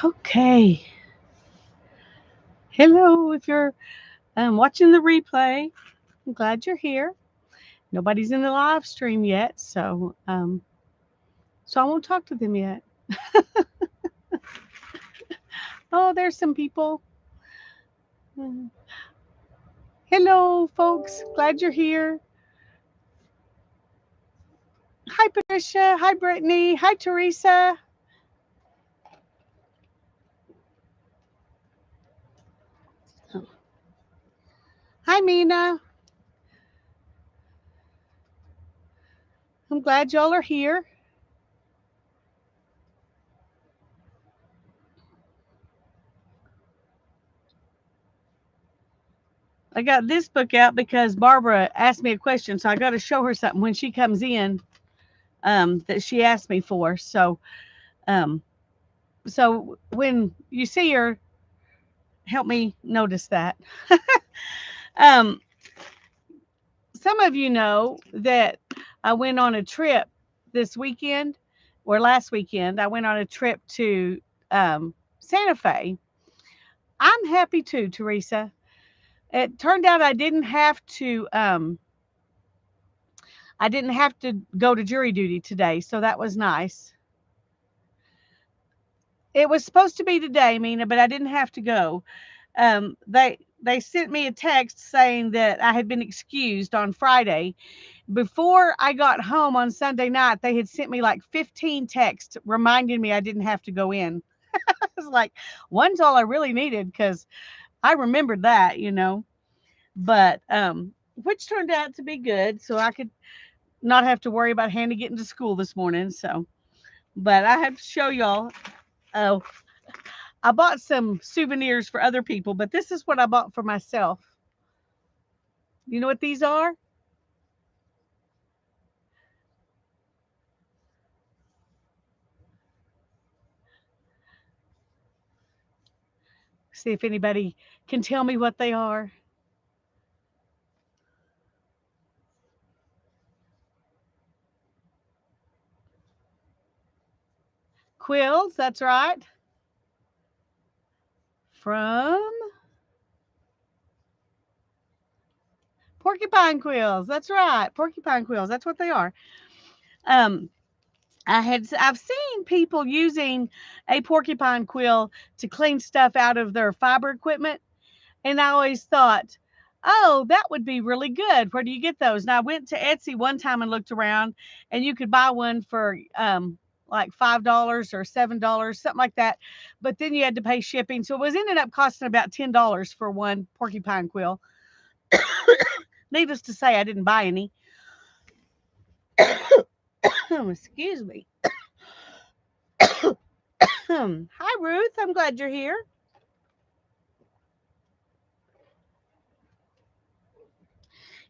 Okay. Hello. If you're watching the replay, I'm glad you're here. Nobody's in the live stream yet, so I won't talk to them yet. Oh, there's some people. Uh, Hello, folks. Glad you're here. Hi, Patricia. Hi, Brittany. Hi, Teresa. Hi, Mina. I'm glad y'all are here. I got this book out because Barbara asked me a question, so I got to show her something when she comes in that she asked me for. Um, so when you see her, help me notice that. um, some of you know that I went on a trip this weekend or last weekend. I went on a trip to Santa Fe. I'm happy too, Teresa. It turned out I didn't have to go to jury duty today, so that was nice. It was supposed to be today, Mina, but I didn't have to go. They sent me a text saying that I had been excused on Friday. Before I got home on Sunday night, they had sent me like 15 texts reminding me I didn't have to go in. I was like, one's all I really needed because I remembered that. But which turned out to be good, so I could not have to worry about Handy getting to school this morning. So, but I have to show y'all. Oh, I bought some souvenirs for other people, but this is what I bought for myself. You know what these are? See if anybody can tell me what they are. Quills, that's right. From porcupine quills. That's right. Porcupine quills. That's what they are. Um, I've seen people using a porcupine quill to clean stuff out of their fiber equipment, and I always thought, oh, that would be really good. Where do you get those? And I went to Etsy one time and looked around, and you could buy one for like $5 or $7, something like that. But then you had to pay shipping, so it was ended up costing about $10 for one porcupine quill. Needless to say, I didn't buy any. Excuse me. Hi, Ruth. I'm glad you're here.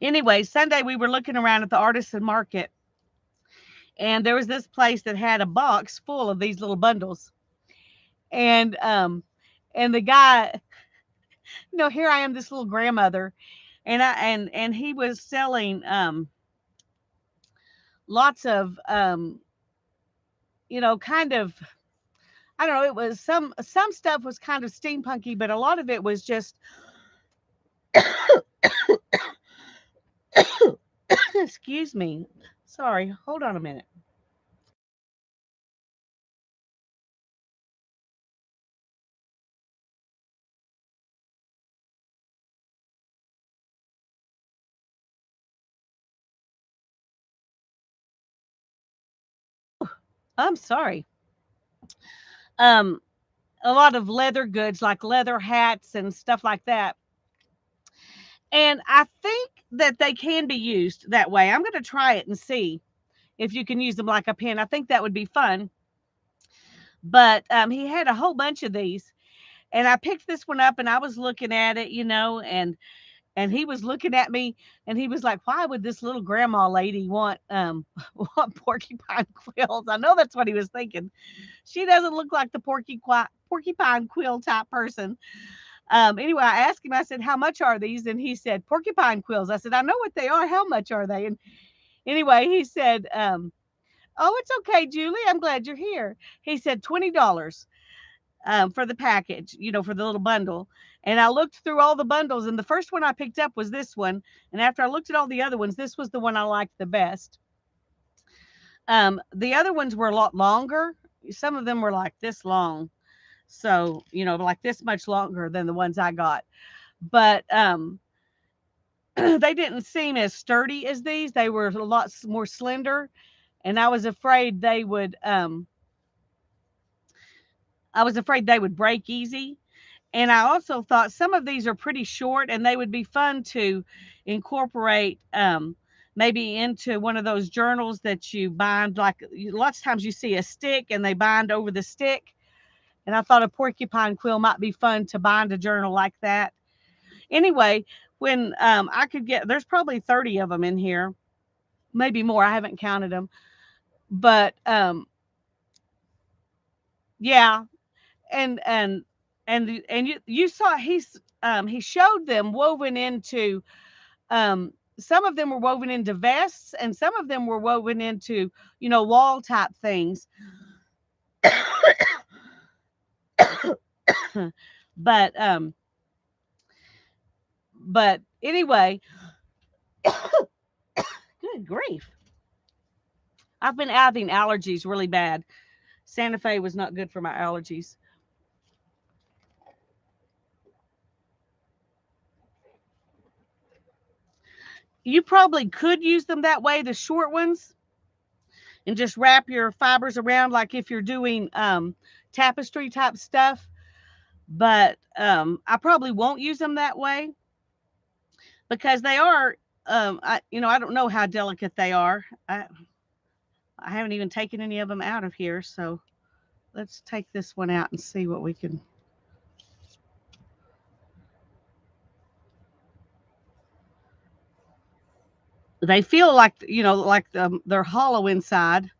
Anyway, Sunday we were looking around at the artisan market, and there was this place that had a box full of these little bundles. And and the guy, here I am, this little grandmother, and he was selling lots of kind of, I don't know, it was some stuff was kind of steampunky, but a lot of it was just excuse me. Sorry, hold on a minute. I'm sorry. Um a lot of leather goods like leather hats and stuff like that. And I think that they can be used that way. I'm going to try it and see if you can use them like a pen. I think that would be fun. But he had a whole bunch of these, and I picked this one up, and I was looking at it, and he was looking at me, and he was like, "Why would this little grandma lady want want porcupine quills?" I know that's what he was thinking. She doesn't look like the porcupine quill type person. Anyway, I asked him. I said, "How much are these?" And he said, "Porcupine quills." I said, "I know what they are. How much are they?" And anyway, he said, "Oh, it's okay, Julie. I'm glad you're here." He said $20. for the package, for the little bundle. And I looked through all the bundles, and the first one I picked up was this one. And after I looked at all the other ones, this was the one I liked the best. The other ones were a lot longer. Some of them were like this long. So, like this much longer than the ones I got. But they didn't seem as sturdy as these. They were a lot more slender. And I was afraid they would break easy. And I also thought some of these are pretty short and they would be fun to incorporate maybe into one of those journals that you bind. Like lots of times you see a stick and they bind over the stick. And I thought a porcupine quill might be fun to bind a journal like that. Anyway, when I could get, there's probably 30 of them in here, maybe more. I haven't counted them. But yeah, and you saw he showed them woven into some of them were woven into vests and some of them were woven into wall type things. but but anyway, good grief, I've been having allergies really bad. Santa Fe was not good for my allergies. You probably could use them that way, the short ones, and just wrap your fibers around like if you're doing tapestry type stuff. But I probably won't use them that way because they are I don't know how delicate they are. I haven't even taken any of them out of here, so let's take this one out and see what we can. They feel like like they're hollow inside.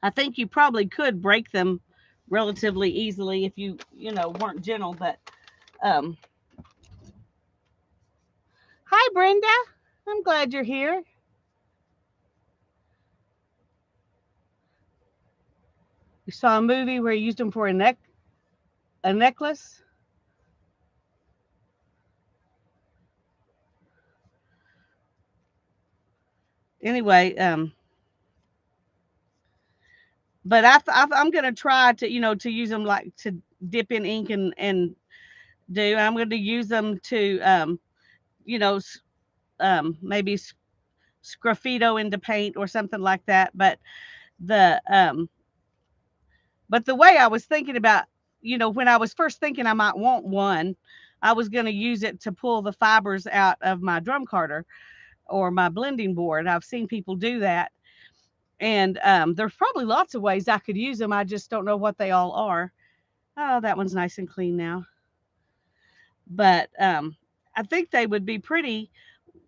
I think you probably could break them relatively easily if you weren't gentle. But um, hi, Brenda. I'm glad you're here. You saw a movie where he used them for a necklace. Anyway, but I'm gonna try to to use them like to dip in ink and do. I'm going to use them to you know maybe sgraffito into paint or something like that. The um, but the way I was thinking about when I was first thinking I might want one, I was going to use it to pull the fibers out of my drum carder or my blending board. I've seen people do that. And there's probably lots of ways I could use them. I just don't know what they all are. Oh, that one's nice and clean now. But I think they would be pretty,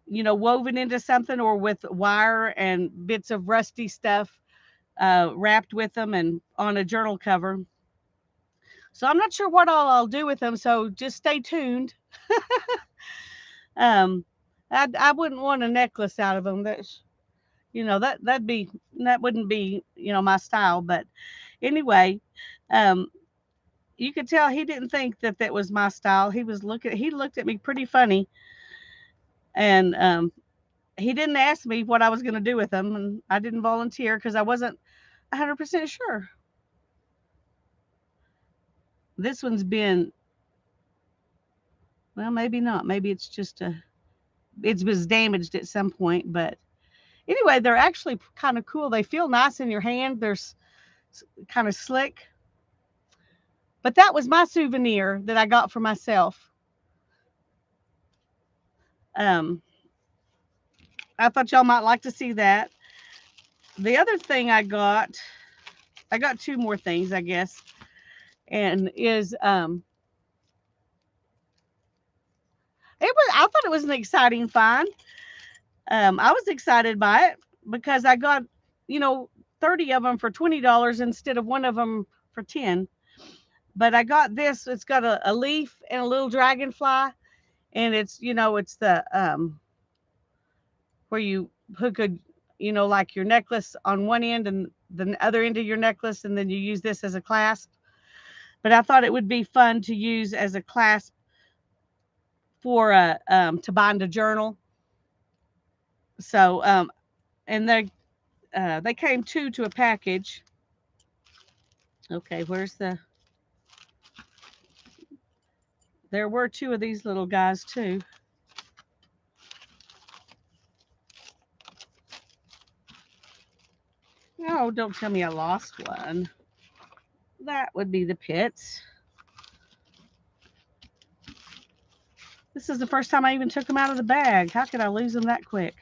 woven into something or with wire and bits of rusty stuff wrapped with them and on a journal cover. So I'm not sure what all I'll do with them. So just stay tuned. um, I wouldn't want a necklace out of them. That's that wouldn't be my style. But anyway, um, you could tell he didn't think that that was my style. He looked at me pretty funny, and he didn't ask me what I was going to do with them, and I didn't volunteer because I wasn't 100% sure. This one's been, well, maybe not. Maybe it's just it was damaged at some point, but anyway, they're actually kind of cool. They feel nice in your hand. They're kind of slick. But that was my souvenir that I got for myself. Um, I thought y'all might like to see that. The other thing I got two more things, I guess, and is I thought it was an exciting find. I was excited by it because I got, you know, 30 of them for $20 instead of one of them for 10. But I got this. It's got a leaf and a little dragonfly, and it's the where you hook a you know, like your necklace on one end and the other end of your necklace, and then you use this as a clasp. But I thought it would be fun to use as a clasp for a to bind a journal. So and they came two to a package. Okay, where's the? There were two of these little guys too. No, don't tell me I lost one. That would be the pits. This is the first time I even took them out of the bag. How could I lose them that quick?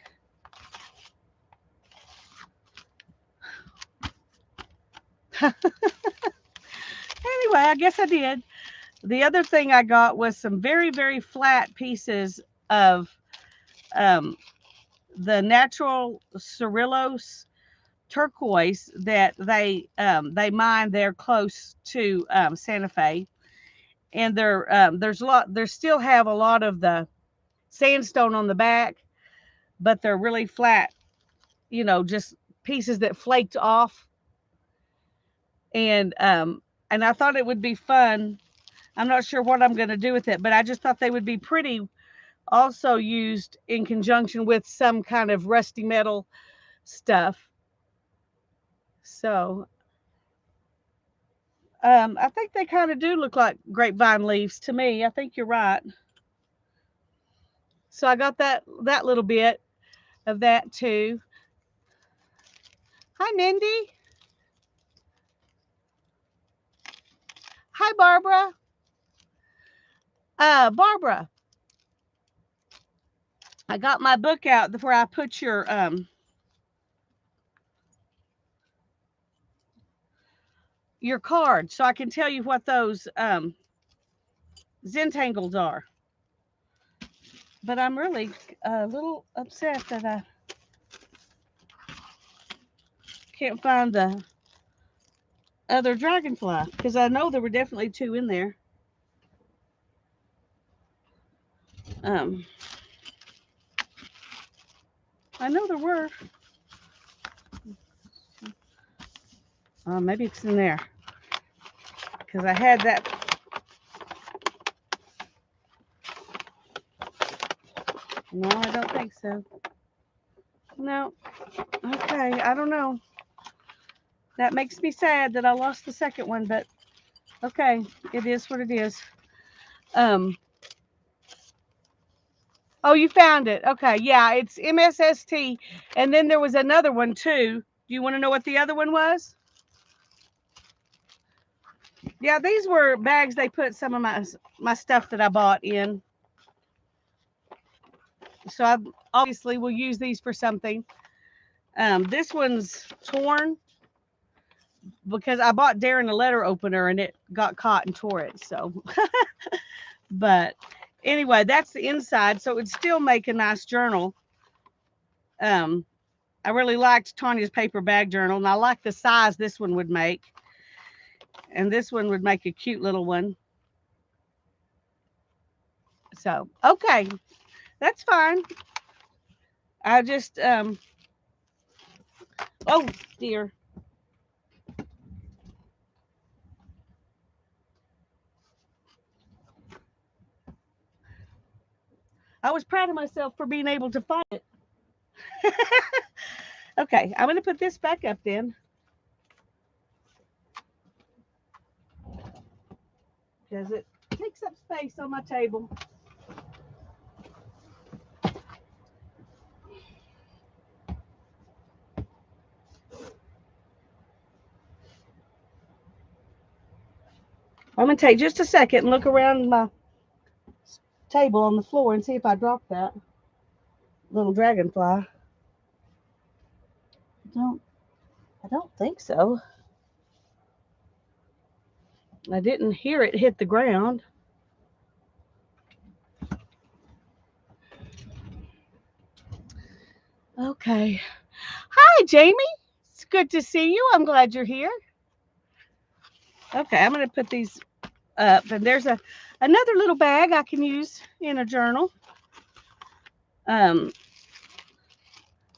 Anyway, I guess I did. The other thing I got was some very, very flat pieces of the natural Cerulose turquoise that they mine there close to Santa Fe, and they still have a lot of the sandstone on the back, but they're really flat, you know, just pieces that flaked off. And I thought it would be fun. I'm not sure what I'm going to do with it, but I just thought they would be pretty, also used in conjunction with some kind of rusty metal stuff. So I think they kind of do look like grapevine leaves to me. I think you're right. So I got that little bit of that too. Hi, Mindy. Hi, Barbara. Barbara, I got my book out where I put your card, so I can tell you what those Zentangles are. But I'm really a little upset that I can't find the other dragonfly, because I know there were definitely two in there. I know there were. Maybe it's in there, because I had that. No, I don't think so. No. Okay, I don't know. That makes me sad that I lost the second one, but okay, it is what it is. Oh, you found it. Okay, yeah, it's MSST. And then there was another one too. Do you want to know what the other one was? Yeah, these were bags they put some of my stuff that I bought in. So I obviously will use these for something. This one's torn because I bought Darren a letter opener and it got caught and tore it. So, but anyway, that's the inside. So it would still make a nice journal. I really liked Tanya's paper bag journal, and I like the size this one would make. And this one would make a cute little one. So, okay, that's fine. I just, oh dear. I was proud of myself for being able to find it. Okay, I'm going to put this back up then. Because it takes up space on my table. I'm going to take just a second and look around my table on the floor and see if I dropped that little dragonfly. I don't think so. I didn't hear it hit the ground. Okay. Hi, Jamie. It's good to see you. I'm glad you're here. Okay, I'm going to put these up, and there's another little bag I can use in a journal.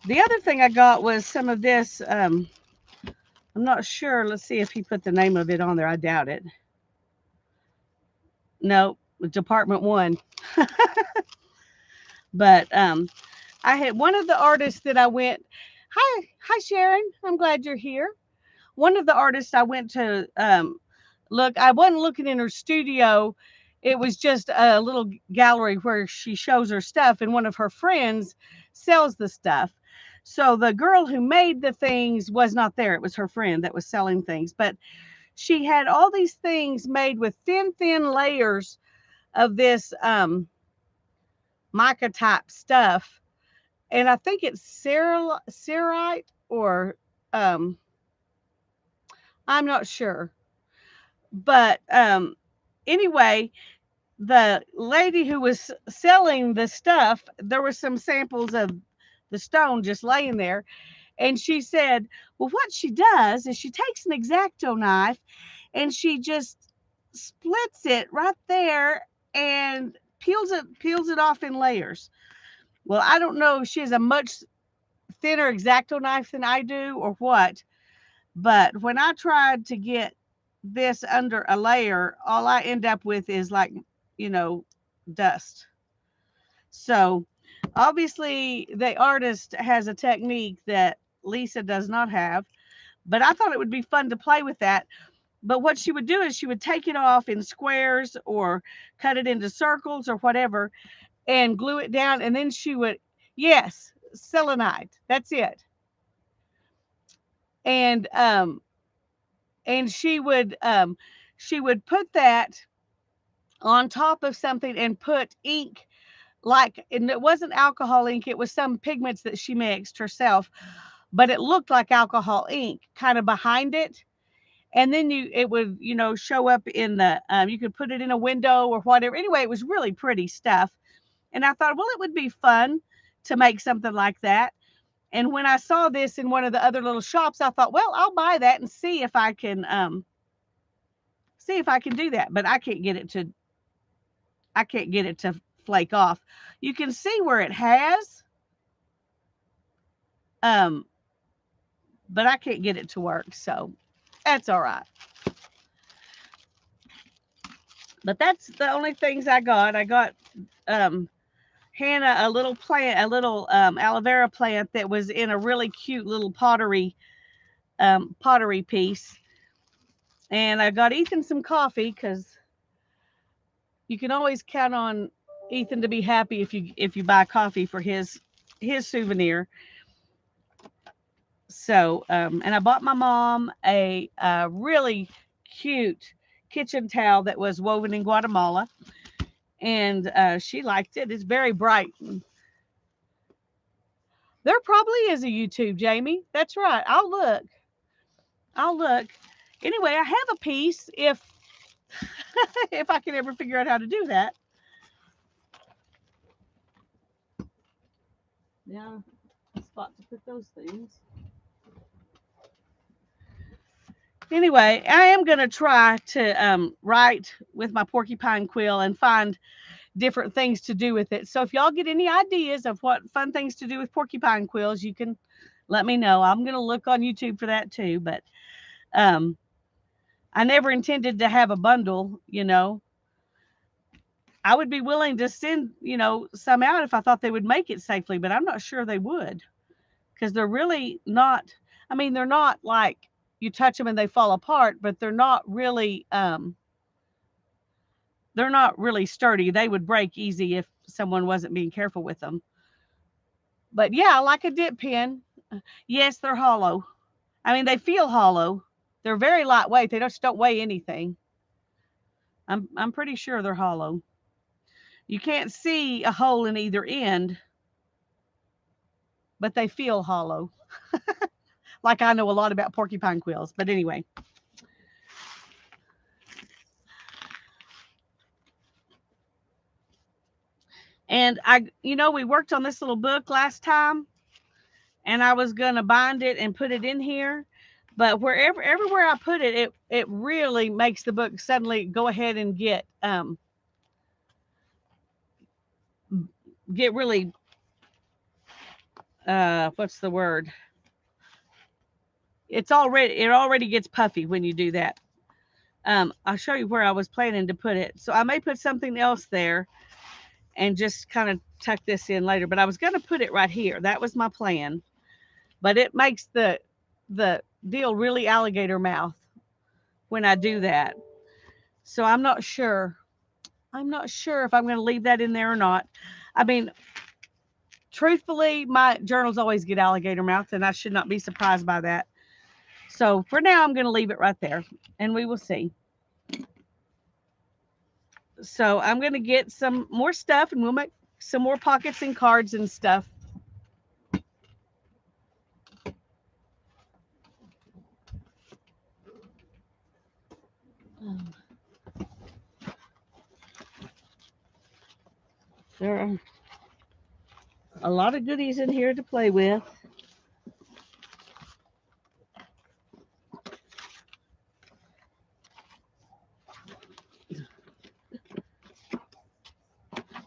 The other thing I got was some of this. I'm not sure. Let's see if he put the name of it on there. I doubt it. No, Department One. But I had one of the artists that I went. Hi, Sharon. I'm glad you're here. One of the artists I went to look. I wasn't looking in her studio. It was just a little gallery where she shows her stuff, and one of her friends sells the stuff. So the girl who made the things was not there. It was her friend that was selling things. But she had all these things made with thin layers of this mica type stuff. And I think it's cerite or um, I'm not sure. But anyway, the lady who was selling the stuff, there were some samples of the stone just laying there. And she said, well, what she does is she takes an X-Acto knife and she just splits it right there and peels it off in layers. Well, I don't know if she has a much thinner X-Acto knife than I do or what, but when I tried to get this under a layer, all I end up with is like, you know, dust. So obviously the artist has a technique that Lisa does not have, but I thought it would be fun to play with that. But what she would do is she would take it off in squares or cut it into circles or whatever and glue it down. And then she would, yes, selenite. That's it. And and she would put that on top of something and put ink, like, and it wasn't alcohol ink, it was some pigments that she mixed herself, but it looked like alcohol ink kind of behind it. And then it would, show up in the you could put it in a window or whatever. Anyway, it was really pretty stuff. And I thought, well, it would be fun to make something like that. And when I saw this in one of the other little shops, I thought, well, I'll buy that and see if I can do that. But I can't get it to flake off. You can see where it has, um, but I can't get it to work. So that's all right. But that's the only things I got. I got um, Hannah a little plant, a little aloe vera plant that was in a really cute little pottery piece. And I got Ethan some coffee because you can always count on Ethan to be happy if you buy coffee for his souvenir. So and I bought my mom a really cute kitchen towel that was woven in Guatemala, and she liked it. It's very bright. There probably is a YouTube, Jamie. That's right. I'll look. I'll look. Anyway, I have a piece if if I can ever figure out how to do that. Yeah, a spot to put those things. Anyway, I am going to try to write with my porcupine quill and find different things to do with it. So if y'all get any ideas of what fun things to do with porcupine quills, you can let me know. I'm going to look on YouTube for that too, but um, I never intended to have a bundle. I would be willing to send, some out if I thought they would make it safely, but I'm not sure they would because they're really not, I mean, they're not like you touch them and they fall apart, but they're not really sturdy. They would break easy if someone wasn't being careful with them. But yeah, like a dip pen. Yes, they're hollow. I mean, they feel hollow. They're very lightweight. They just don't weigh anything. I'm pretty sure they're hollow. You can't see a hole in either end, but they feel hollow. Like I know a lot about porcupine quills, but anyway. And we worked on this little book last time, and I was gonna bind it and put it in here, but everywhere I put it, it really makes the book suddenly go ahead and get really what's the word? It already gets puffy when you do that. I'll show you where I was planning to put it. So I may put something else there and just kind of tuck this in later, but I was going to put it right here. That was my plan. But it makes the deal really alligator mouth when I do that. So I'm not sure. I'm not sure if I'm going to leave that in there or not. I mean, truthfully, my journals always get alligator mouth, and I should not be surprised by that. So for now, I'm going to leave it right there, and we will see. So I'm going to get some more stuff, and we'll make some more pockets and cards and stuff. There are a lot of goodies in here to play with.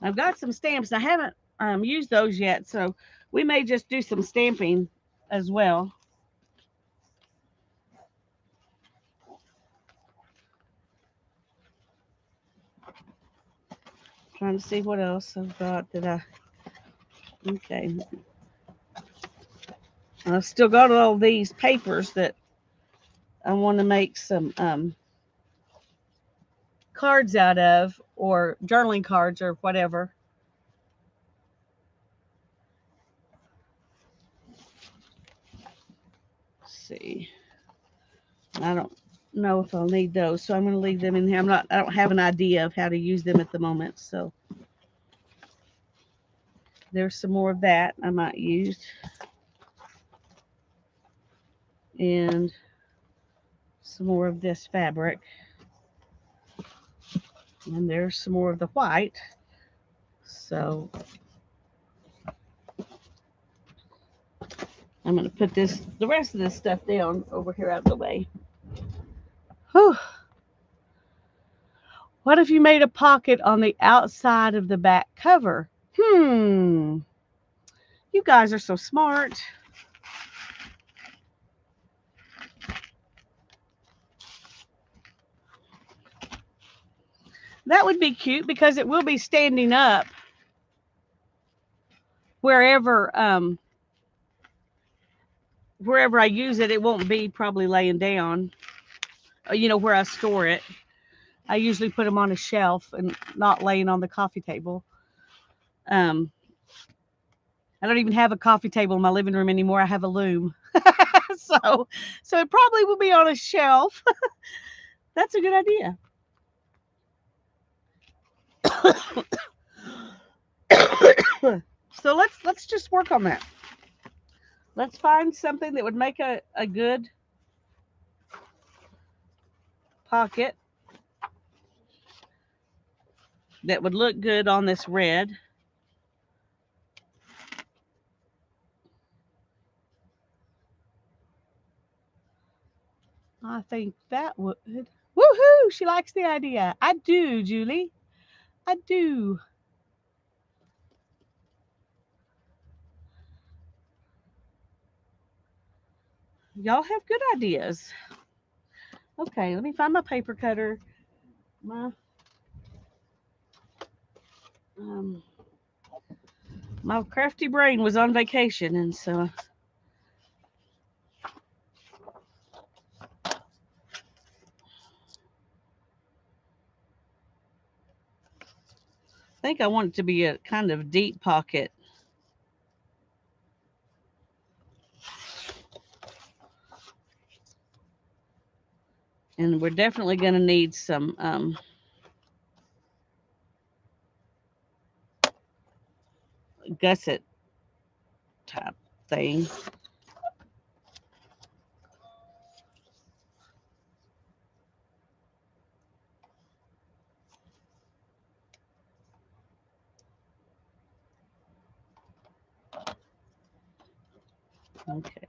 I've got some stamps. I haven't used those yet, so we may just do some stamping as well. Trying to see what else I've got that okay. I've still got all these papers that I want to make some cards out of, or journaling cards or whatever. Let's see. I don't know if I'll need those, so I'm going to leave them in here. I don't have an idea of how to use them at the moment, so there's some more of that I might use. And some more of this fabric. And there's some more of the white. So I'm going to put the rest of this stuff down over here out of the way. Whew. What if you made a pocket on the outside of the back cover? You guys are so smart. That would be cute because it will be standing up wherever wherever I use it. It won't be probably laying down. Where I store it. I usually put them on a shelf and not laying on the coffee table. I don't even have a coffee table in my living room anymore. I have a loom. so it probably will be on a shelf. That's a good idea. So let's just work on that. Let's find something that would make a good pocket that would look good on this red. I think that would. Woohoo! She likes the idea. I do, Julie. I do. Y'all have good ideas. Okay, let me find my paper cutter. My um, my crafty brain was on vacation, and so I think I want it to be a kind of deep pocket. And we're definitely going to need some gusset type thing. Okay.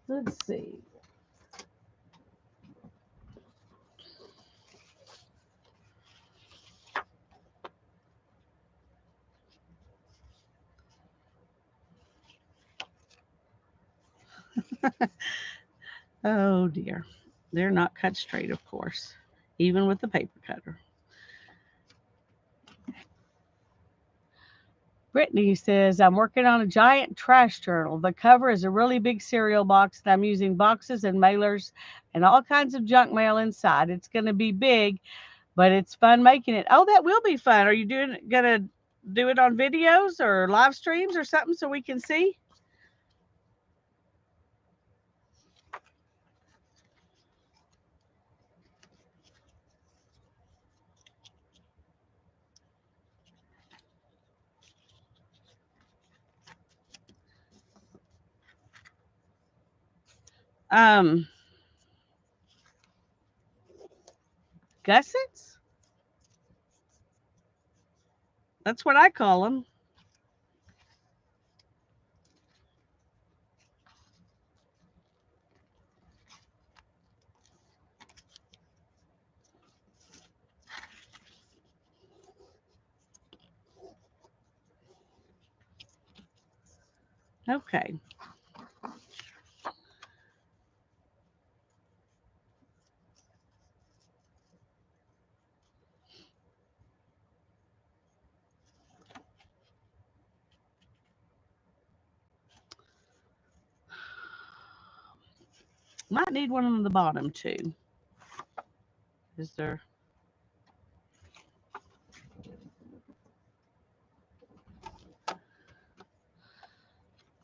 Let's see. Oh dear. They're not cut straight, of course, even with the paper cutter. Brittany says, I'm working on a giant trash journal. The cover is a really big cereal box, and I'm using boxes and mailers and all kinds of junk mail inside. It's going to be big, but it's fun making it. Oh, that will be fun. Are you gonna do it on videos or live streams or something so we can see? Um, Gussets? That's what I call them. Okay. Might need one on the bottom too. Is there?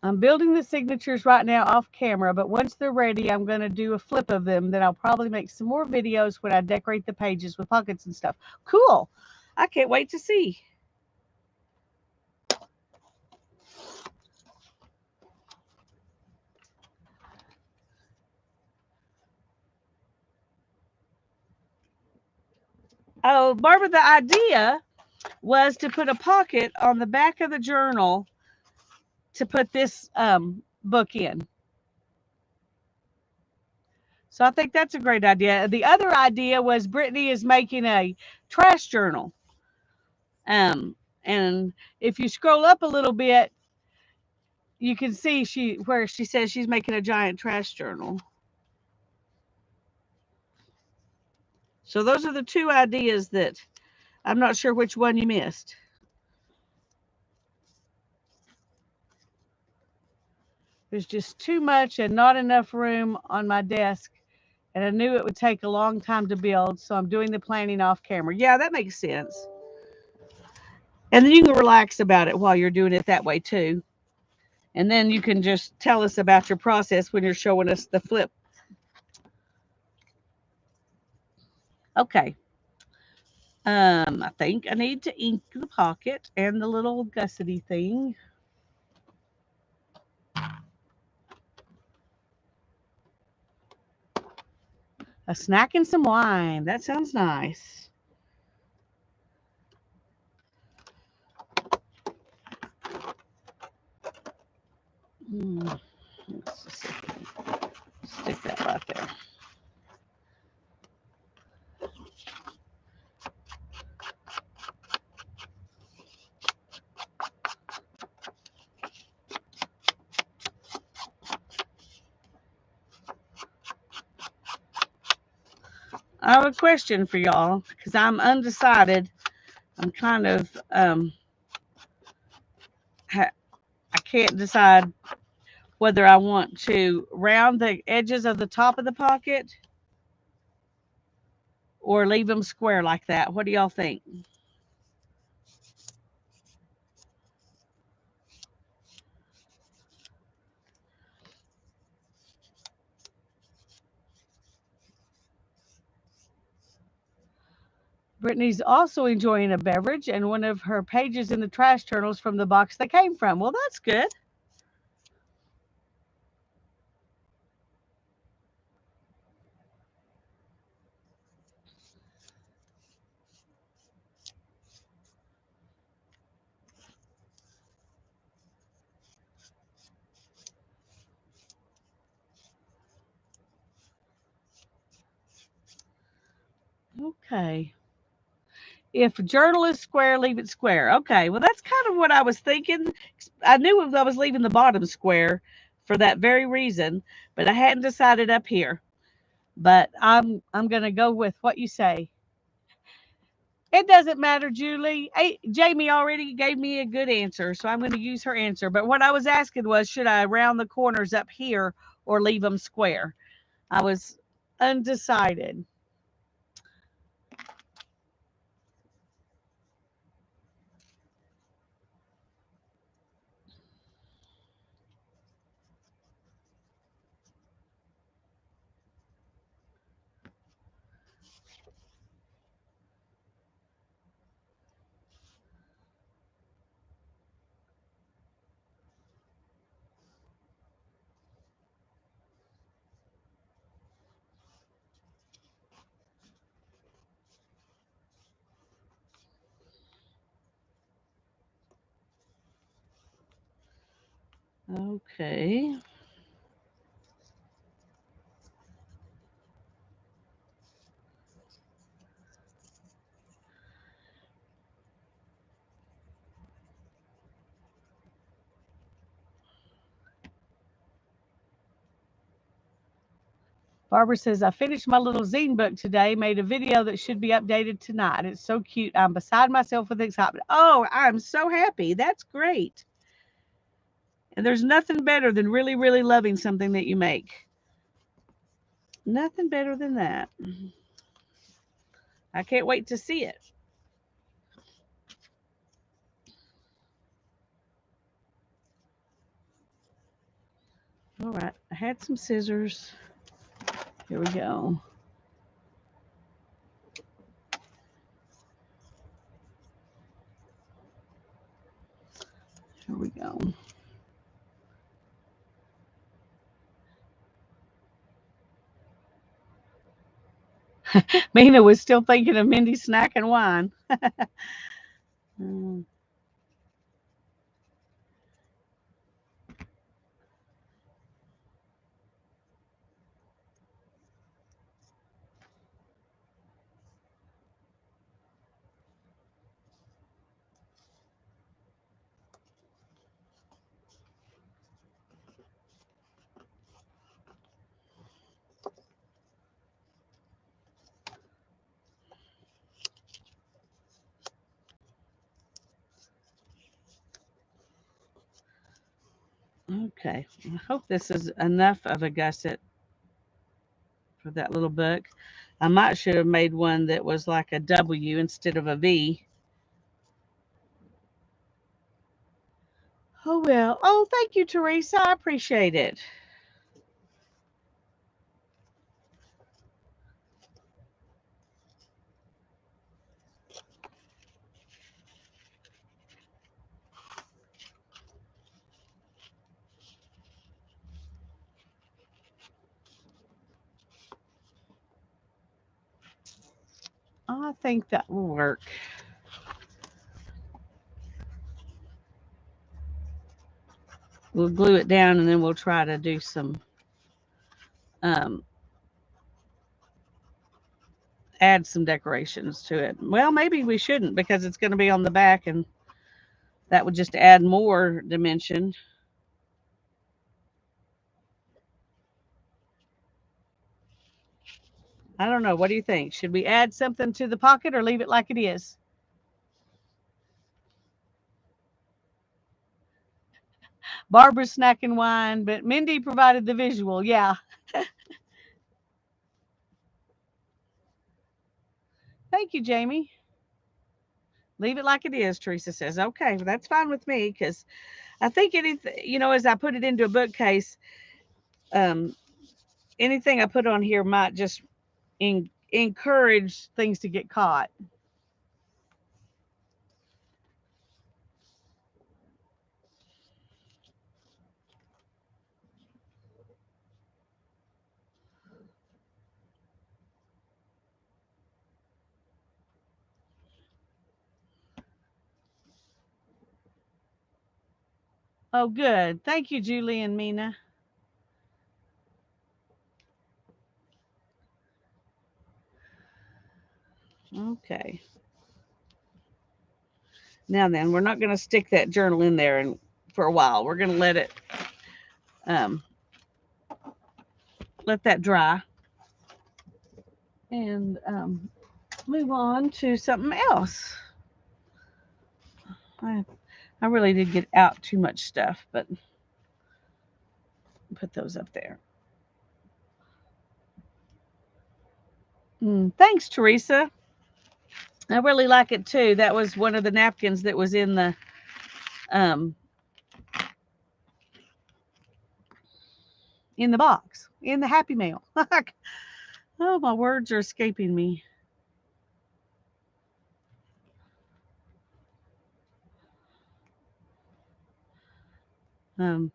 I'm building the signatures right now off camera, but once they're ready, I'm going to do a flip of them. Then I'll probably make some more videos when I decorate the pages with pockets and stuff. Cool. I can't wait to see. Oh, Barbara, the idea was to put a pocket on the back of the journal to put this book in. So I think that's a great idea. The other idea was Brittany is making a trash journal. And if you scroll up a little bit, you can see where she says she's making a giant trash journal. So those are the two ideas that I'm not sure which one you missed. There's just too much and not enough room on my desk. And I knew it would take a long time to build, so I'm doing the planning off camera. Yeah, that makes sense. And then you can relax about it while you're doing it that way too. And then you can just tell us about your process when you're showing us the flip. Okay. I think I need to ink the pocket and the little gussety thing. A snack and some wine. That sounds nice. Let's just stick that right there. I have a question for y'all because I'm undecided. I'm kind of I can't decide whether I want to round the edges of the top of the pocket or leave them square like that. What do y'all think? Brittany's also enjoying a beverage, and one of her pages in the trash journals from the box they came from. Well, that's good. Okay. If a journal is square, leave it square. Okay. Well, that's kind of what I was thinking. I knew I was leaving the bottom square for that very reason, but I hadn't decided up here. But I'm going to go with what you say. It doesn't matter, Julie. Hey, Jamie already gave me a good answer, so I'm going to use her answer. But what I was asking was, should I round the corners up here or leave them square? I was undecided. Okay. Barbara says, I finished my little zine book today, made a video that should be updated tonight. It's so cute. I'm beside myself with excitement. Oh, I'm so happy. That's great. And there's nothing better than really, really loving something that you make. Nothing better than that. I can't wait to see it. All right. I had some scissors. Here we go. Here we go. Mina was still thinking of Mindy snack and wine. Okay. I hope this is enough of a gusset for that little book. I might should have made one that was like a W instead of a V. Oh well. Oh, thank you, Teresa. I appreciate it. I think that will work. We'll glue it down and then we'll try to do some um, add some decorations to it. Well, maybe we shouldn't because it's going to be on the back and that would just add more dimension. I don't know. What do you think? Should we add something to the pocket or leave it like it is? Barbara's snacking wine, but Mindy provided the visual. Yeah. Thank you, Jamie. Leave it like it is, Teresa says. Okay, well, that's fine with me because I think anything, as I put it into a bookcase, um, anything I put on here might just encourage things to get caught. Oh, good. Thank you, Julie and Mina. Okay. Now then, we're not going to stick that journal in there and for a while. We're going to let it um, let that dry and move on to something else. I really did get out too much stuff, but put those up there. Thanks, Teresa. I really like it too. That was one of the napkins that was um, in the box, in the Happy Mail. Oh, my words are escaping me. Um,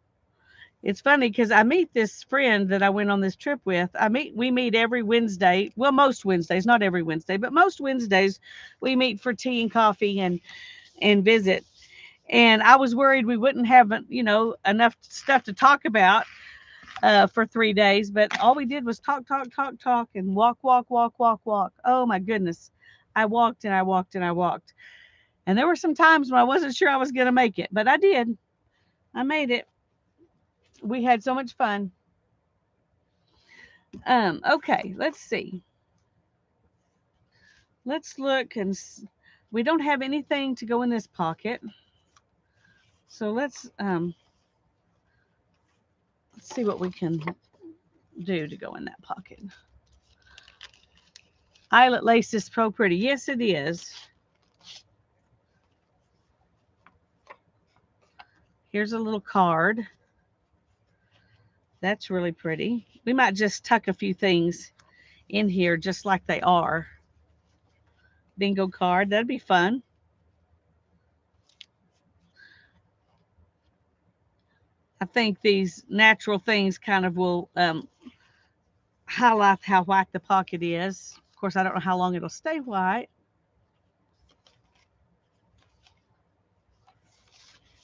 it's funny because I meet this friend that I went on this trip with. We meet every Wednesday. Well, most Wednesdays, not every Wednesday, but most Wednesdays, we meet for tea and coffee and visit. And I was worried we wouldn't have enough stuff to talk about for 3 days, but all we did was talk, talk, talk, talk, and walk, walk, walk, walk, walk. Oh my goodness, I walked and I walked and I walked, and there were some times when I wasn't sure I was going to make it, but I did. I made it. We had so much fun. Okay, let's see. Let's look we don't have anything to go in this pocket. So let's see what we can do to go in that pocket. Eyelet lace is so pretty. Yes, it is. Here's a little card. That's really pretty. We might just tuck a few things in here just like they are. Bingo card. That'd be fun. I think these natural things kind of will highlight how white the pocket is. Of course, I don't know how long it'll stay white.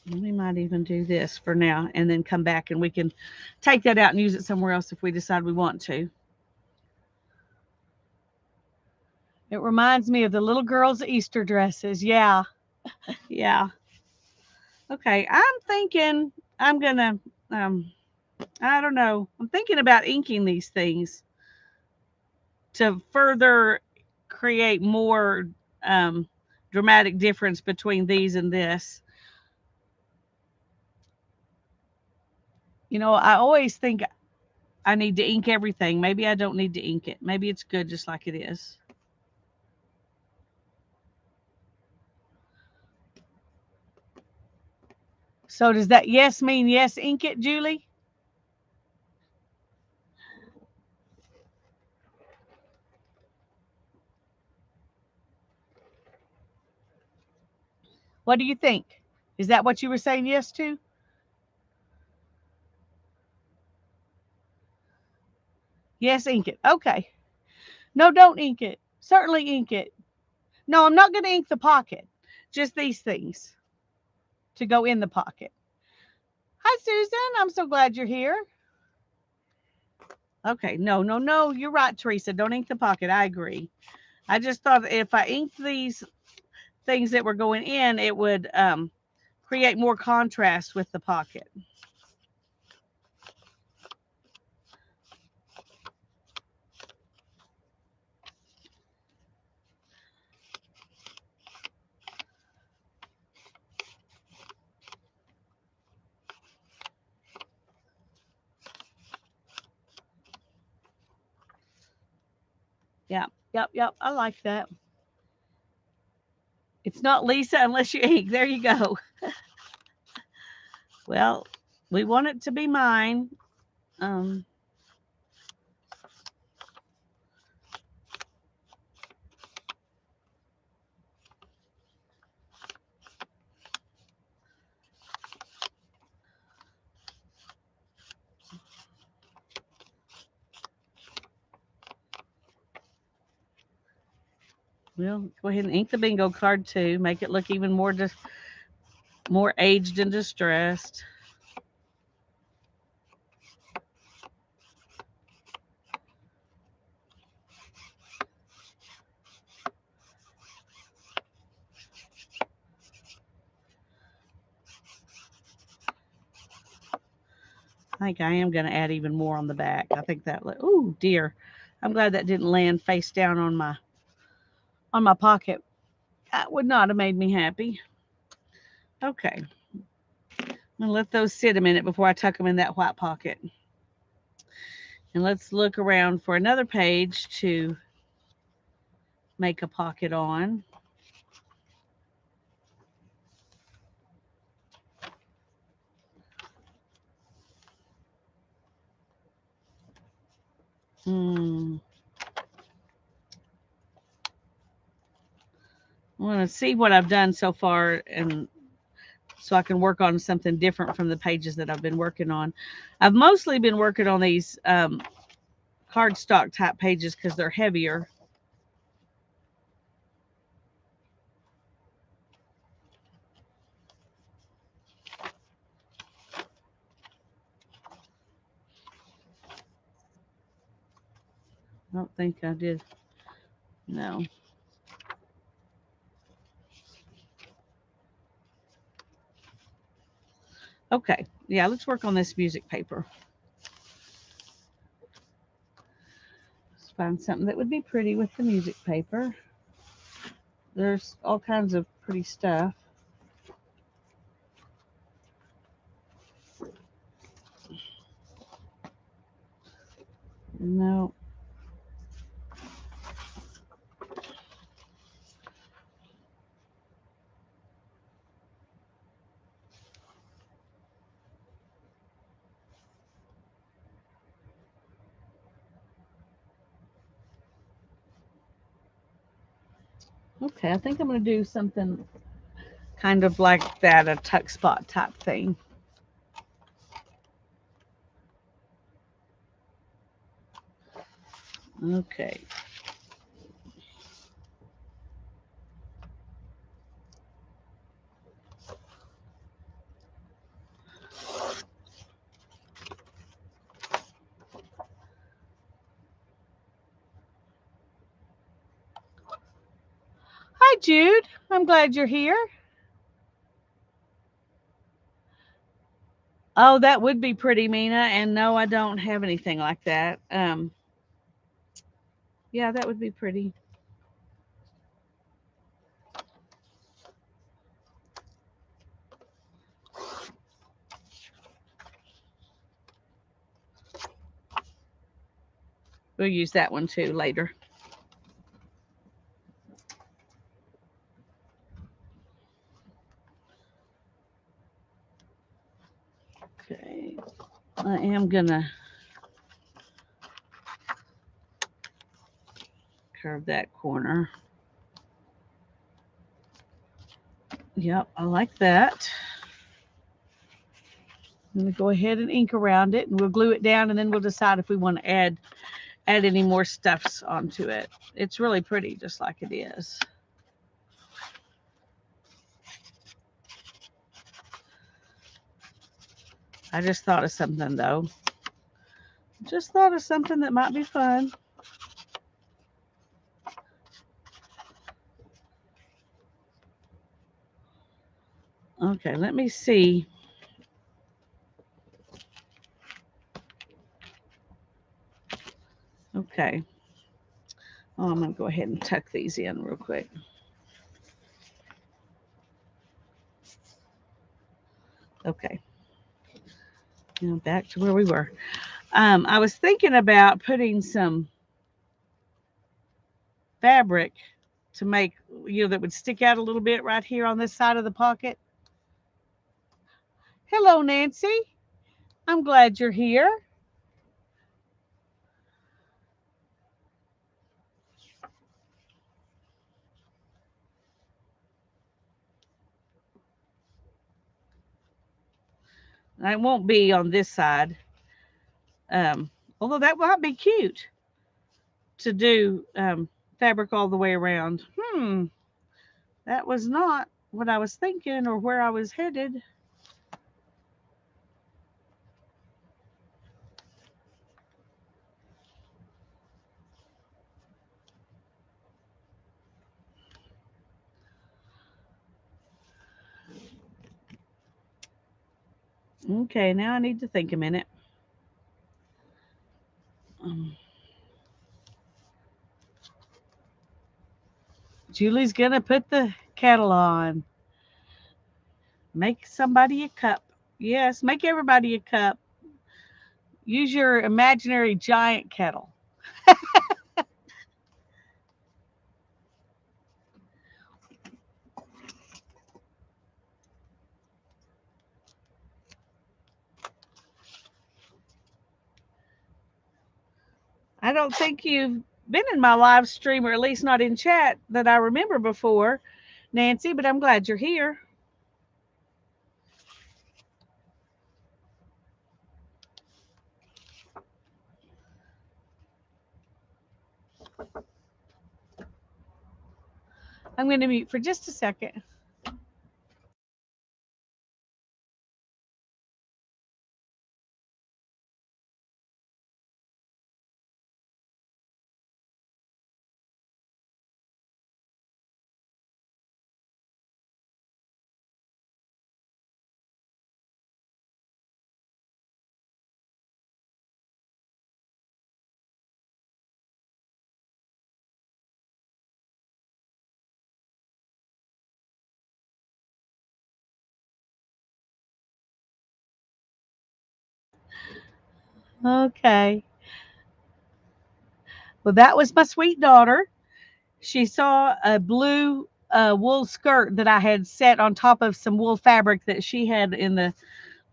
We might even do this for now and then come back and we can take that out and use it somewhere else if we decide we want to. It reminds me of the little girls' Easter dresses. Yeah. Yeah. Okay. I'm thinking I'm going to, I don't know. I'm thinking about inking these things to further create more dramatic difference between these and this. I always think I need to ink everything. Maybe I don't need to ink it. Maybe it's good just like it is. So does that yes mean yes, ink it, Julie? What do you think? Is that what you were saying yes to? Yes, ink it. Okay. No, don't ink it. Certainly ink it. No, I'm not going to ink the pocket. Just these things to go in the pocket. Hi, Susan. I'm so glad you're here. Okay. No, no, no. You're right, Teresa. Don't ink the pocket. I agree. I just thought if I inked these things that were going in, it would create more contrast with the pocket. Yeah. Yep. Yep. I like that. It's not Lisa unless you ink. There you go. Well, we want it to be mine. Um, we'll go ahead and ink the bingo card too. Make it look even more aged and distressed. I think I am going to add even more on the back. I think that, oh dear. I'm glad that didn't land face down on my pocket. That would not have made me happy. Okay. I'm going to let those sit a minute before I tuck them in that white pocket. And let's look around for another page to make a pocket on. I want to see what I've done so far, and so I can work on something different from the pages that I've been working on. I've mostly been working on these cardstock type pages because they're heavier. I don't think I did. No. Okay. Yeah, let's work on this music paper. Let's find something that would be pretty with the music paper. There's all kinds of pretty stuff. No. Okay, I think I'm going to do something kind of like that, a tuck spot type thing. Okay. Hi, Jude. I'm glad you're here. Oh, that would be pretty, Mina. And no, I don't have anything like that. Yeah, that would be pretty. We'll use that one too later. Okay. I am going to curve that corner. Yep, I like that. I'm going to go ahead and ink around it, and we'll glue it down, and then we'll decide if we want to add any more stuffs onto it. It's really pretty just like it is. I just thought of something though. Just thought of something that might be fun. Okay, let me see. Okay. Oh, I'm going to go ahead and tuck these in real quick. Okay. Now back to where we were. I was thinking about putting some fabric to make, that would stick out a little bit right here on this side of the pocket. Hello, Nancy. I'm glad you're here. It won't be on this side. Although that might be cute to do fabric all the way around. That was not what I was thinking or where I was headed. Okay, now I need to think a minute. Julie's going to put the kettle on. Make somebody a cup. Yes, make everybody a cup. Use your imaginary giant kettle. I don't think you've been in my live stream, or at least not in chat that I remember before, Nancy, but I'm glad you're here. I'm going to mute for just a second. Okay. Well, that was my sweet daughter. She saw a blue wool skirt that I had set on top of some wool fabric that she had in the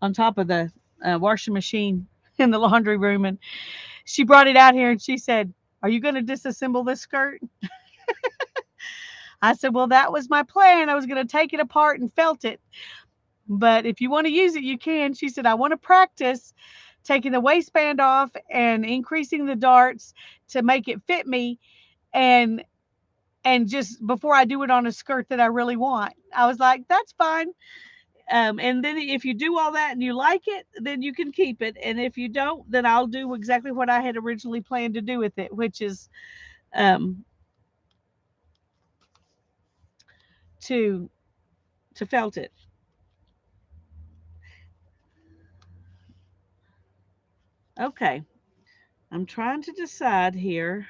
on top of the washing machine in the laundry room, and she brought it out here and she said, "Are you going to disassemble this skirt?" I said, "Well, that was my plan. I was going to take it apart and felt it, but if you want to use it, you can." She said, "I want to practice taking the waistband off and increasing the darts to make it fit me, and just before I do it on a skirt that I really want." I was like, "That's fine." And then if you do all that and you like it, then you can keep it. And if you don't, then I'll do exactly what I had originally planned to do with it, which is um, to felt it. Okay, I'm trying to decide here.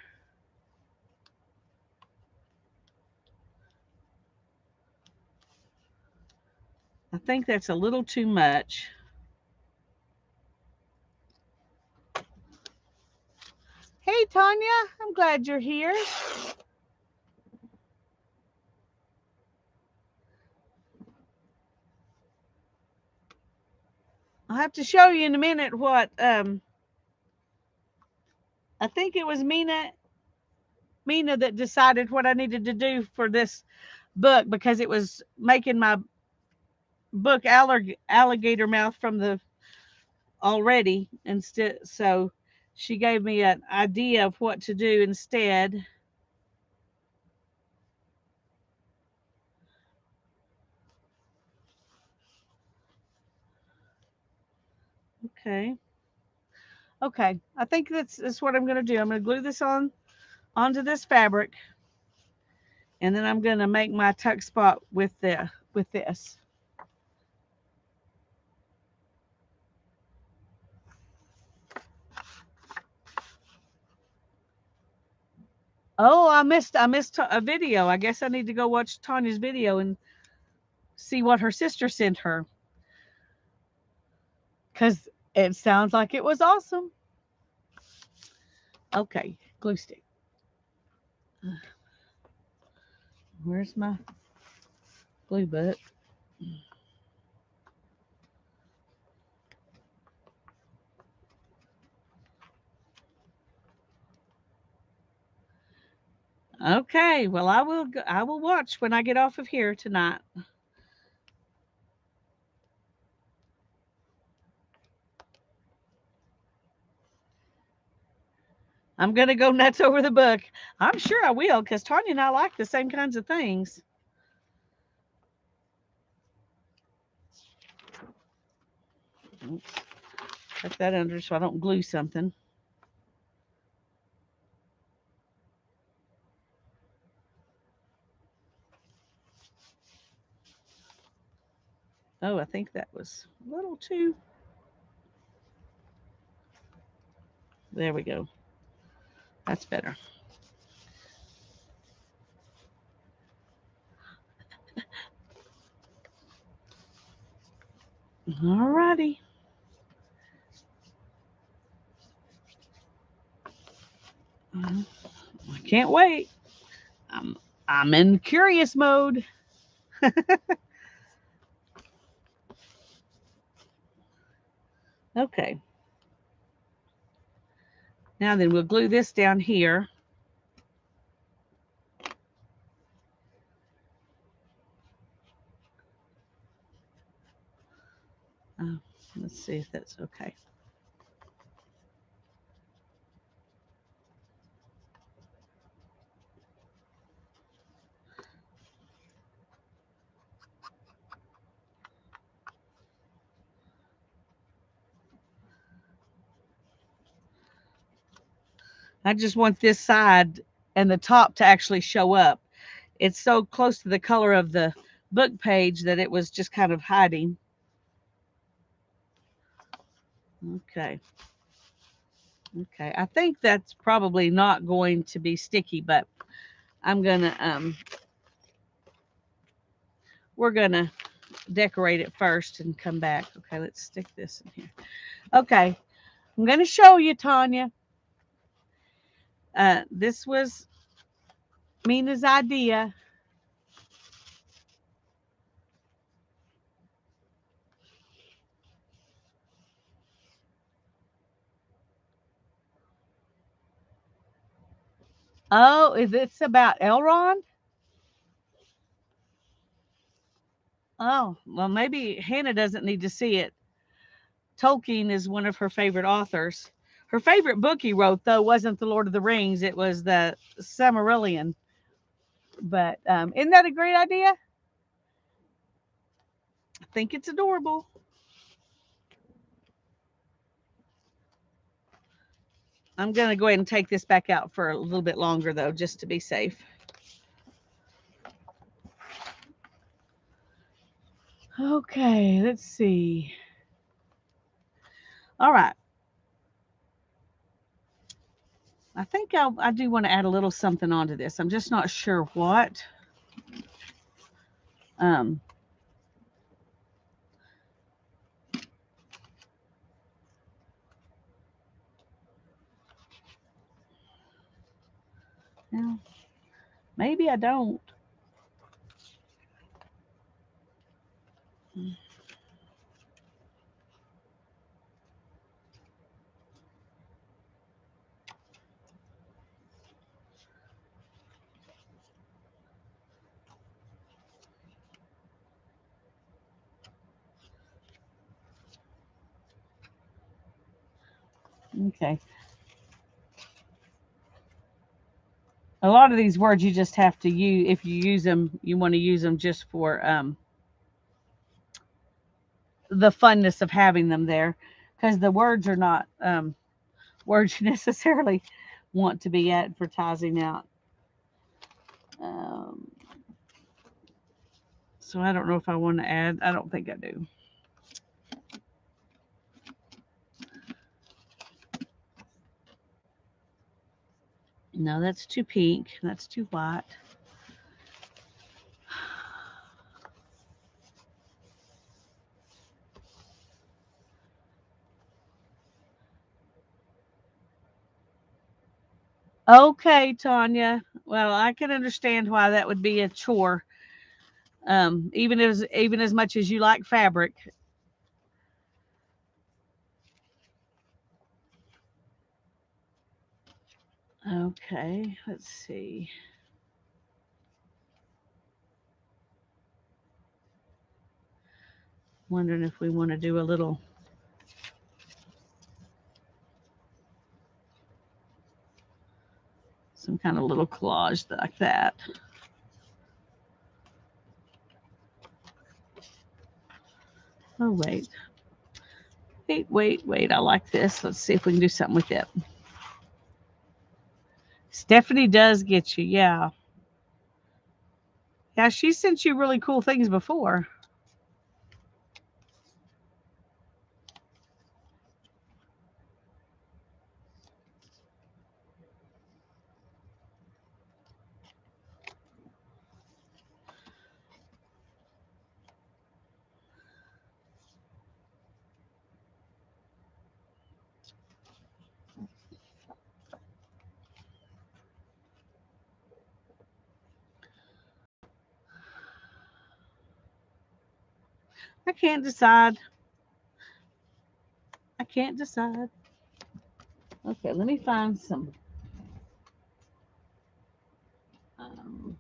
I think that's a little too much. Hey, Tanya, I'm glad you're here. I'll have to show you in a minute what I think it was Mina that decided what I needed to do for this book, because it was making my book alligator mouth from the already instead. So she gave me an idea of what to do instead. Okay. Okay. I think that's what I'm going to do. I'm going to glue this on onto this fabric, and then I'm going to make my tuck spot with this. Oh, I missed a video. I guess I need to go watch Tanya's video and see what her sister sent her, cuz it sounds like it was awesome. Okay, glue stick. Where's my glue book? Okay, well I will watch when I get off of here tonight. I'm going to go nuts over the book. I'm sure I will, cuz Tanya and I like the same kinds of things. Oops, tuck that under so I don't glue something. Oh, I think that was a little too. There we go. That's better. All righty. I can't wait. I'm I'm in curious mode. Okay. Now then, we'll glue this down here. Oh, let's see if that's okay. I just want this side and the top to actually show up. It's so close to the color of the book page that it was just kind of hiding. Okay. Okay. I think that's probably not going to be sticky, but I'm gonna we're gonna decorate it first and come back. Okay, let's stick this in here. Okay, I'm gonna show you, Tanya. This was Mina's idea. Oh, is this about Elrond? Oh, well, maybe Hannah doesn't need to see it. Tolkien is one of her favorite authors. Her favorite book he wrote, though, wasn't The Lord of the Rings. It was the Silmarillion. But isn't that a great idea? I think it's adorable. I'm going to go ahead and take this back out for a little bit longer, though, just to be safe. Okay, let's see. All right. I think I do want to add a little something onto this. I'm just not sure what. Um, well, maybe I don't. Okay. A lot of these words you just have to use. If you use them, you want to use them just for the funness of having them there, because the words are not words you necessarily want to be advertising out. Um, so I don't know if I want to add. I don't think I do. No, that's too pink. That's too white. Okay, Tanya. Well, I can understand why that would be a chore. Even as much as you like fabric. Okay, let's see. Wondering if we want to do a little some kind of little collage like that. Oh wait. I like this. Let's see if we can do something with it. Stephanie does get you, yeah. Yeah, she sent you really cool things before. I can't decide. I can't decide. Okay, let me find some. Um,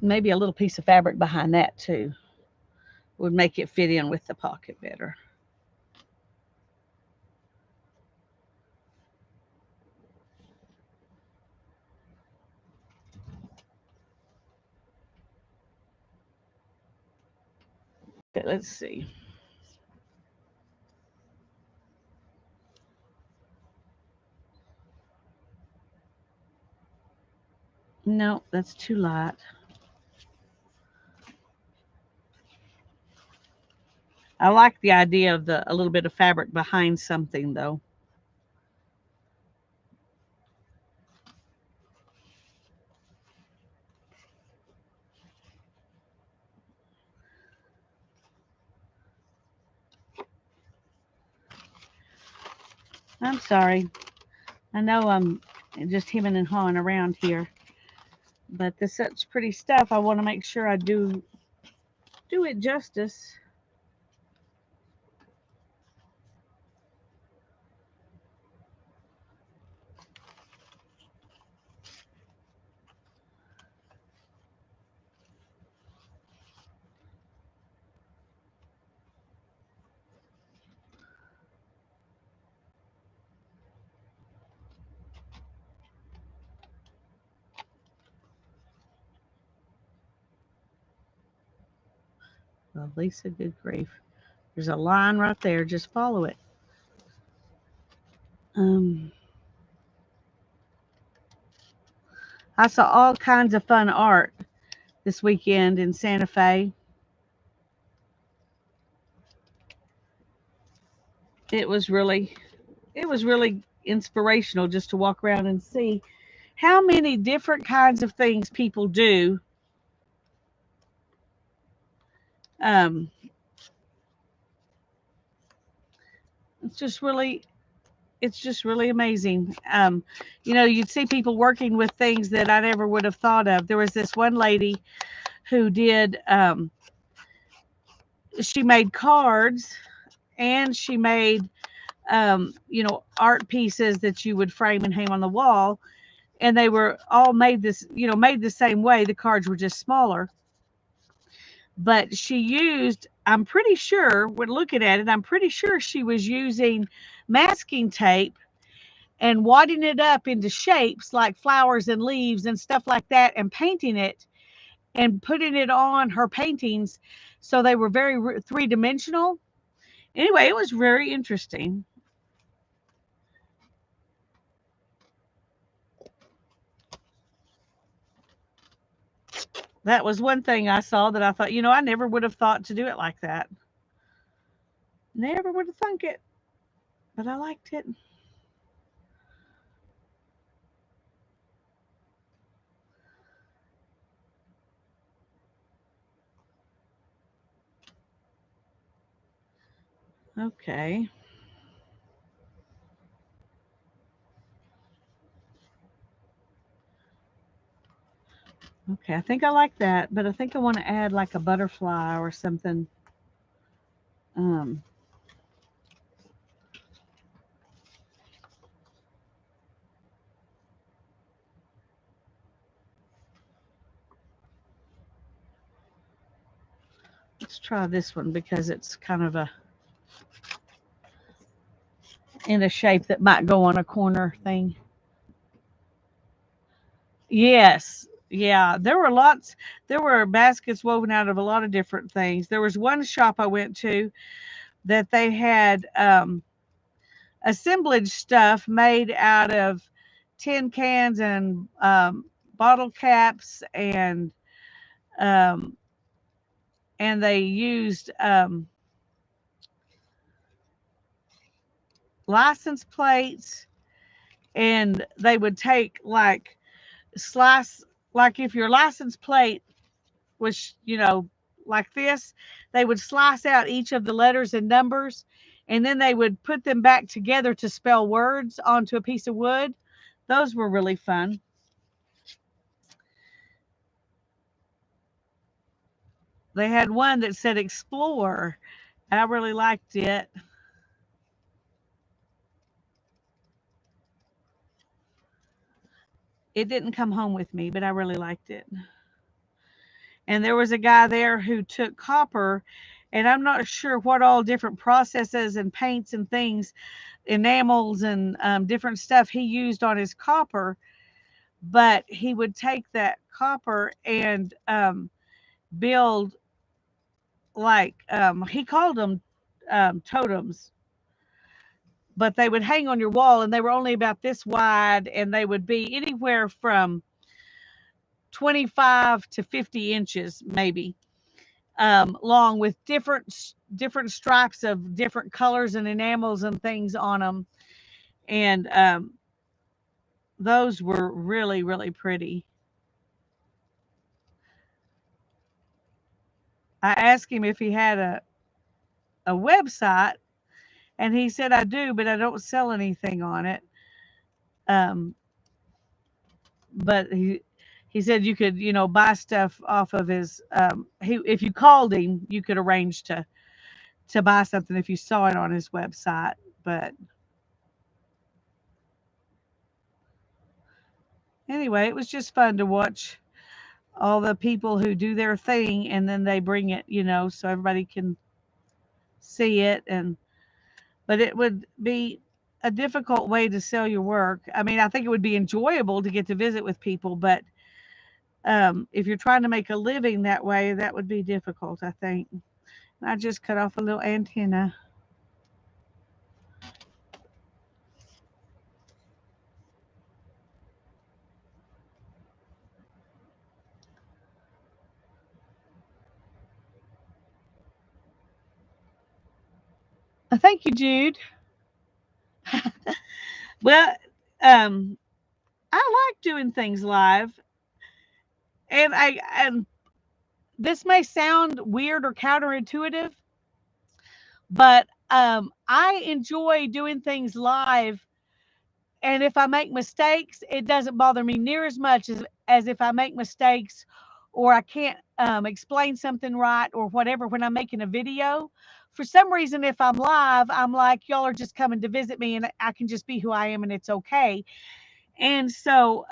Maybe a little piece of fabric behind that too would make it fit in with the pocket better. Okay, let's see. No, that's too light. I like the idea of a little bit of fabric behind something though. I'm sorry. I know I'm just hemming and hawing around here, but this such pretty stuff. I want to make sure I do it justice. Well, Lisa, good grief. There's a line right there. Just follow it. Um, I saw all kinds of fun art this weekend in Santa Fe. It was really, it was really inspirational just to walk around and see how many different kinds of things people do. Um, it's just really, it's just really amazing. You'd see people working with things that I never would have thought of. There was this one lady who did. She made cards and she made art pieces that you would frame and hang on the wall, and they were all made the same way. The cards were just smaller, but she used, I'm pretty sure when looking at it, I'm pretty sure she was using masking tape and wadding it up into shapes like flowers and leaves and stuff like that, and painting it and putting it on her paintings so they were very three-dimensional. Anyway, it was very interesting. That was one thing I saw that I thought, I never would have thought to do it like that. Never would have thunk it, but I liked it. Okay. Okay, I think I like that, but I think I want to add like a butterfly or something. Um, let's try this one because it's kind of in a shape that might go on a corner thing. Yes. Yeah, there were baskets woven out of a lot of different things. There was one shop I went to that they had assemblage stuff made out of tin cans and bottle caps, um, and they used license plates, and they would take like slice, like if your license plate was like this, they would slice out each of the letters and numbers, and then they would put them back together to spell words onto a piece of wood. Those were really fun. They had one that said explore, and I really liked it. It didn't come home with me, but I really liked it. And there was a guy there who took copper, and I'm not sure what all different processes and paints and things, enamels and different stuff he used on his copper, but he would take that copper and build like he called them totems, but they would hang on your wall and they were only about this wide and they would be anywhere from 25 to 50 inches maybe long with different stripes of different colors and enamels and things on them, and those were really really pretty. I asked him if he had a website, and he said I do, but I don't sell anything on it. um, but he said you could, buy stuff off of his he if you called him, you could arrange to buy something if you saw it on his website. But anyway, it was just fun to watch all the people who do their thing and then they bring it, so everybody can see it. And but it would be a difficult way to sell your work. I mean, I think it would be enjoyable to get to visit with people, but if you're trying to make a living that way, that would be difficult, I think. I just cut off a little antenna. Thank you, Jude. Well, um, I like doing things live, and this may sound weird or counterintuitive, but I enjoy doing things live. And if I make mistakes, it doesn't bother me near as much as if I make mistakes or I can't explain something right or whatever when I'm making a video. For some reason, if I'm live, I'm like, y'all are just coming to visit me and I can just be who I am and it's okay. And so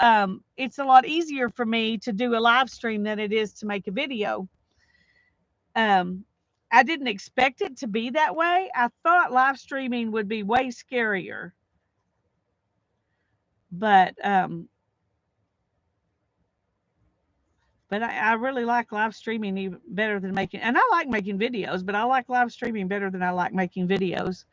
it's a lot easier for me to do a live stream than it is to make a video. Um, I didn't expect it to be that way. I thought live streaming would be way scarier, but I really like live streaming even better than making. And I like making videos, but I like live streaming better than I like making videos.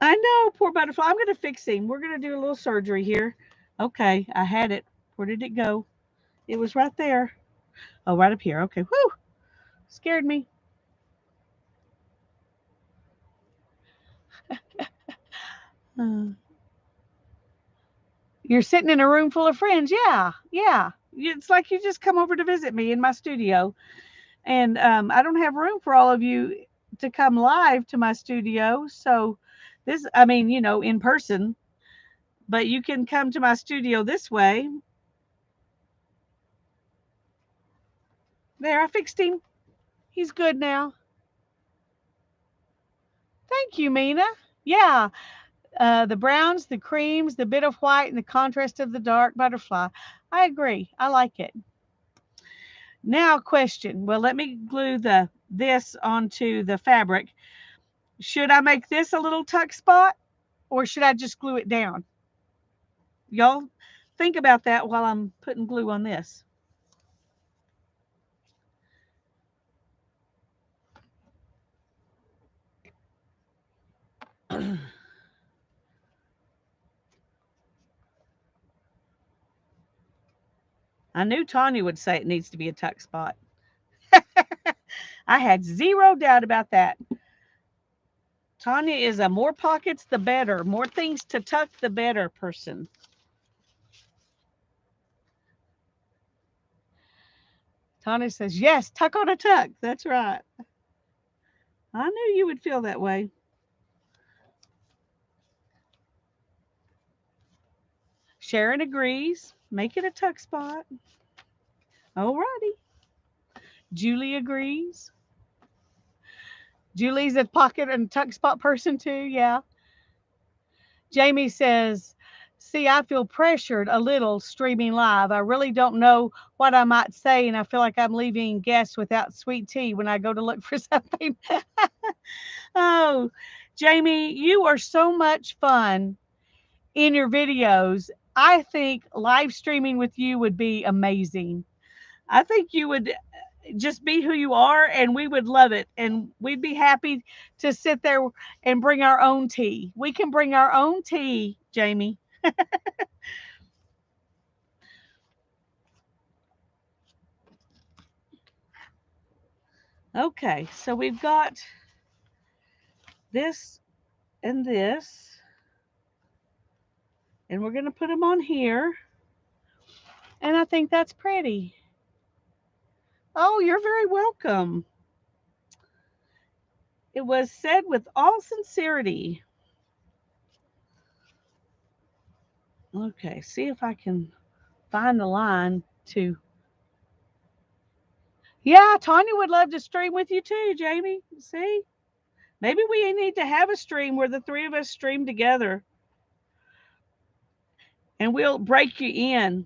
I know, poor butterfly. I'm going to fix him. We're going to do a little surgery here. Okay, I had it. Where did it go? It was right there. Oh, right up here. Okay. Whew. Scared me. Uh, you're sitting in a room full of friends. Yeah. Yeah. It's like you just come over to visit me in my studio. And I don't have room for all of you to come live to my studio. So, I mean, in person, but you can come to my studio this way. There, I fixed him. He's good now. Thank you, Mina. Yeah, the browns, the creams, the bit of white, and the contrast of the dark butterfly. I agree. I like it. Now, question. Well, let me glue this onto the fabric. Should I make this a little tuck spot, or should I just glue it down? Y'all think about that while I'm putting glue on this. I knew Tanya would say it needs to be a tuck spot. I had zero doubt about that. Tanya is a more pockets the better, more things to tuck the better person. Tanya says, yes, tuck on a tuck. That's right. I knew you would feel that way. Sharon agrees. Make it a tuck spot. Alrighty. Julie agrees. Julie's a pocket and tuck spot person too. Yeah. Jamie says, see, I feel pressured a little streaming live. I really don't know what I might say, and I feel like I'm leaving guests without sweet tea when I go to look for something. Oh, Jamie, you are so much fun in your videos. I think live streaming with you would be amazing. I think you would just be who you are, and we would love it. And we'd be happy to sit there and bring our own tea. We can bring our own tea, Jamie. Okay, so we've got this and this, and we're going to put them on here. And I think that's pretty. Oh, you're very welcome. It was said with all sincerity. Okay, see if I can find the line to. Yeah, Tanya would love to stream with you too, Jamie. See? Maybe we need to have a stream where the three of us stream together and we'll break you in.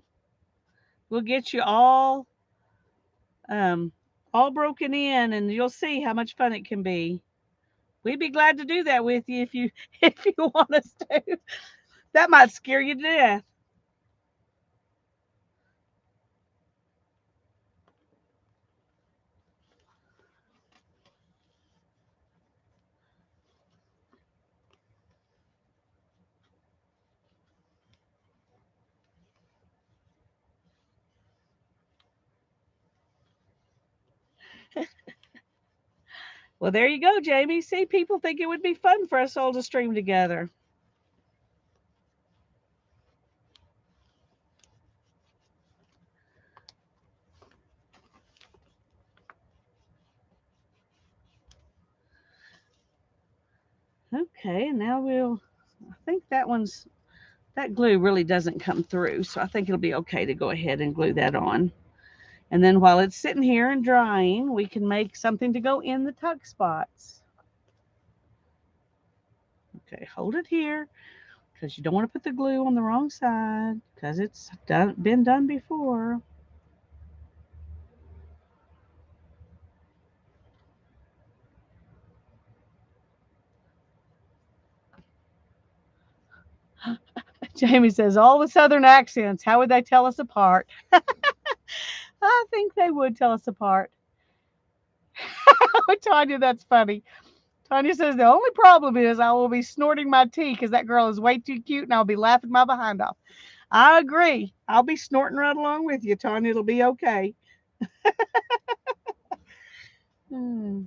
We'll get you um, all broken in, and you'll see how much fun it can be. We'd be glad to do that with you if you if you want us to. That might scare you to death. Well, there you go, Jamie. See, people think it would be fun for us all to stream together. Okay, now I think that glue really doesn't come through, so I think it'll be okay to go ahead and glue that on. And then while it's sitting here and drying, we can make something to go in the tuck spots. Okay, hold it here because you don't want to put the glue on the wrong side because it's been done before. Jamie says, all the Southern accents, how would they tell us apart? I think they would tell us apart. Tanya, that's funny. Tanya says, the only problem is I will be snorting my tea because that girl is way too cute and I'll be laughing my behind off. I agree. I'll be snorting right along with you, Tanya. It'll be okay. Hmm.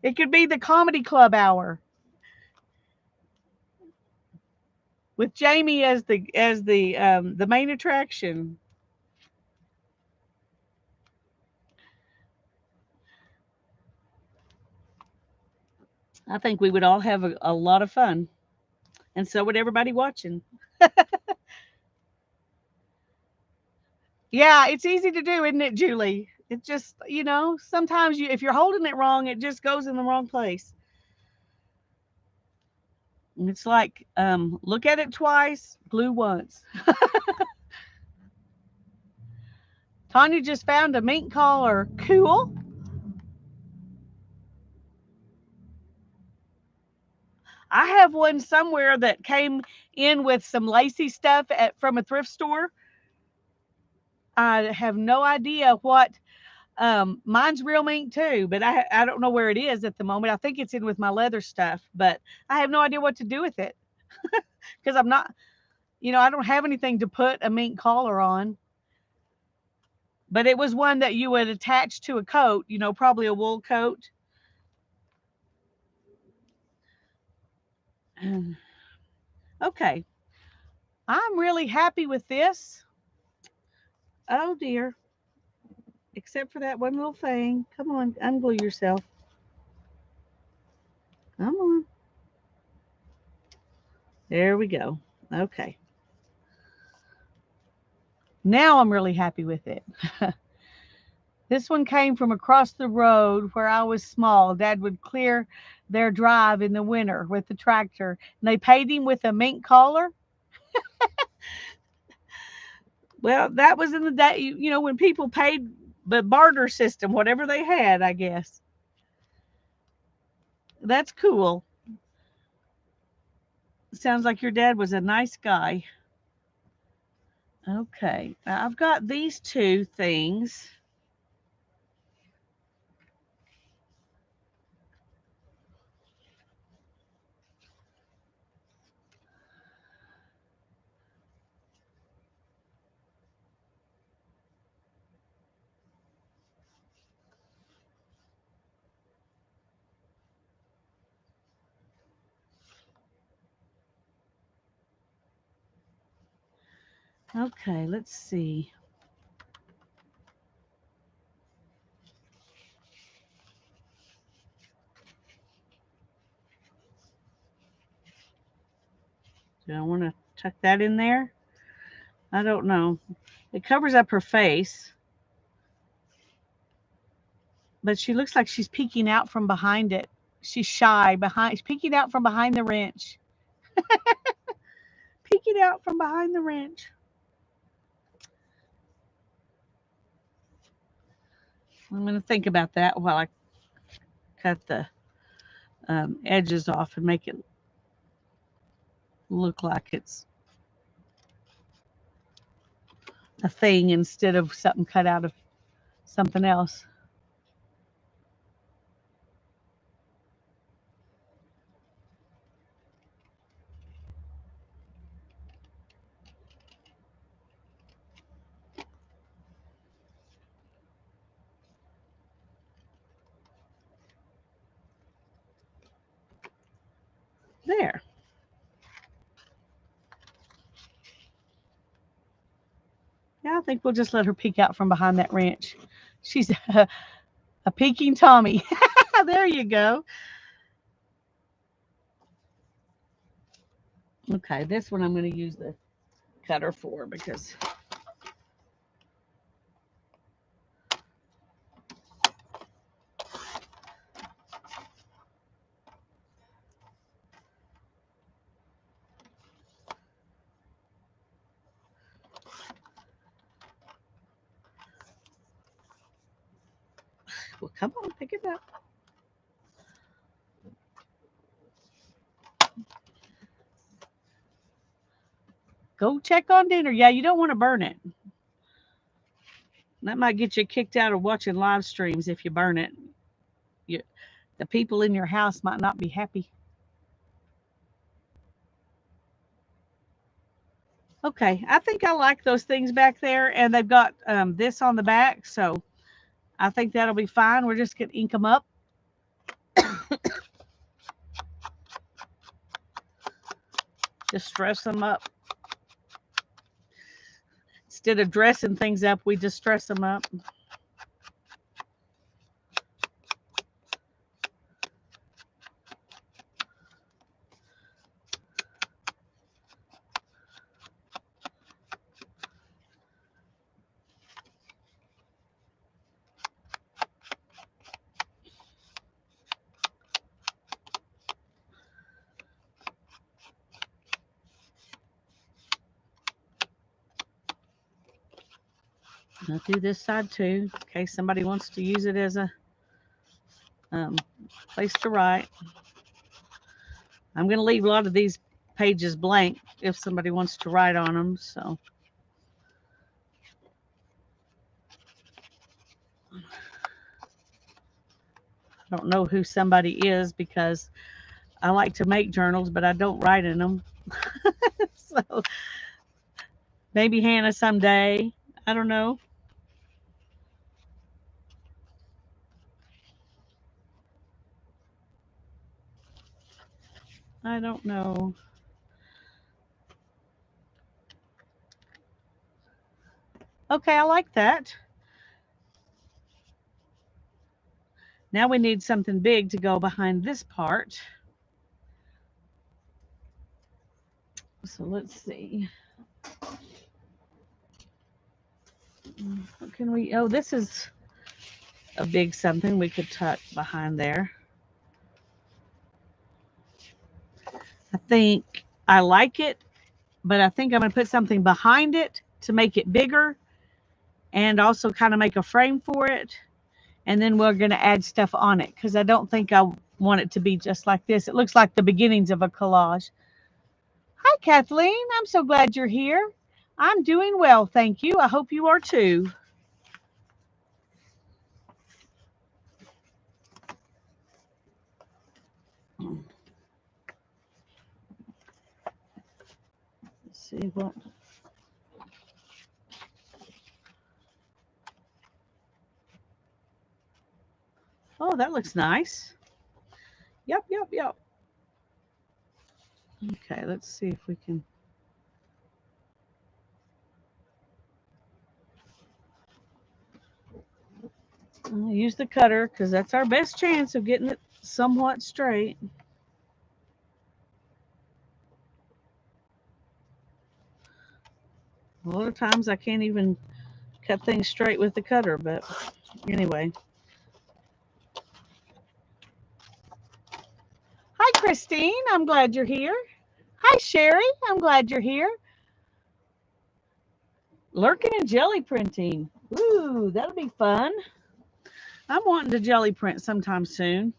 It could be the comedy club hour with Jamie as the main attraction. I think we would all have a lot of fun, and so would everybody watching. Yeah, it's easy to do, isn't it, Julie? It just, sometimes if you're holding it wrong, it just goes in the wrong place. It's like, look at it twice, glue once. Tanya just found a mink collar. Cool. I have one somewhere that came in with some lacy stuff from a thrift store. I have no idea what. Mine's real mink too, but I don't know where it is at the moment. I think it's in with my leather stuff, but I have no idea what to do with it because I'm not, I don't have anything to put a mink collar on. But it was one that you would attach to a coat, probably a wool coat. Okay, I'm really happy with this. Oh dear. Except for that one little thing. Come on, unglue yourself. Come on. There we go. Okay. Now I'm really happy with it. This one came from across the road where I was small. Dad would clear their drive in the winter with the tractor, and they paid him with a mink collar. Well, that was in the day, when people paid the barter system, whatever they had, I guess. That's cool. Sounds like your dad was a nice guy. Okay, now I've got these two things. Okay, let's see. Do I want to tuck that in there? I don't know. It covers up her face, but she looks like she's peeking out from behind it. She's shy behind. She's peeking out from behind the wrench. Peeking out from behind the wrench. I'm going to think about that while I cut the edges off and make it look like it's a thing instead of something cut out of something else. There. Yeah, I think we'll just let her peek out from behind that wrench. She's a peeking Tommy. There you go. Okay, this one I'm going to use the cutter for because well, come on, pick it up. Go check on dinner. Yeah, you don't want to burn it. That might get you kicked out of watching live streams if you burn it. You, the people in your house might not be happy. Okay, I think I like those things back there, and they've got this on the back, so I think that'll be fine. We're just going to ink them up. Just dress them up. Instead of dressing things up, we just dress them up. I'll do this side too, in case somebody wants to use it as a place to write. I'm going to leave a lot of these pages blank if somebody wants to write on them. So I don't know who somebody is because I like to make journals, but I don't write in them. So maybe Hannah someday. I don't know. I don't know. Okay, I like that. Now we need something big to go behind this part. So let's see. What can we, oh, this is a big something we could tuck behind there. I think I like it, but I think I'm going to put something behind it to make it bigger and also kind of make a frame for it. And then we're going to add stuff on it because I don't think I want it to be just like this. It looks like the beginnings of a collage. Hi, Kathleen. I'm so glad you're here. I'm doing well, thank you. I hope you are too. Let's see what. Oh, that looks nice. Yep, yep, yep. Okay, let's see if we can. Use the cutter because that's our best chance of getting it somewhat straight. A lot of times I can't even cut things straight with the cutter, but anyway. Hi, Christine. I'm glad you're here. Hi, Sherry. I'm glad you're here. Lurking and jelly printing. Ooh, that'll be fun. I'm wanting to jelly print sometime soon.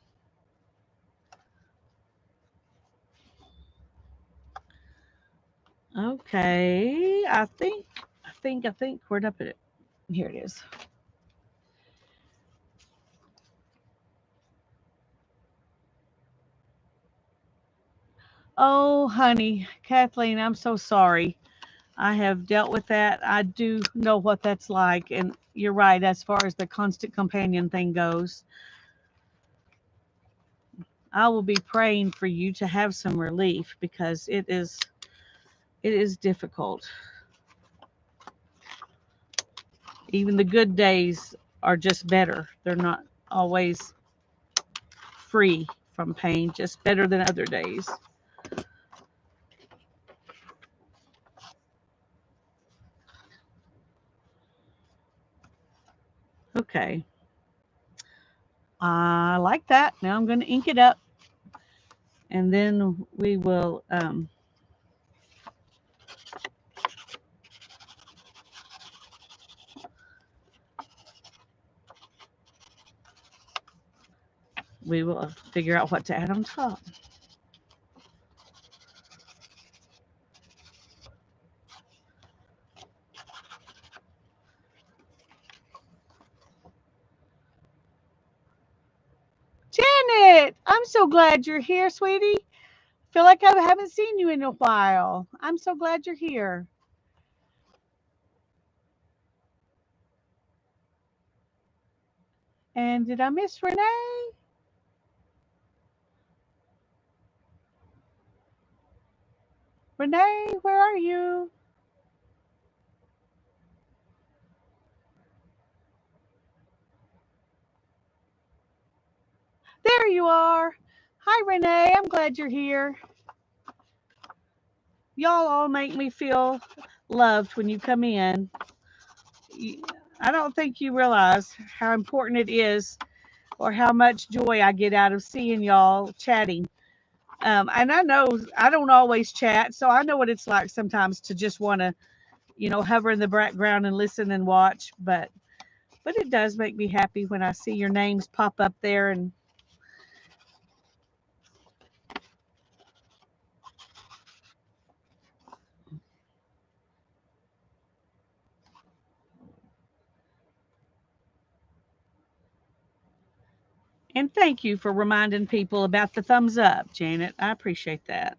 Okay, I think. Where'd I put it? Here it is. Oh, honey, Kathleen, I'm so sorry. I have dealt with that. I do know what that's like. And you're right, as far as the constant companion thing goes. I will be praying for you to have some relief because it is difficult. Even the good days are just better. They're not always free from pain, just better than other days. Okay. I like that. Now I'm going to ink it up and then we will figure out what to add on top. Janet, I'm so glad you're here, sweetie. Feel like I haven't seen you in a while. I'm so glad you're here. And did I miss Renee? Renee, where are you? There you are. Hi, Renee. I'm glad you're here. Y'all all make me feel loved when you come in. I don't think you realize how important it is or how much joy I get out of seeing y'all chatting. And I know I don't always chat, so I know what it's like sometimes to just want to, hover in the background and listen and watch. But it does make me happy when I see your names pop up there. And thank you for reminding people about the thumbs up, Janet. I appreciate that.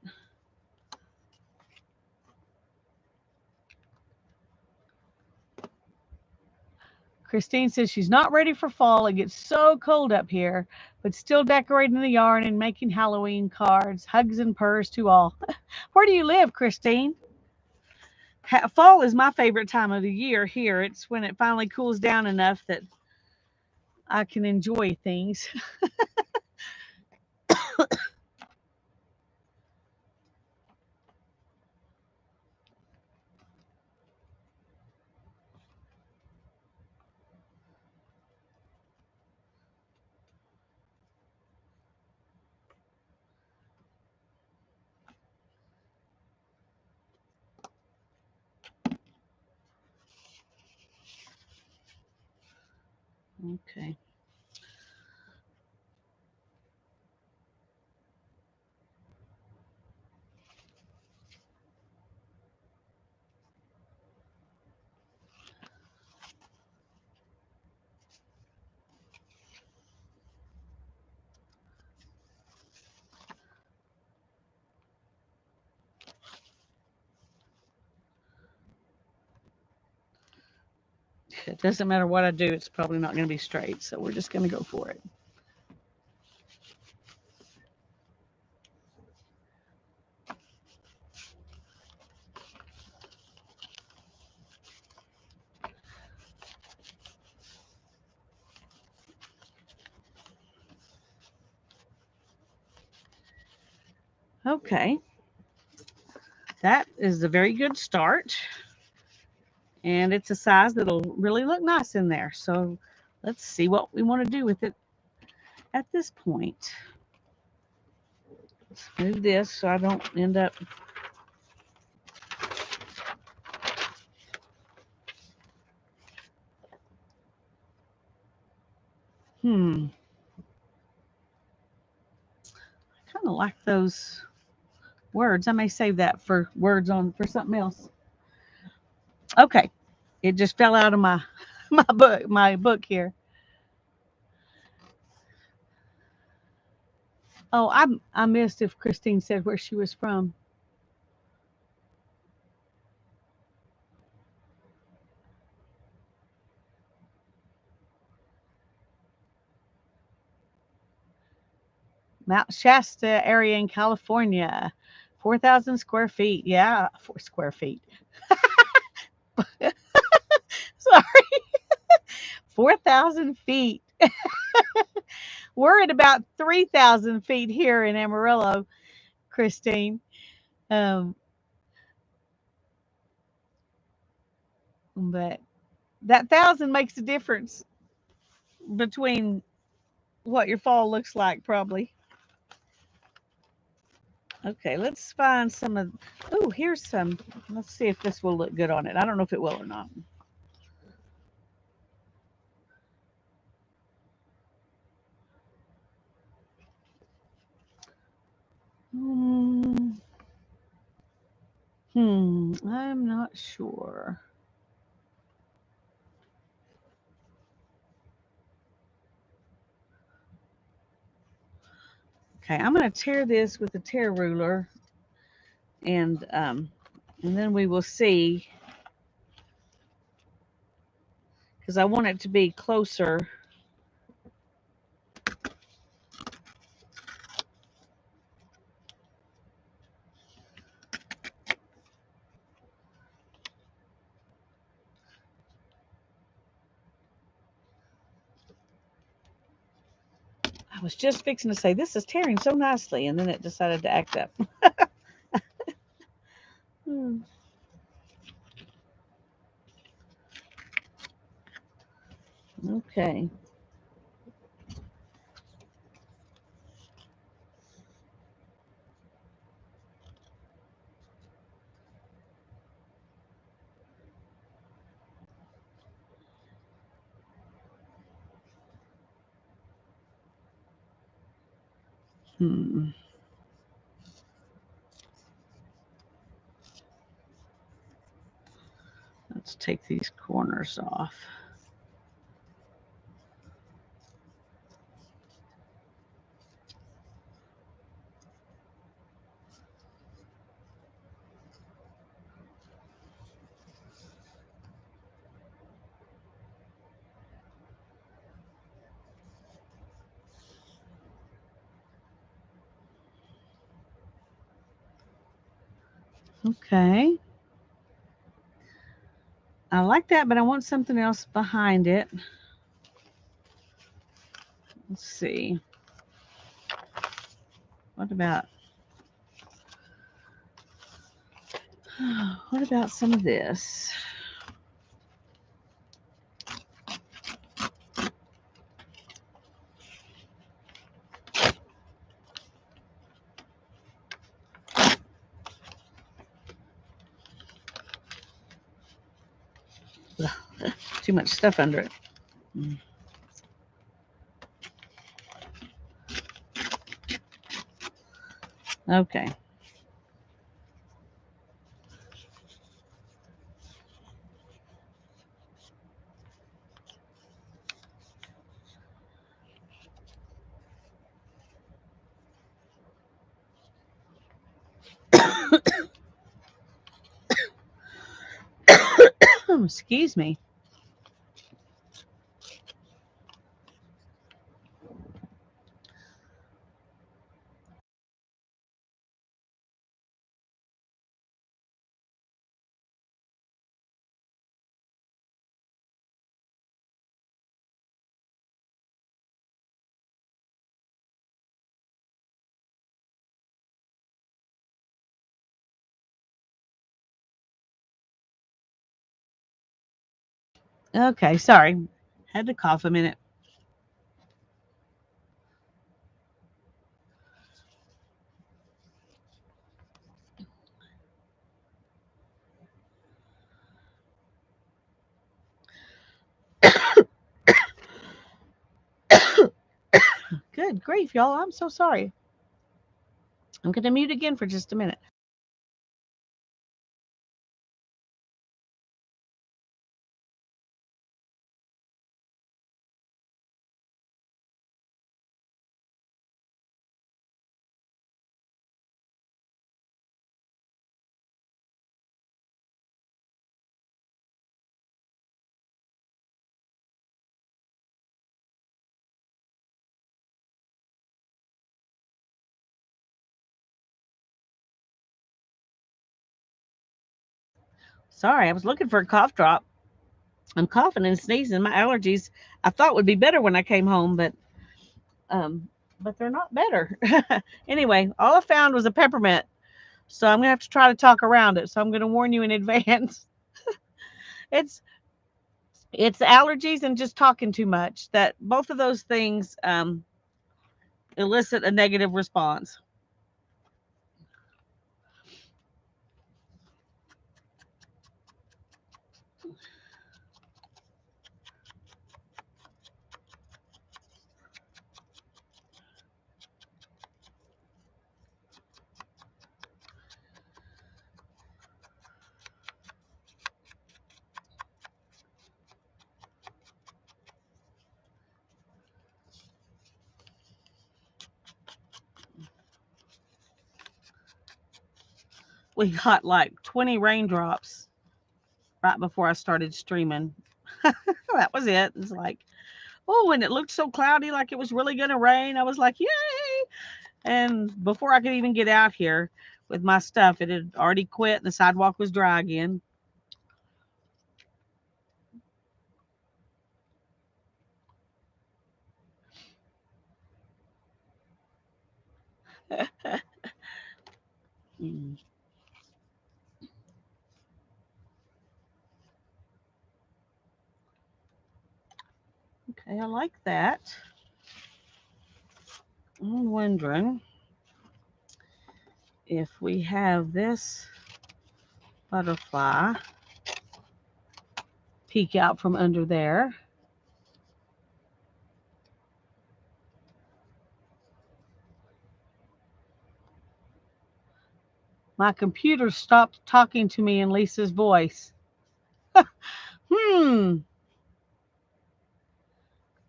Christine says she's not ready for fall. It gets so cold up here, but still decorating the yard and making Halloween cards. Hugs and purrs to all. Where do you live, Christine? Fall is my favorite time of the year here. It's when it finally cools down enough that I can enjoy things. Okay. It doesn't matter what I do, it's probably not going to be straight, so we're just going to go for it. Okay. That is a very good start. And it's a size that'll really look nice in there. So let's see what we want to do with it at this point. Let's move this so I don't end up. I kind of like those words. I may save that for words on for something else. Okay. It just fell out of my my book here. Oh, I missed if Christine said where she was from. Mount Shasta area in California. 4,000 square feet. Yeah, 4 square feet. Sorry, 4,000 feet. We're at about 3,000 feet here in Amarillo, Christine. Um, but that thousand makes a difference between what your fall looks like, probably. Okay, let's find some of. Oh, here's some. Let's see if this will look good on it. I don't know if it will or not. Hmm. I'm not sure. Okay, I'm going to tear this with a tear ruler, and then we will see because I want it to be closer. I was just fixing to say this is tearing so nicely, and then it decided to act up. Hmm. Okay. Hmm. Let's take these corners off. Okay. I like that, but I want something else behind it. Let's see. What about what about some of this? Too much stuff under it. Okay. Excuse me. Okay, sorry. Had to cough a minute. Good grief, y'all. I'm so sorry. I'm going to mute again for just a minute. Sorry, I was looking for a cough drop. I'm coughing and sneezing. My allergies I thought would be better when I came home, um but they're not better. Anyway, all I found was a peppermint. So I'm gonna have to try to talk around it. So I'm gonna warn you in advance. it's it's allergies and just talking too much. That both of those things elicit a negative response. We got like 20 raindrops right before I started streaming. That was it. It's like, oh, and it looked so cloudy, like it was really going to rain. I was like, yay. And before I could even get out here with my stuff, it had already quit and the sidewalk was dry again. Mm, okay, I like that. I'm wondering if we have this butterfly peek out from under there. My computer stopped talking to me in Lisa's voice. Hmm.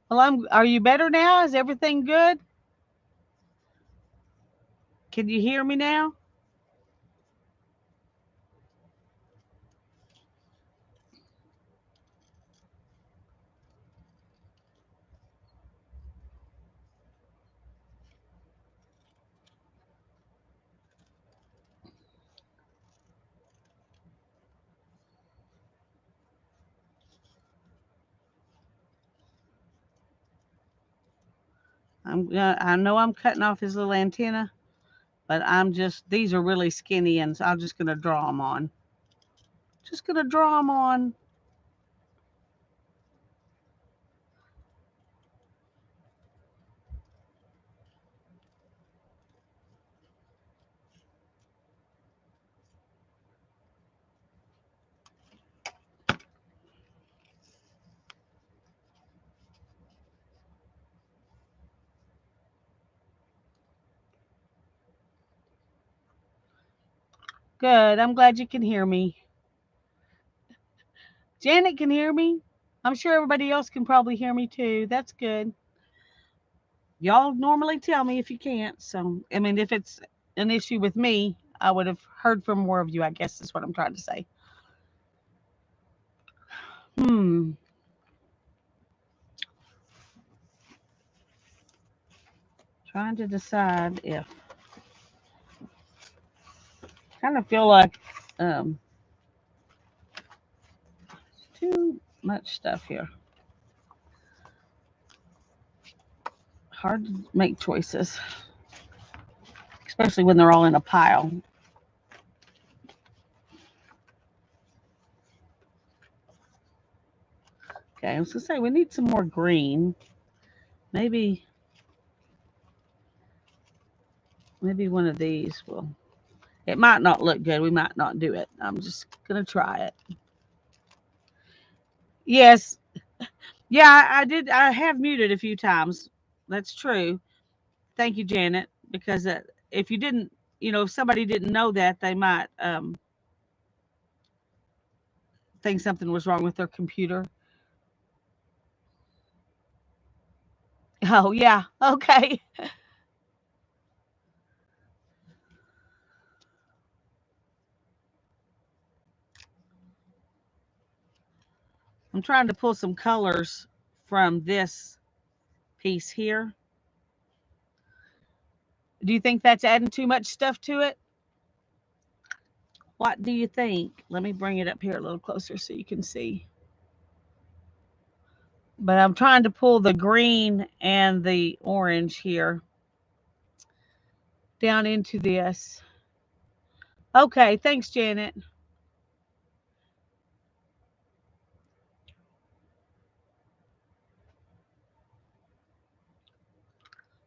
Well, are you better now? Is everything good? Can you hear me now? I know I'm cutting off his little antenna, but these are really skinny, and so I'm just gonna draw them on. Just gonna draw them on. Good. I'm glad you can hear me. Janet can hear me. I'm sure everybody else can probably hear me too. That's good. Y'all normally tell me if you can't. So, I mean, if it's an issue with me, I would have heard from more of you, I guess is what I'm trying to say. Hmm. Trying to decide if. Kind of feel like um, too much stuff here. Hard to make choices, especially when they're all in a pile. Okay, I was gonna say we need some more green. Maybe one of these will. It might not look good. We might not do it. I'm just gonna try it. Yes, yeah, I did. I have muted a few times. That's true. Thank you, Janet. Because if you didn't, if somebody didn't know that, they might think something was wrong with their computer. Oh yeah. Okay. I'm trying to pull some colors from this piece here. Do you think that's adding too much stuff to it? What do you think? Let me bring it up here a little closer so you can see. But I'm trying to pull the green and the orange here down into this. Okay, thanks, Janet.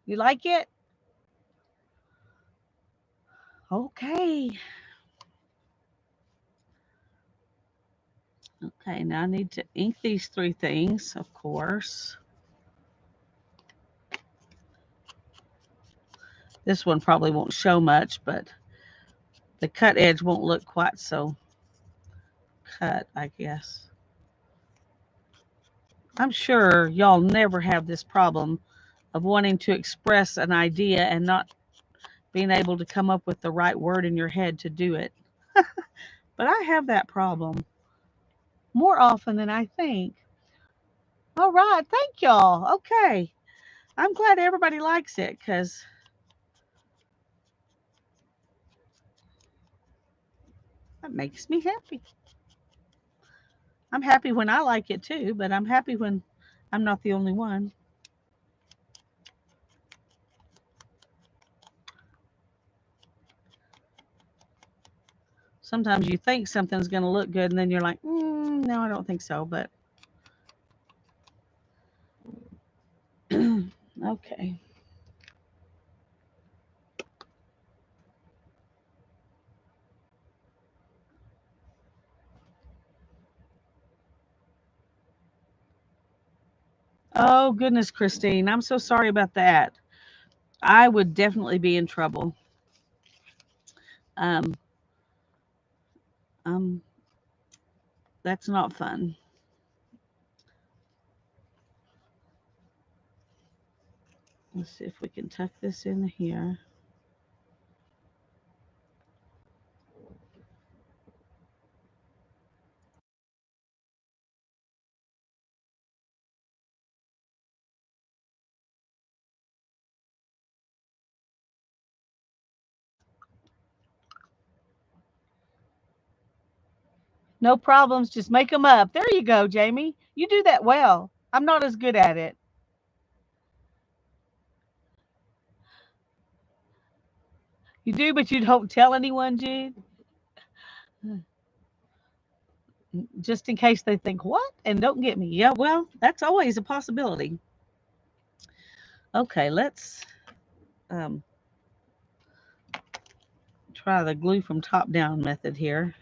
You like it? Okay. Okay, now I need to ink these three things, of course. This one probably won't show much, but the cut edge won't look quite so cut, I guess. I'm sure y'all never have this problem of wanting to express an idea and not being able to come up with the right word in your head to do it. But I have that problem more often than I think. All right, thank y'all. Okay, I'm glad everybody likes it because that makes me happy. I'm happy when I like it too, but I'm happy when I'm not the only one. Sometimes you think something's going to look good and then you're like, no, I don't think so. But okay. Oh, goodness, Christine. I'm so sorry about that. I would definitely be in trouble. Um, um, that's not fun. Let's see if we can tuck this in here. No problems. Just make them up. There you go, Jamie. You do that well. I'm not as good at it. You do, but you don't tell anyone, Jude, just in case they think, what? And don't get me. Yeah, well, that's always a possibility. Okay, let's um, try the glue from top down method here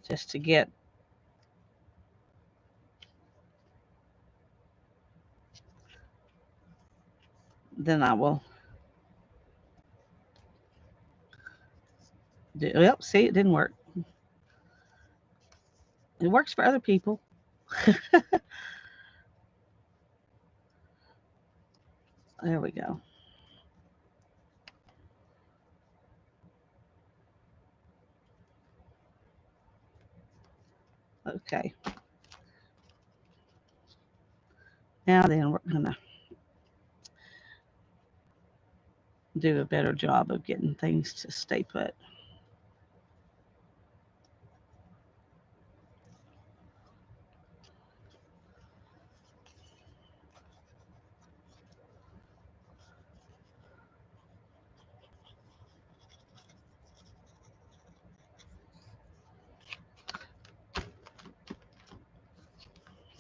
just to get. Then I will Well, see, it didn't work. It works for other people. There we go. Okay. Now then, we're going to do a better job of getting things to stay put.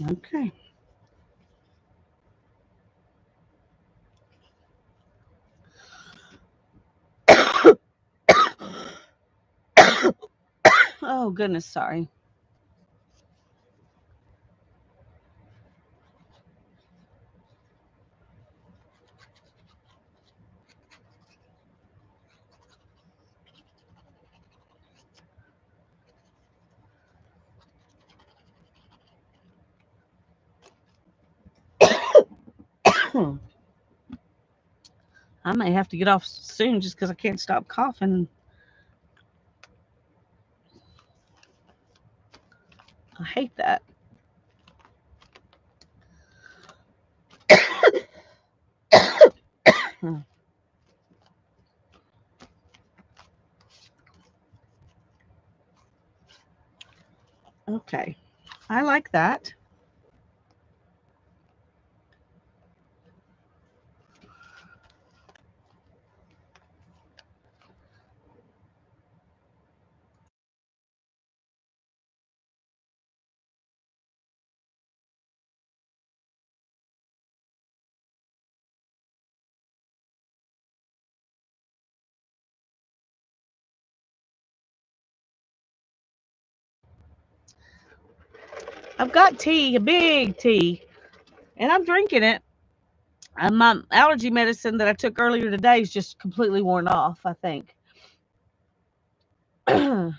Okay. Oh, goodness, sorry. I may have to get off soon just because I can't stop coughing. I hate that. Okay. I like that. I've got tea, a big tea, and I'm drinking it. My allergy medicine that I took earlier today is just completely worn off, I think. Okay.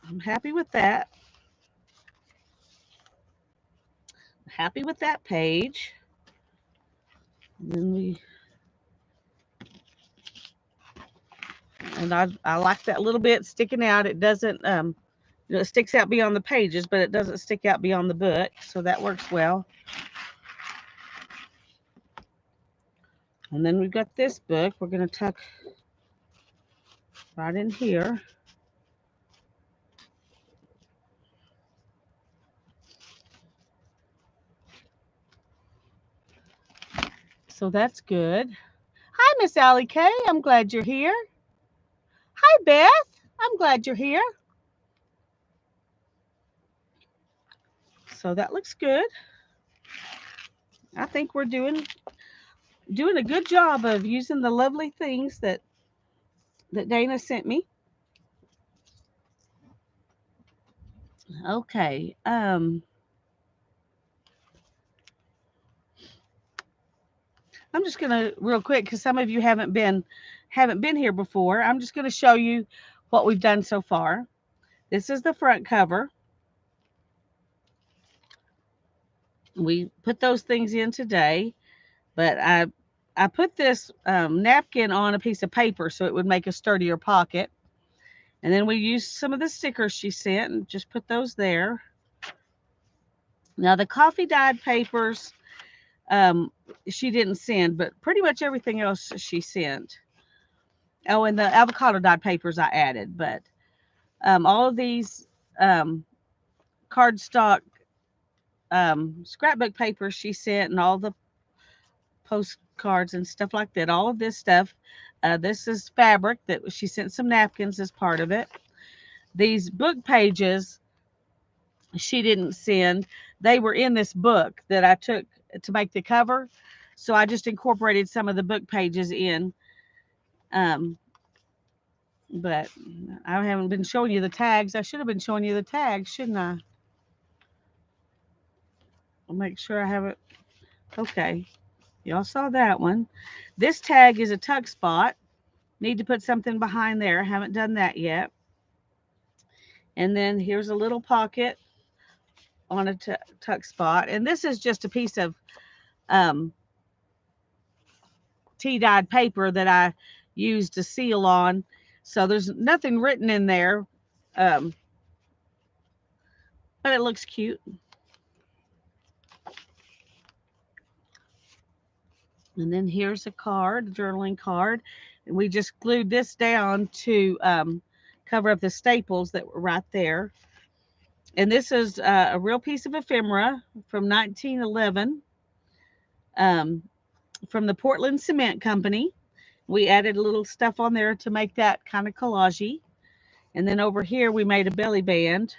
I'm happy with that. Happy with that page. And then I like that little bit sticking out. It doesn't it sticks out beyond the pages, but it doesn't stick out beyond the book, so that works well. And then we've got this book. We're going to tuck right in here. So that's good. Hi, Miss Allie Kay. I'm glad you're here. Hi, Beth. I'm glad you're here. So that looks good. I think we're doing a good job of using the lovely things that Dana sent me. Okay. I'm just gonna real quick because some of you haven't been here before. I'm just gonna show you what we've done so far. This is the front cover. We put those things in today, but I put this napkin on a piece of paper so it would make a sturdier pocket. And then we used some of the stickers she sent and just put those there. Now the coffee dyed papers, she didn't send, but pretty much everything else she sent. Oh, and the avocado dyed papers I added, but all of these um, cardstock scrapbook papers she sent, and all the postcards and stuff like that. All of this stuff. This is fabric that she sent some napkins as part of it. These book pages she didn't send. They were in this book that I took to make the cover. So I just incorporated some of the book pages in. Um, but I haven't been showing you the tags. I should have been showing you the tags, shouldn't I? I'll make sure I have it. Okay. Y'all saw that one. This tag is a tuck spot. Need to put something behind there. Haven't done that yet. And then here's a little pocket on a tuck spot. And this is just a piece of um, tea-dyed paper that I used to seal on. So there's nothing written in there, um, but it looks cute. And then here's a card, a journaling card. And we just glued this down to cover up the staples that were right there. And this is a real piece of ephemera from 1911 um, from the Portland Cement Company. We added a little stuff on there to make that kind of collagey. And then over here, we made a belly band.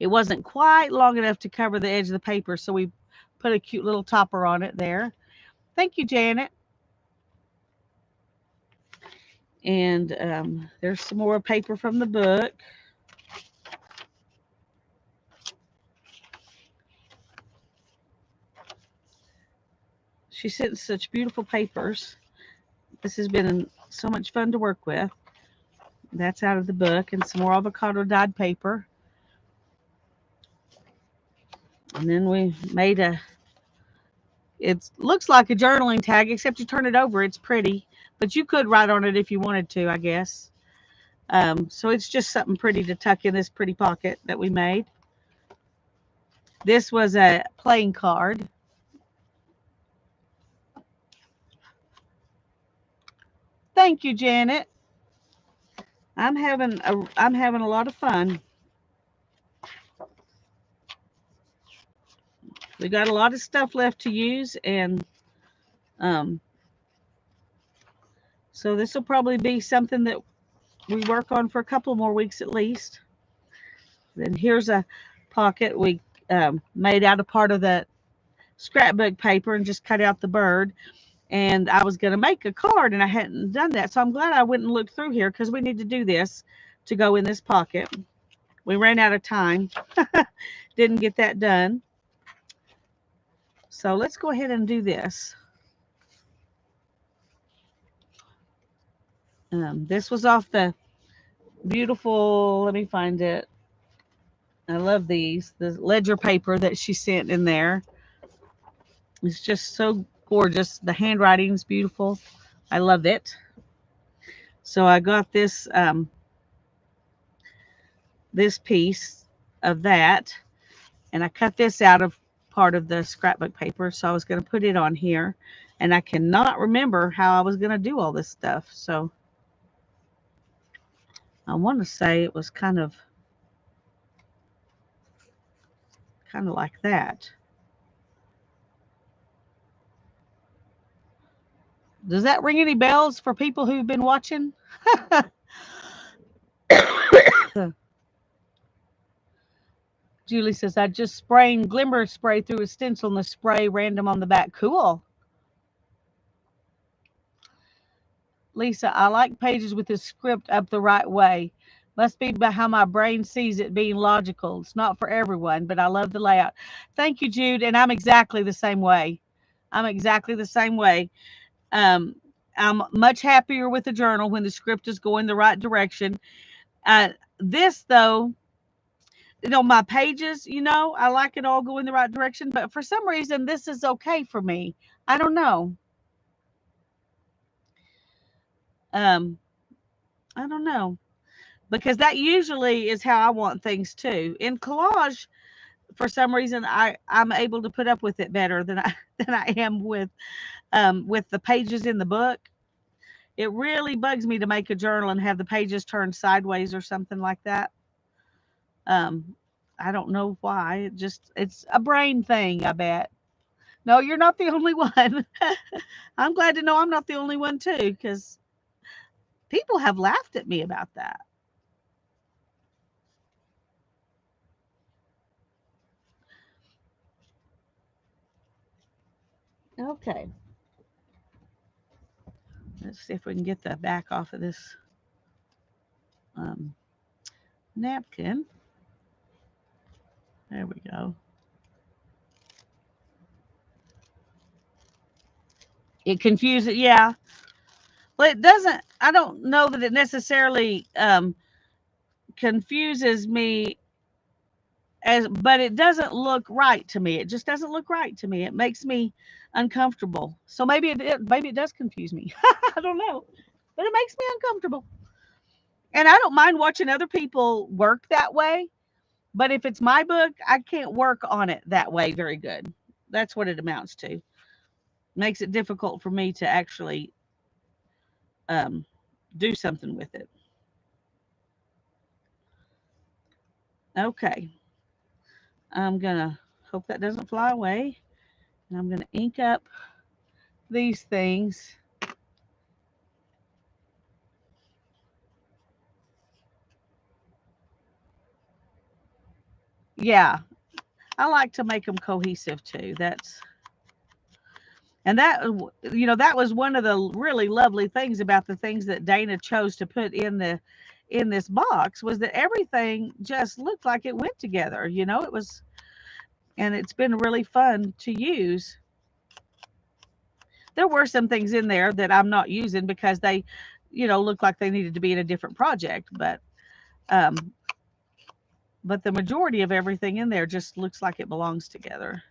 It wasn't quite long enough to cover the edge of the paper, so we put a cute little topper on it there. Thank you, Janet. And there's some more paper from the book. She sent such beautiful papers. This has been so much fun to work with. That's out of the book, and some more avocado dyed paper. And then we made it looks like a journaling tag, except you turn it over, it's pretty. But you could write on it if you wanted to, I guess. So it's just something pretty to tuck in this pretty pocket that we made. This was a playing card. Thank you, Janet. I'm having a lot of fun. We got a lot of stuff left to use, and so this will probably be something that we work on for a couple more weeks at least. Then here's a pocket we made out of part of the scrapbook paper and just cut out the bird. And I was going to make a card, and I hadn't done that. So I'm glad I went and looked through here because we need to do this to go in this pocket. We ran out of time. Didn't get that done. So let's go ahead and do this. This was off the beautiful, let me find it. I love these, the ledger paper that she sent in there. It's just so gorgeous. The handwriting's beautiful. I love it. So I got this this piece of that, and I cut this out of part of the scrapbook paper. So I was going to put it on here, and I cannot remember how I was going to do all this stuff. So I want to say it was kind of like that. Does that ring any bells for people who've been watching? Julie says, I just spraying glimmer spray through a stencil and the spray random on the back. Cool. Lisa, I like pages with the script up the right way. Must be by how my brain sees it being logical. It's not for everyone, but I love the layout. Thank you, Jude. And I'm exactly the same way. I'm exactly the same way. Um, I'm much happier with the journal when the script is going the right direction. This, though, my pages, I like it all going the right direction, but for some reason, this is okay for me. I don't know. Um, I don't know. Because that usually is how I want things too. In collage, for some reason, I'm able to put up with it better than I than I am with the pages in the book. It really bugs me to make a journal and have the pages turned sideways or something like that. Um, I don't know why. It's a brain thing, I bet. No, you're not the only one. I'm glad to know I'm not the only one too, because people have laughed at me about that. Okay. Let's see if we can get the back off of this um, napkin. There we go. It confuses, yeah. Well, it doesn't. I don't know that it necessarily confuses me as, but it doesn't look right to me. It just doesn't look right to me. It makes me uncomfortable. So maybe it does confuse me. I don't know, but it makes me uncomfortable. And I don't mind watching other people work that way. But if it's my book, I can't work on it that way very good. That's what it amounts to. Makes it difficult for me to actually um, do something with it. Okay, I'm gonna hope that doesn't fly away. And I'm gonna ink up these things. Yeah, I like to make them cohesive too. That's and that that was one of the really lovely things about the things that Dana chose to put in this box was that everything just looked like it went together. It was, and it's been really fun to use. There were some things in there that I'm not using because they, look like they needed to be in a different project, um, but the majority of everything in there just looks like it belongs together.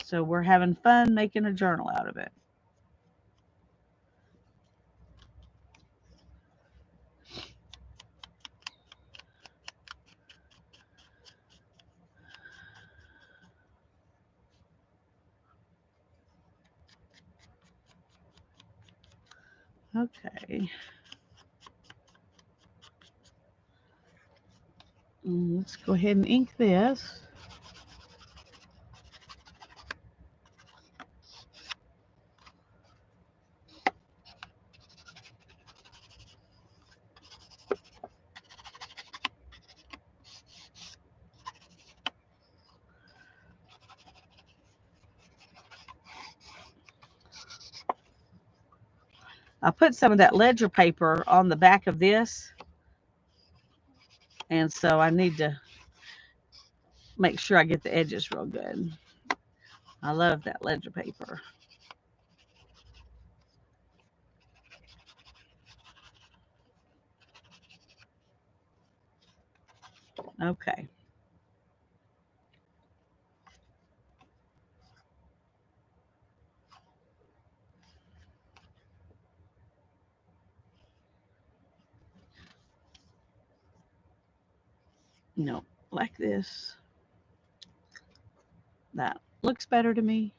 So we're having fun making a journal out of it. Okay. Let's go ahead and ink this. I put some of that ledger paper on the back of this, and so I need to make sure I get the edges real good. I love that ledger paper. Okay. No, like this. That looks better to me.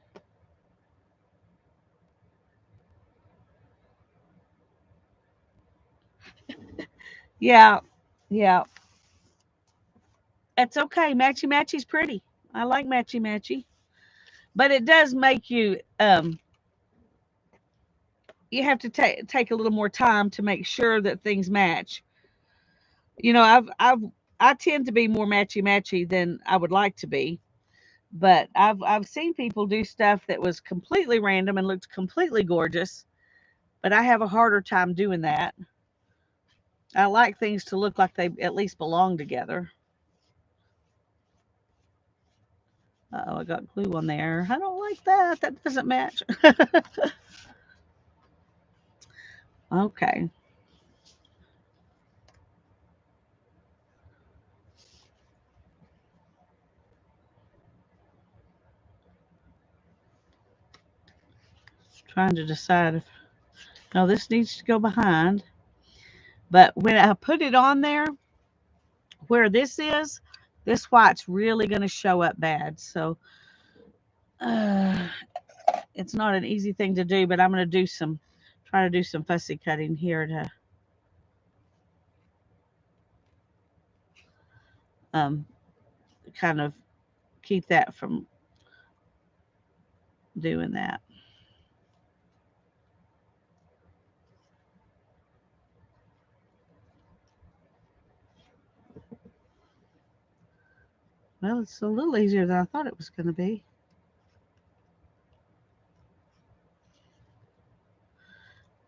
Yeah, yeah. It's okay. Matchy matchy's pretty. I like matchy matchy, but it does make you have to take a little more time to make sure that things match. I tend to be more matchy matchy than I would like to be, but I've seen people do stuff that was completely random and looked completely gorgeous, but I have a harder time doing that. I like things to look like they at least belong together. Oh, I got glue on there. I don't like that. That doesn't match. Okay. Trying to decide if no, this needs to go behind. But when I put it on there, where this white's really going to show up bad. So uh, it's not an easy thing to do, but I'm going to try to do some fussy cutting here to um, kind of keep that from doing that. Well, it's a little easier than I thought it was going to be.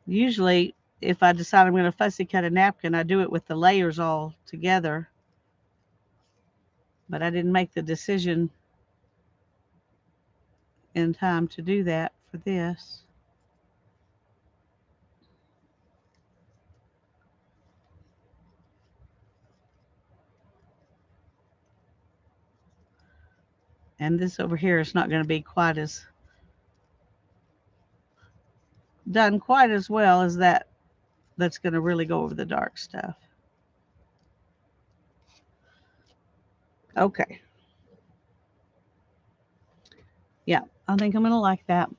Usually, if I decide I'm going to fussy cut a napkin, I do it with the layers all together. But I didn't make the decision in time to do that for this. And this over here is not going to be quite as done quite as well as that. That's going to really go over the dark stuff. Okay. Yeah, I think I'm going to like that.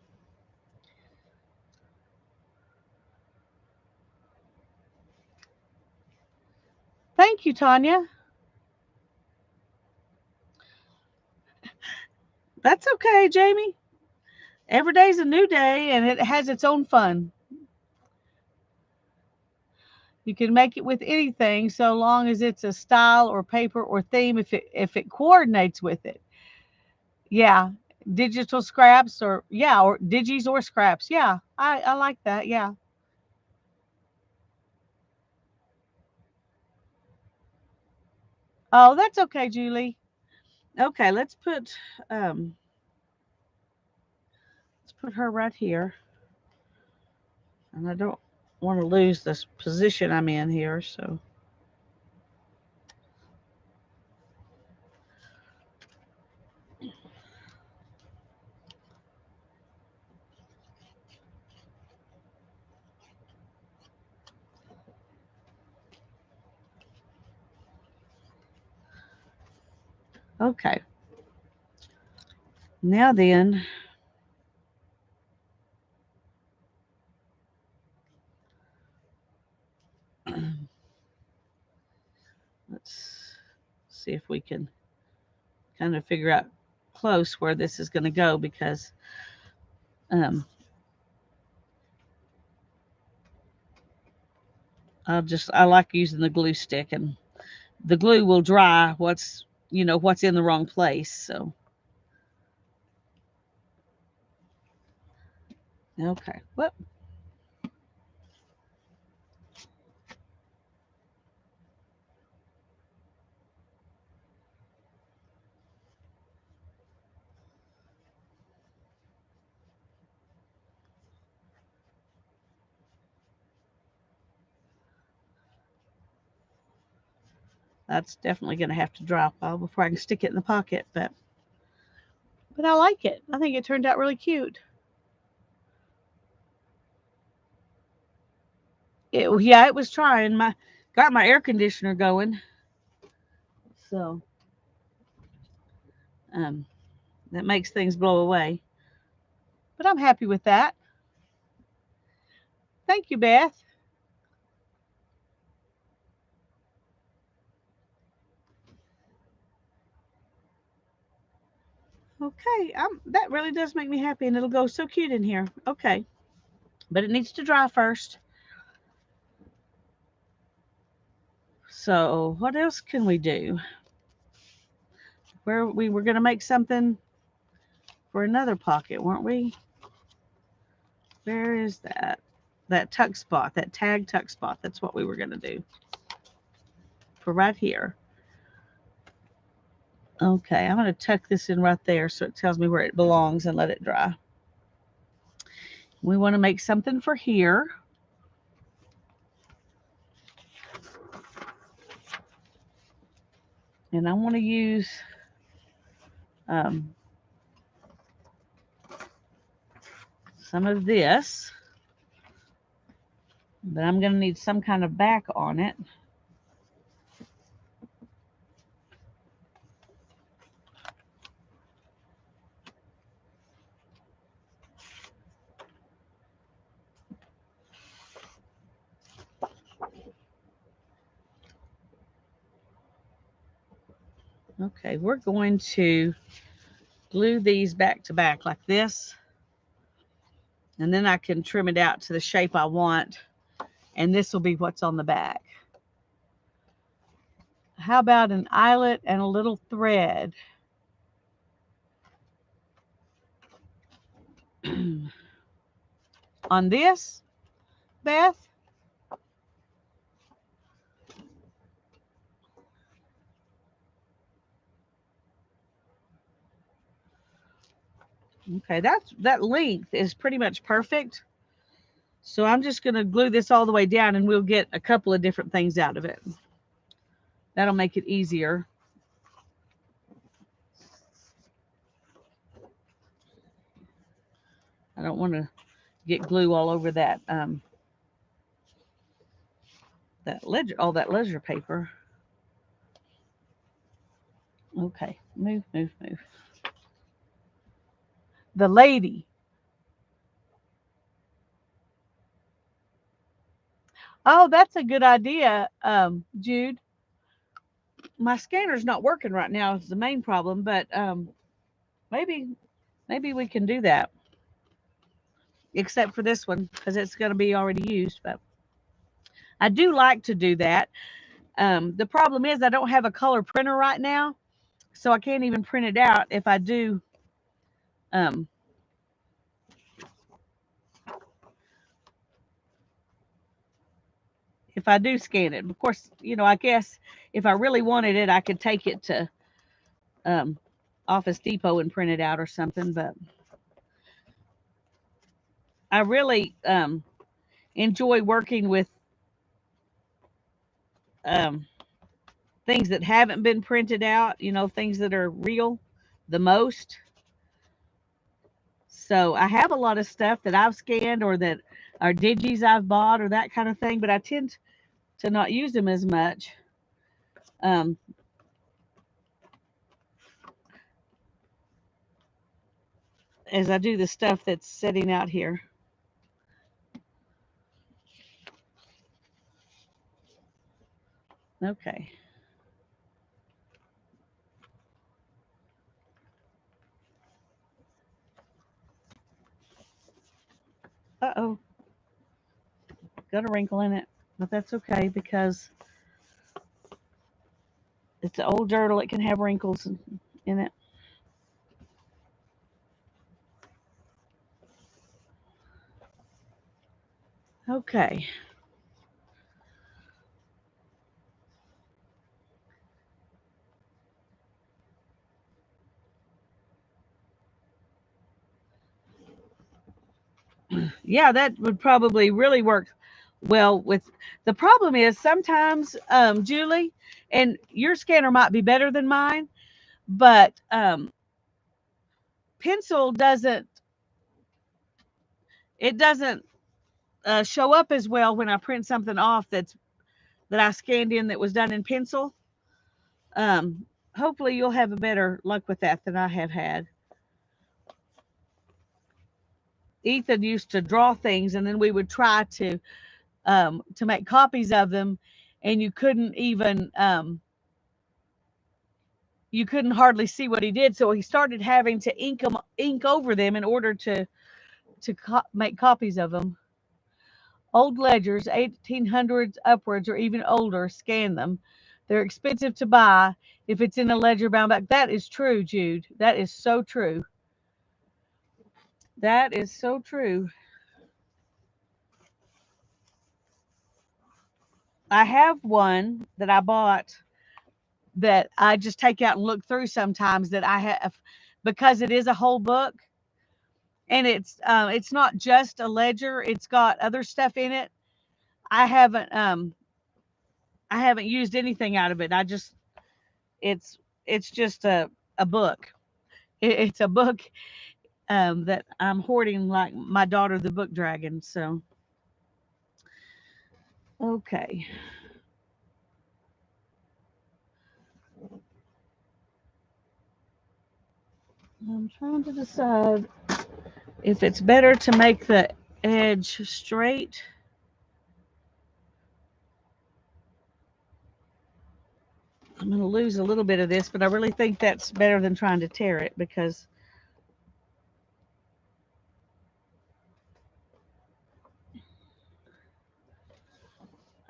Thank you, Tanya. That's okay, Jamie. Every day's a new day and it has its own fun. You can make it with anything so long as it's a style or paper or theme if it coordinates with it. Yeah. Digital scraps or yeah, or digis or scraps. Yeah. I like that. Yeah. Oh, that's okay, Julie. Okay, um let's put her right here. And I don't want to lose this position I'm in here, so okay. Now then, let's see if we can kind of figure out close where this is going to go because um, I like using the glue stick and the glue will dry what's in the wrong place. So okay, well, that's definitely going to have to dry a while before I can stick it in the pocket, but I like it. I think it turned out really cute. Yeah, it was trying. My got my air conditioner going, so um, that makes things blow away. But I'm happy with that. Thank you, Beth. Okay, that really does make me happy, and it'll go so cute in here. Okay, but it needs to dry first. So what else can we do? Where we were going to make something for another pocket, weren't we? Where is that? That tuck spot, that tag tuck spot. That's what we were going to do for right here. Okay, I'm going to tuck this in right there so it tells me where it belongs and let it dry. We want to make something for here. And I want to use um, some of this, but I'm going to need some kind of back on it. Okay, we're going to glue these back to back like this, and then I can trim it out to the shape I want, and this will be what's on the back. How about an eyelet and a little thread? On this, Beth? Okay, that length is pretty much perfect. So I'm just going to glue this all the way down and we'll get a couple of different things out of it. That'll make it easier. I don't want to get glue all over that all that ledger paper. Okay, move, move, move. The lady. Oh, that's a good idea, Jude. My scanner's not working right now. Is the main problem, but maybe maybe we can do that. Except for this one because it's going to be already used. But I do like to do that. The problem is I don't have a color printer right now, so I can't even print it out if I do. Um, if I do scan it, of course, I guess if I really wanted it, I could take it to um, Office Depot and print it out or something. But I really enjoy working with um, things that haven't been printed out. Things that are real the most. So I have a lot of stuff that I've scanned or that are digis I've bought or that kind of thing, but I tend to not use them as much. Um, as I do the stuff that's sitting out here. Okay. Uh-oh. Got a wrinkle in it, but that's okay because it's an old journal. It can have wrinkles in it. Okay. Yeah, that would probably really work well with the problem is sometimes, Julie, and your scanner might be better than mine, but pencil doesn't show up as well when I print something off that I scanned in that was done in pencil. Um, Hopefully you'll have a better luck with that than I have had. Ethan used to draw things, and then we would try to make copies of them, and you couldn't hardly see what he did. So he started having to ink over them in order to make copies of them. Old ledgers, 1800s upwards or even older, scan them. They're expensive to buy if it's in a ledger bound back. That is true, Jude. That is so true. That is so true. I have one that I bought that I just take out and look through sometimes that I have because it is a whole book and it's not just a ledger, it's got other stuff in it. I haven't I haven't used anything out of it. It's it's just a book. It's a book that I'm hoarding like my daughter the book dragon. So okay. I'm trying to decide if it's better to make the edge straight. I'm going to lose a little bit of this, but I really think that's better than trying to tear it because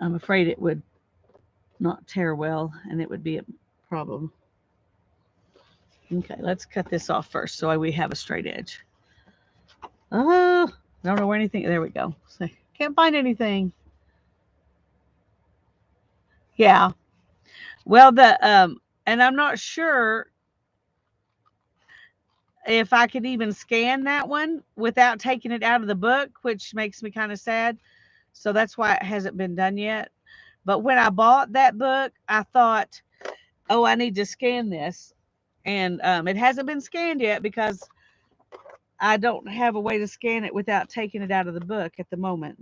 I'm afraid it would not tear well and it would be a problem. Okay, let's cut this off first so we have a straight edge. Oh, I don't know where anything. There we go. So, can't find anything. Yeah. Well, and I'm not sure if I could even scan that one without taking it out of the book, which makes me kind of sad. So that's why it hasn't been done yet. But when I bought that book, I thought, oh, I need to scan this. And it hasn't been scanned yet because I don't have a way to scan it without taking it out of the book at the moment.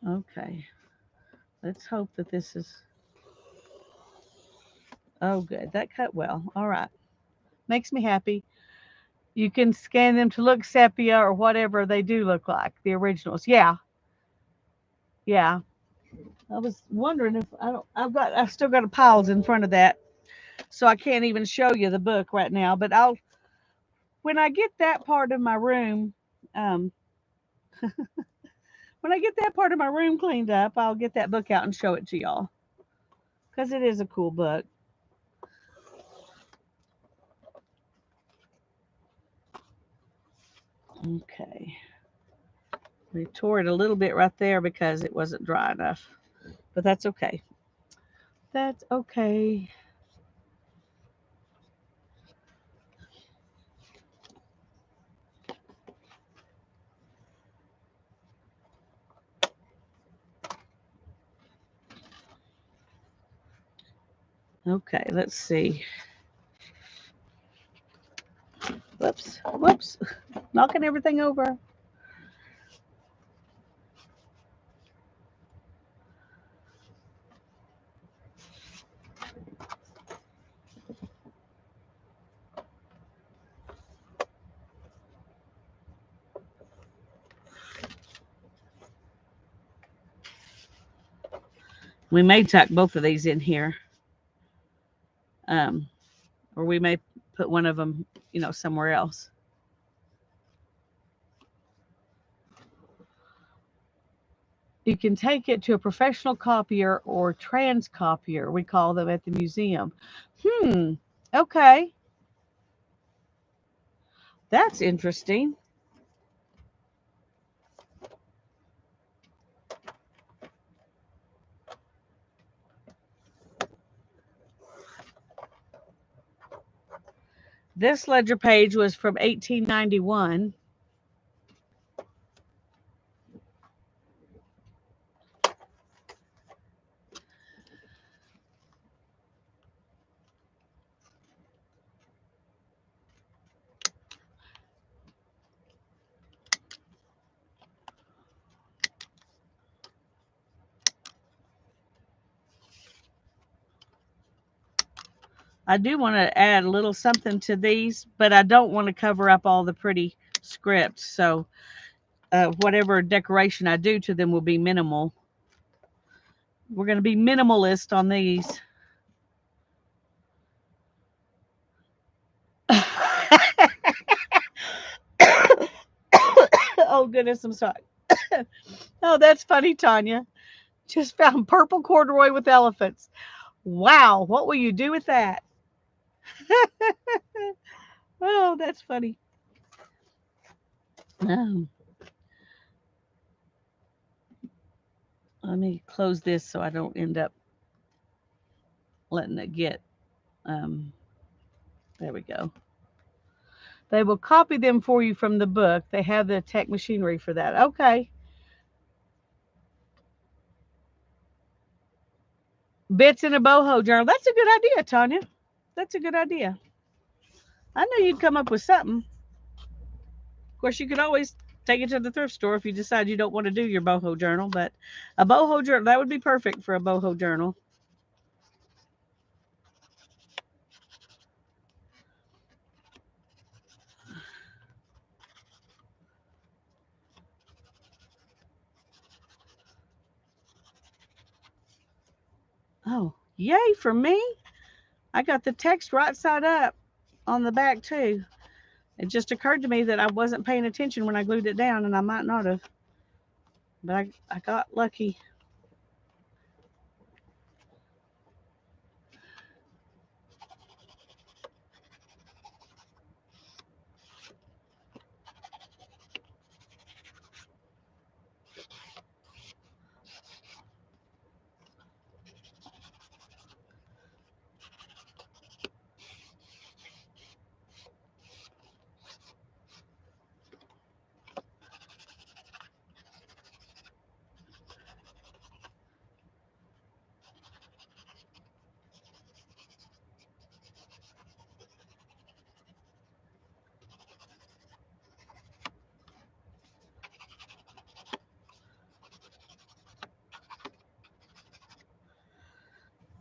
Okay. Let's hope that this is. Oh, good. That cut well. All right. Makes me happy. You can scan them to look sepia or whatever they do look like, the originals. Yeah. Yeah. I was wondering if I've still got a piles in front of that. So I can't even show you the book right now, but I'll when I get that part of my room, um, when I get that part of my room cleaned up, I'll get that book out and show it to y'all because it is a cool book. Okay. We tore it a little bit right there because it wasn't dry enough, but that's okay. That's okay. Okay, let's see. Whoops, whoops, knocking everything over. We may tuck both of these in here, um, or we may put one of them, somewhere else. You can take it to a professional copier or transcopier, we call them at the museum. Hmm, okay, that's interesting. This ledger page was from 1891. I do want to add a little something to these, but I don't want to cover up all the pretty scripts. So whatever decoration I do to them will be minimal. We're going to be minimalist on these. Oh, goodness, I'm sorry. Oh, that's funny, Tanya. Just found purple corduroy with elephants. Wow, what will you do with that? Oh, that's funny. Um, Let me close this so I don't end up letting it get. Um, there we go. They will copy them for you from the book. They have the tech machinery for that. Okay. Bits in a boho journal. That's a good idea, Tanya. That's a good idea. I knew you'd come up with something. Of course, you could always take it to the thrift store if you decide you don't want to do your boho journal, but a boho journal, that would be perfect for a boho journal. Oh, yay for me. I got the text right side up on the back too. It just occurred to me that I wasn't paying attention when I glued it down, and I might not have, but I got lucky.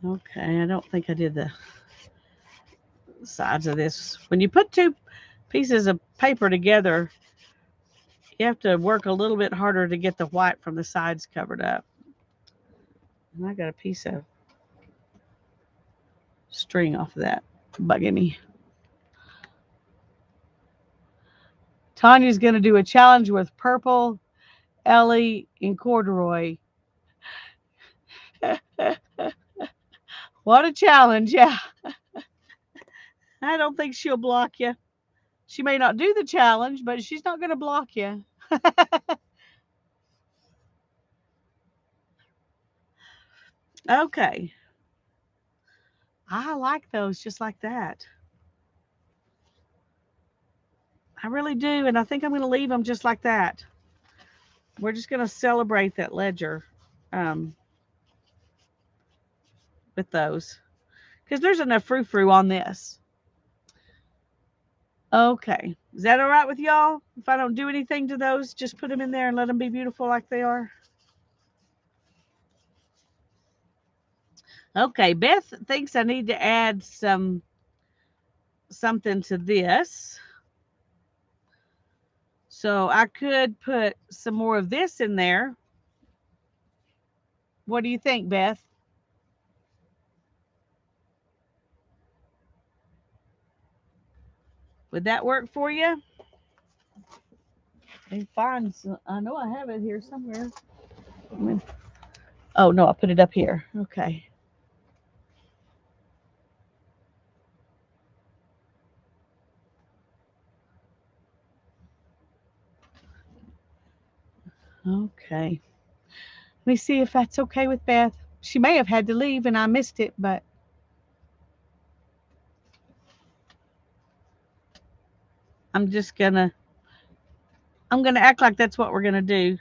Okay, I don't think I did the sides of this. When you put two pieces of paper together, you have to work a little bit harder to get the white from the sides covered up. And I got a piece of string off of that, bugging me. Tanya's going to do a challenge with purple, Ellie, and corduroy. What a challenge, yeah. I don't think she'll block you. She may not do the challenge, but she's not going to block you. Okay. I like those just like that. I really do. And I think I'm going to leave them just like that. We're just going to celebrate that ledger um, with those because there's enough frou-frou on this. Okay. Is that all right with y'all? If I don't do anything to those, just put them in there and let them be beautiful like they are. Okay. Beth thinks I need to add something to this. So I could put some more of this in there. What do you think, Beth? Would that work for you? Let me find some, I know I have it here somewhere. Oh, no, I put it up here. Okay. Okay. Let me see if that's okay with Beth. She may have had to leave and I missed it, but I'm just gonna I'm gonna act like that's what we're gonna do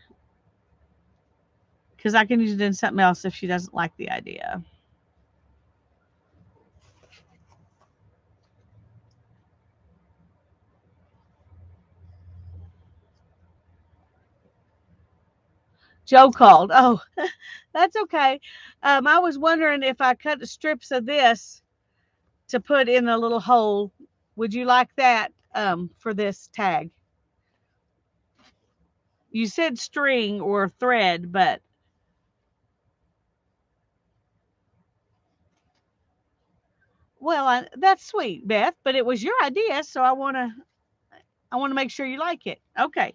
because I can use it in something else if she doesn't like the idea. Joe called. Oh, that's okay. I was wondering if I cut strips of this to put in a little hole. Would you like that for this tag? You said string or thread, but well, that's sweet, Beth. But it was your idea, so I want to make sure you like it. Okay.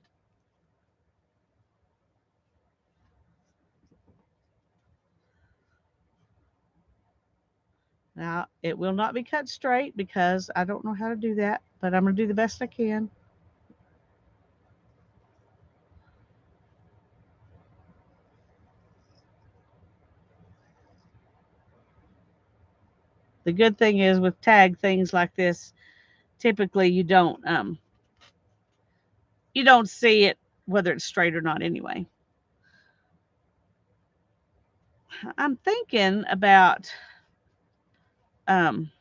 Now it will not be cut straight because I don't know how to do that, but I'm gonna do the best I can. The good thing is with tag things like this, typically you don't see it whether it's straight or not anyway. I'm thinking about um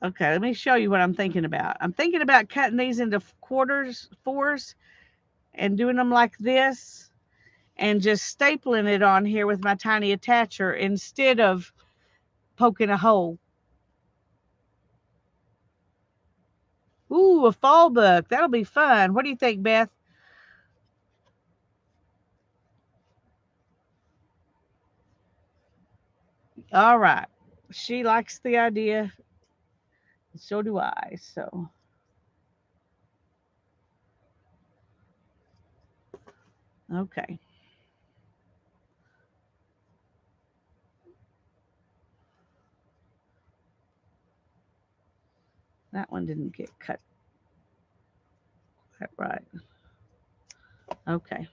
okay, let me show you what I'm thinking about. I'm thinking about cutting these into quarters, fours, and doing them like this and just stapling it on here with my tiny attacher instead of poking a hole. Ooh, a fall book. That'll be fun. What do you think, Beth? All right. She likes the idea. So do I. So, okay. That one didn't get cut quite right. Okay.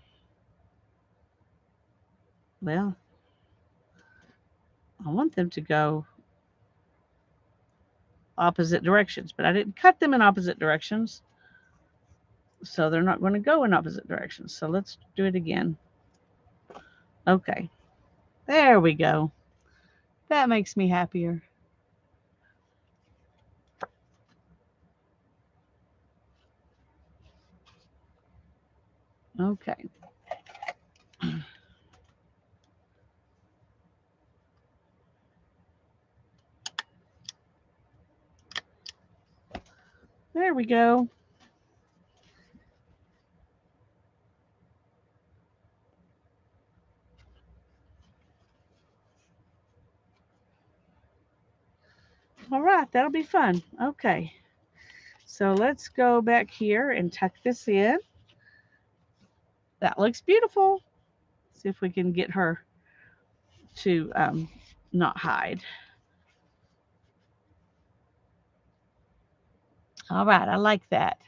Well, I want them to go opposite directions, but I didn't cut them in opposite directions. So they're not going to go in opposite directions. So let's do it again. Okay. There we go. That makes me happier. Okay. There we go. All right, that'll be fun. Okay. So let's go back here and tuck this in. That looks beautiful. See if we can get her to not hide. All right, I like that.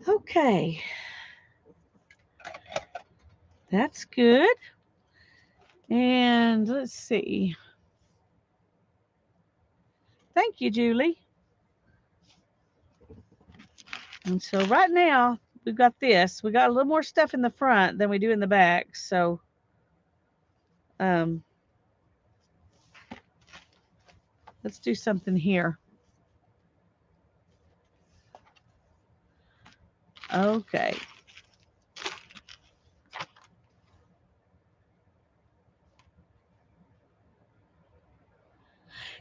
Okay, that's good. And let's see. Thank you, Julie. And so right now we've got this. We got a little more stuff in the front than we do in the back. So um, let's do something here. Okay.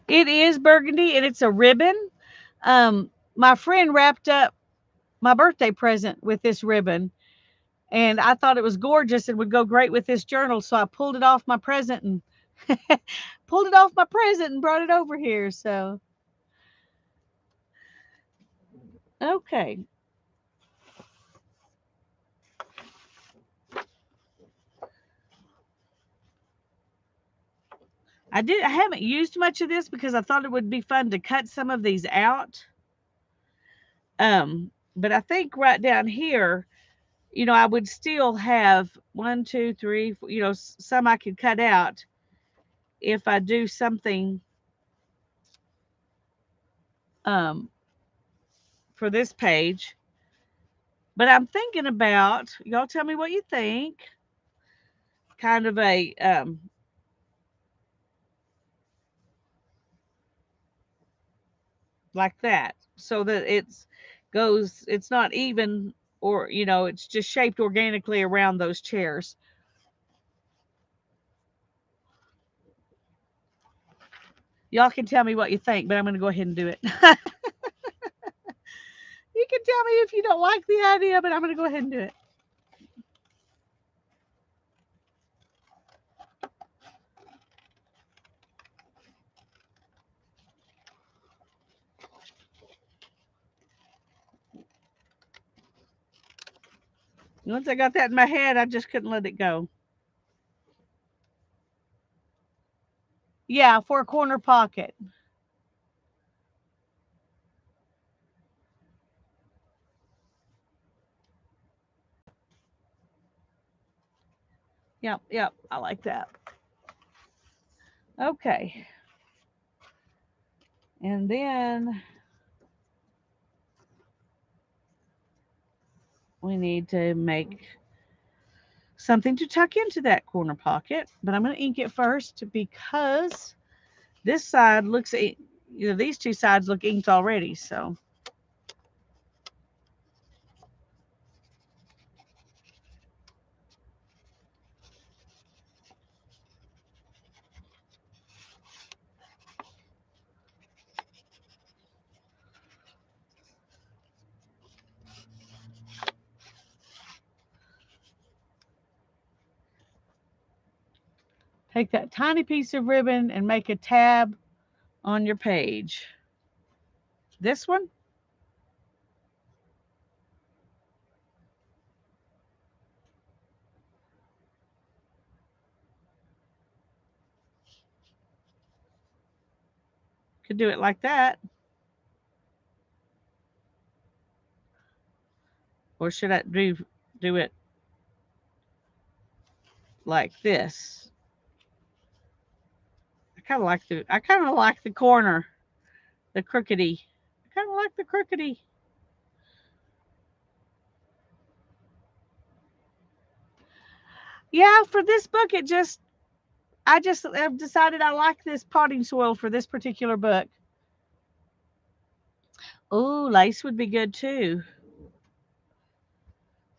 It is burgundy and it's a ribbon. My friend wrapped up my birthday present with this ribbon, and I thought it was gorgeous and would go great with this journal. So I pulled it off my present and brought it over here. So okay. I haven't used much of this because I thought it would be fun to cut some of these out. But I think right down here, I would still have one, two, three, some I could cut out if I do something um, for this page. But I'm thinking about, y'all tell me what you think, kind of a like that, so that it's not even, or it's just shaped organically around those chairs. Y'all can tell me what you think, but I'm going to go ahead and do it. You can tell me if you don't like the idea, but I'm going to go ahead and do it. Once I got that in my head, I just couldn't let it go. Yeah, for a corner pocket. Yep, yep, I like that. Okay. And then we need to make something to tuck into that corner pocket, but I'm going to ink it first because this side looks, these two sides look inked already. So take that tiny piece of ribbon and make a tab on your page. This one. Could do it like that. Or should I do it like this? I kind of like the corner, the crookedy. I kind of like the crookedy. Yeah, for this book, I just have decided I like this potting soil for this particular book. Oh, lace would be good too.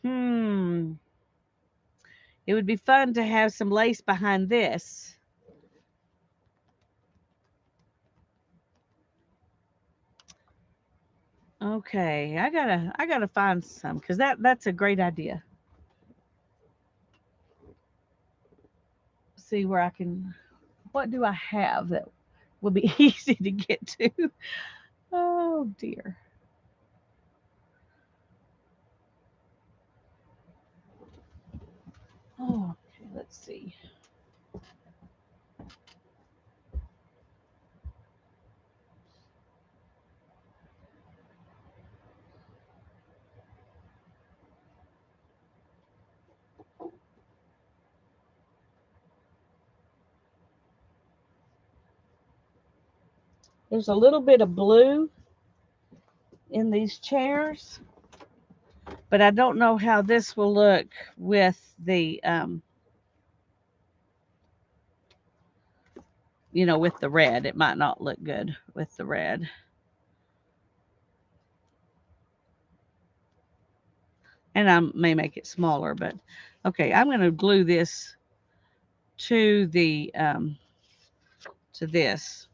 Hmm. It would be fun to have some lace behind this. Okay, I gotta find some because that's a great idea. See where I can. What do I have that would be easy to get to? Oh dear. Oh, okay, let's see. There's a little bit of blue in these chairs, but I don't know how this will look with the with the red. It might not look good with the red. And I may make it smaller, but okay, I'm going to glue this to the to this.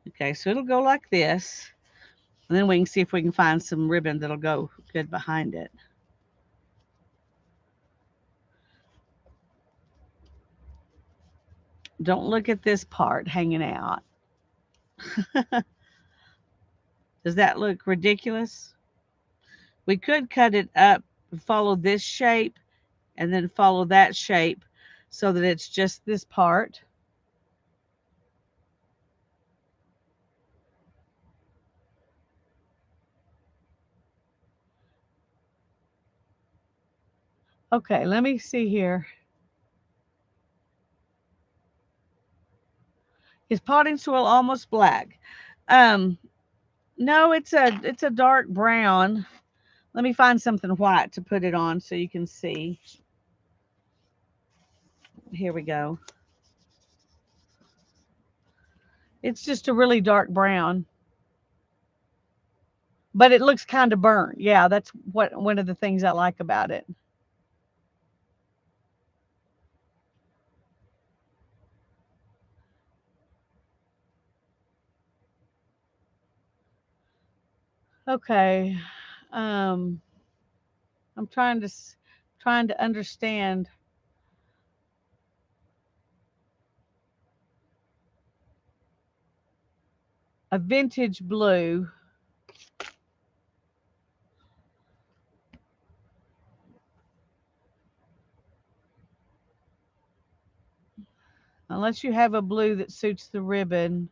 Okay, so it'll go like this, and then we can see if we can find some ribbon that'll go good behind it. Don't look at this part hanging out. Does that look ridiculous? We could cut it up, follow this shape, and then follow that shape so that it's just this part. Okay, let me see here. Is potting soil almost black? Um, no, it's a dark brown. Let me find something white to put it on so you can see. Here we go. It's just a really dark brown, but it looks kind of burnt. Yeah, that's what one of the things I like about it. Okay. Um, I'm trying to understand a vintage blue. Unless you have a blue that suits the ribbon.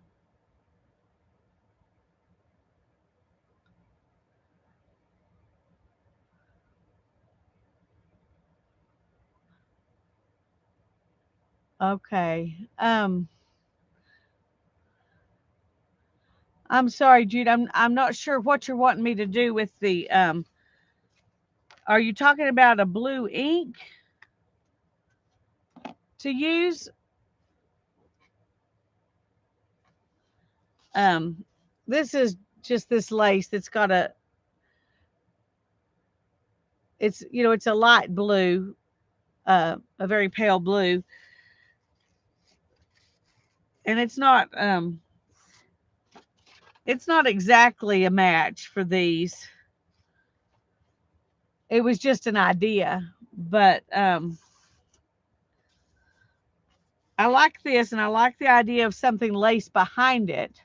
Okay. I'm sorry, Jude. I'm not sure what you're wanting me to do with the are you talking about a blue ink to use? Um this is just this lace that's got it's a light blue, a very pale blue, and it's not exactly a match for these. It was just an idea, but I like this, and I like the idea of something lace behind it.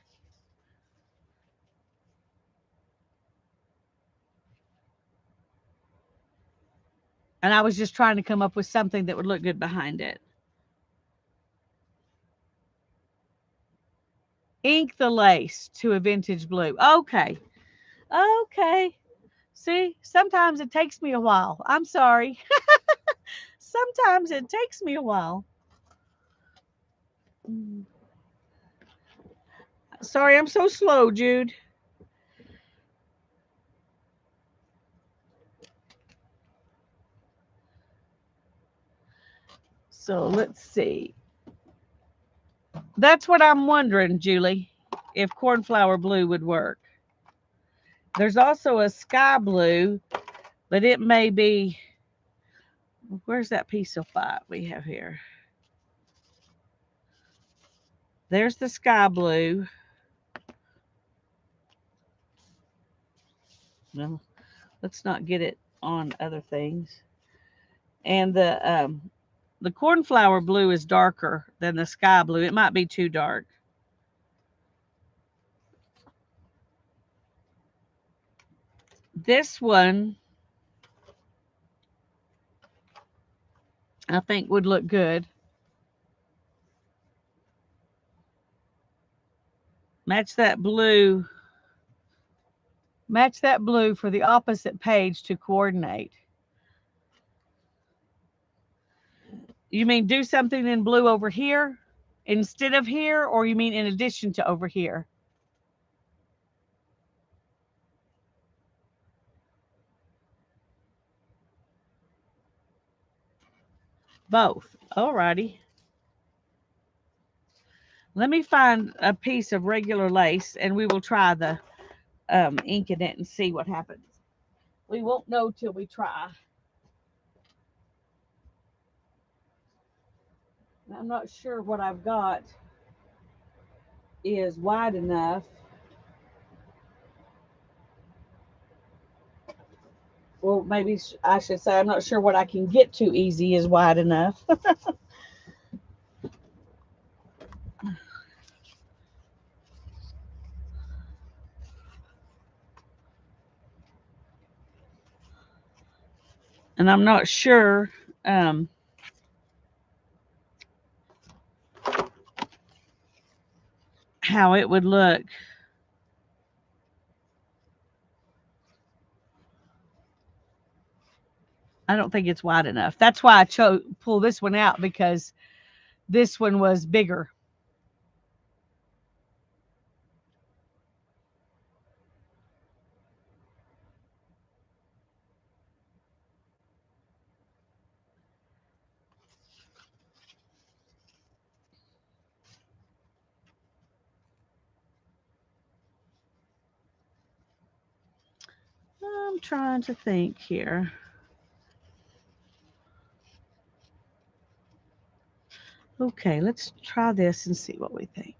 And I was just trying to come up with something that would look good behind it. Ink the lace to a vintage blue. Okay. Okay. See, sometimes it takes me a while. I'm sorry. Sometimes it takes me a while. Mm. Sorry, I'm so slow, Jude. So let's see. That's what I'm wondering, Julie, if cornflower blue would work. There's also a sky blue, but it may be. Where's that piece of white we have here? There's the sky blue. Well, let's not get it on other things. And the cornflower blue is darker than the sky blue. It might be too dark. This one I think would look good. Match that blue. Match that blue for the opposite page to coordinate. You mean do something in blue over here instead of here, or you mean in addition to over here? Both. Alrighty. Let me find a piece of regular lace and we will try the ink in it and see what happens. We won't know till we try. I'm not sure what I've got is wide enough, or maybe I should say I'm not sure what I can get to easy is wide enough. And I'm not sure um, how it would look. I don't think it's wide enough. That's why I chose pull this one out, because this one was bigger. I'm trying to think here. Okay, let's try this and see what we think.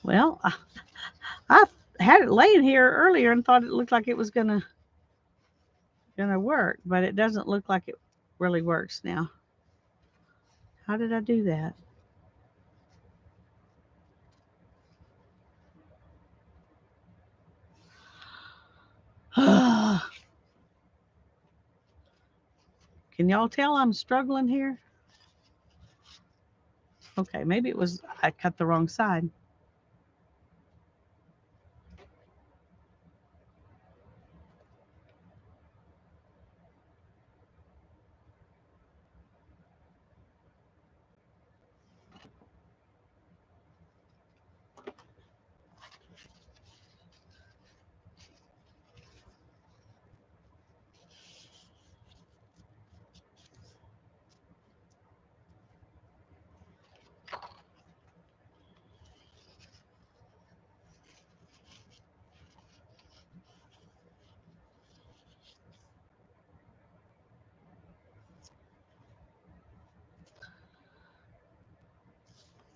Well, I had it laying here earlier and thought it looked like it was gonna work, but it doesn't look like it really works now. How did I do that? Can y'all tell I'm struggling here? Okay, maybe it was I cut the wrong side.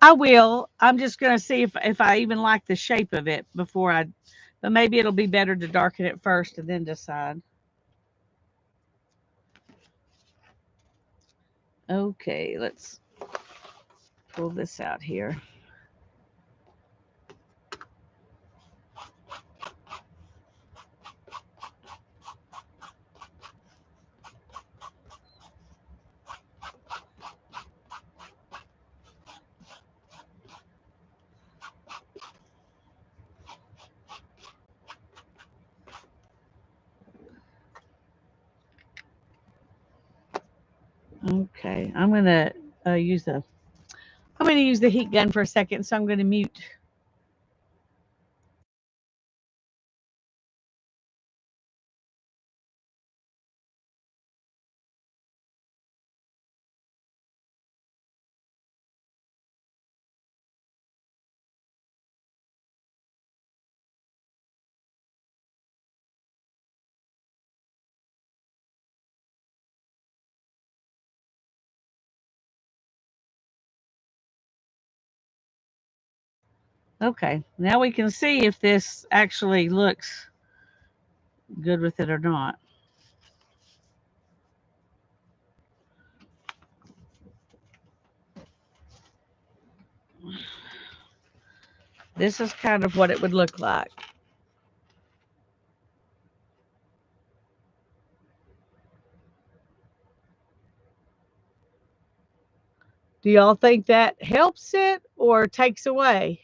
I will. I'm just gonna see if I even like the shape of it before I. But maybe it'll be better to darken it first and then decide. Okay, let's pull this out here. Okay, I'm gonna use the heat gun for a second, so I'm gonna mute. Okay, now we can see if this actually looks good with it or not. This is kind of what it would look like. Do y'all think that helps it or takes away?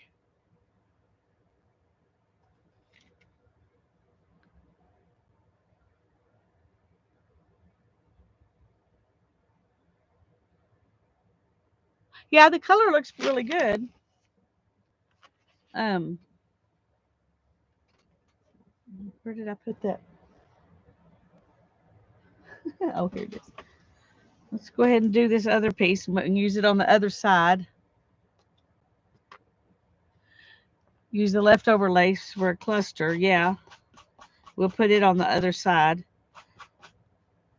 Yeah, the color looks really good. Um, where did I put that? Oh, here it is. Let's go ahead and do this other piece and use it on the other side. Use the leftover lace for a cluster. Yeah, we'll put it on the other side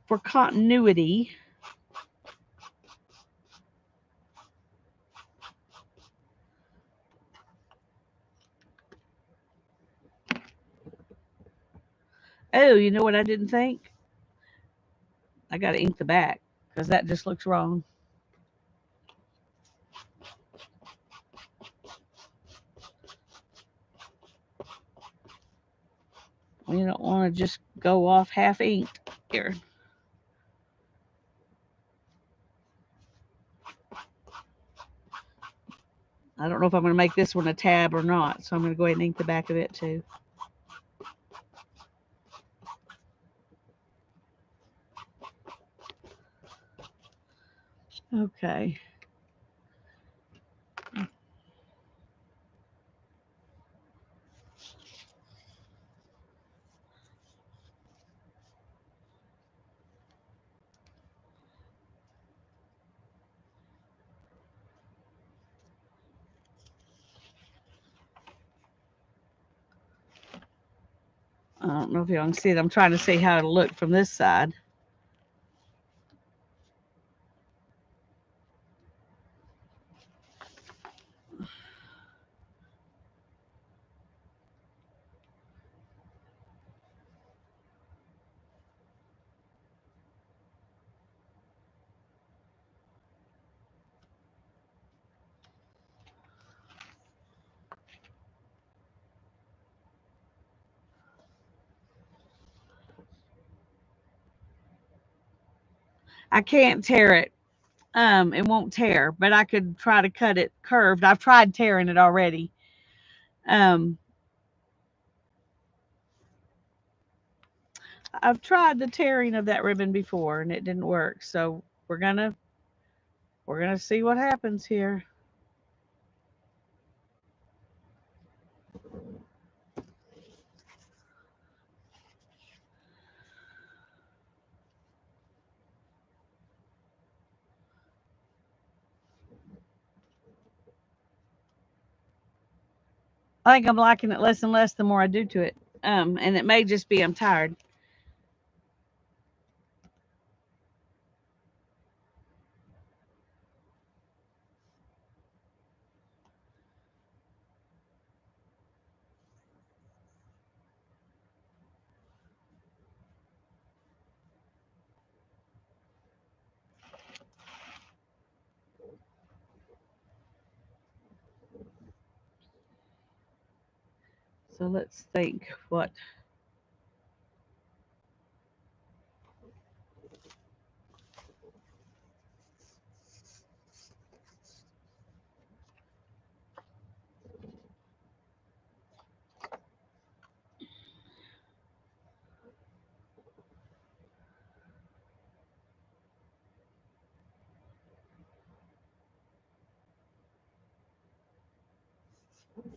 for continuity. Oh, you know what I didn't think? I got to ink the back because that just looks wrong. You don't want to just go off half inked here. I don't know if I'm going to make this one a tab or not, so I'm going to go ahead and ink the back of it too. Okay. I don't know if y'all can see it. I'm trying to see how it'll look from this side. I can't tear it. It won't tear, but I could try to cut it curved. I've tried tearing it already. Um, I've tried the tearing of that ribbon before and it didn't work. So we're gonna see what happens here. I think I'm liking it less and less the more I do to it. And it may just be I'm tired. So let's think what.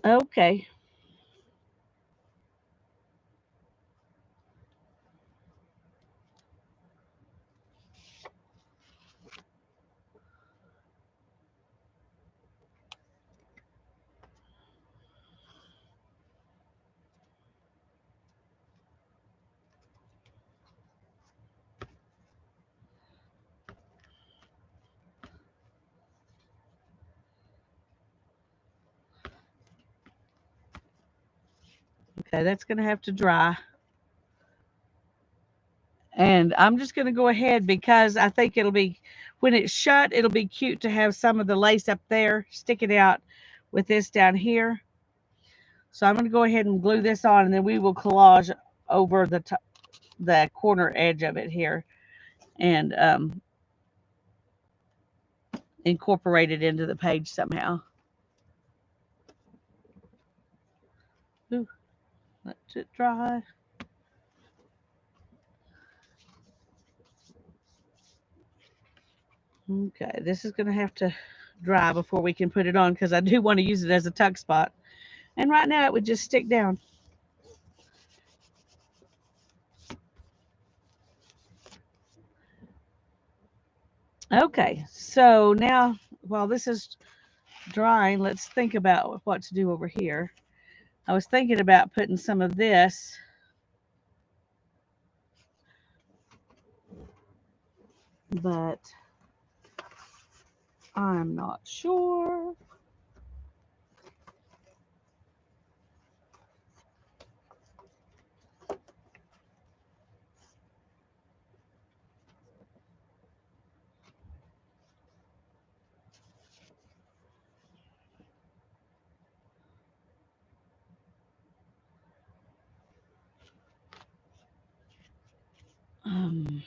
Okay. Okay, that's going to have to dry. And I'm just going to go ahead because I think it'll be, when it's shut, it'll be cute to have some of the lace up there sticking out with this down here. So I'm going to go ahead and glue this on, and then we will collage over the corner edge of it here and incorporate it into the page somehow. Ooh, let it dry. Okay, this is going to have to dry before we can put it on because I do want to use it as a tuck spot. And right now it would just stick down. Okay, so now while this is drying, let's think about what to do over here. I was thinking about putting some of this, but I'm not sure. Um,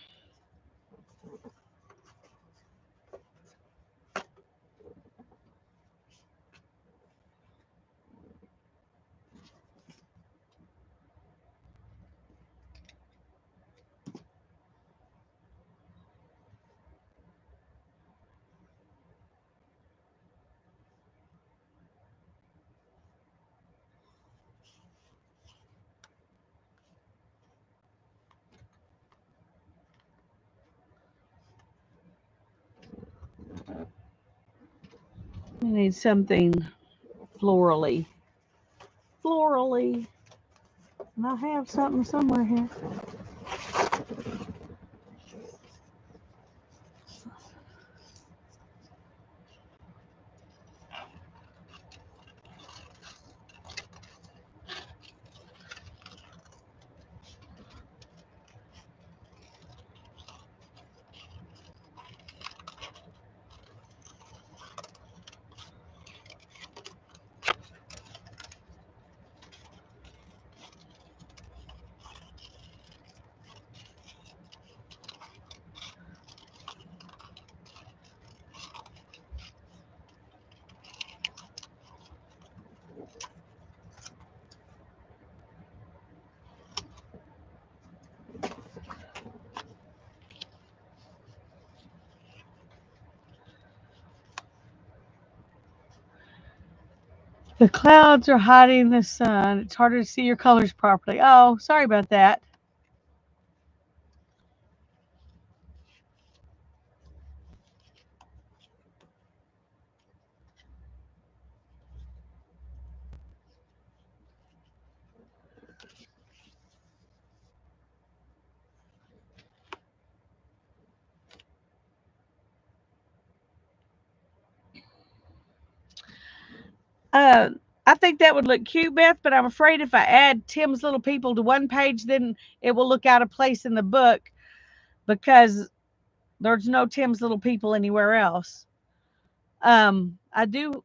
we need something florally. Florally. And I have something somewhere here. The clouds are hiding the sun. It's harder to see your colors properly. Oh, sorry about that. Uh, I think that would look cute, Beth, but I'm afraid if I add Tim's Little People to one page, then it will look out of place in the book because there's no Tim's Little People anywhere else. Um, I do,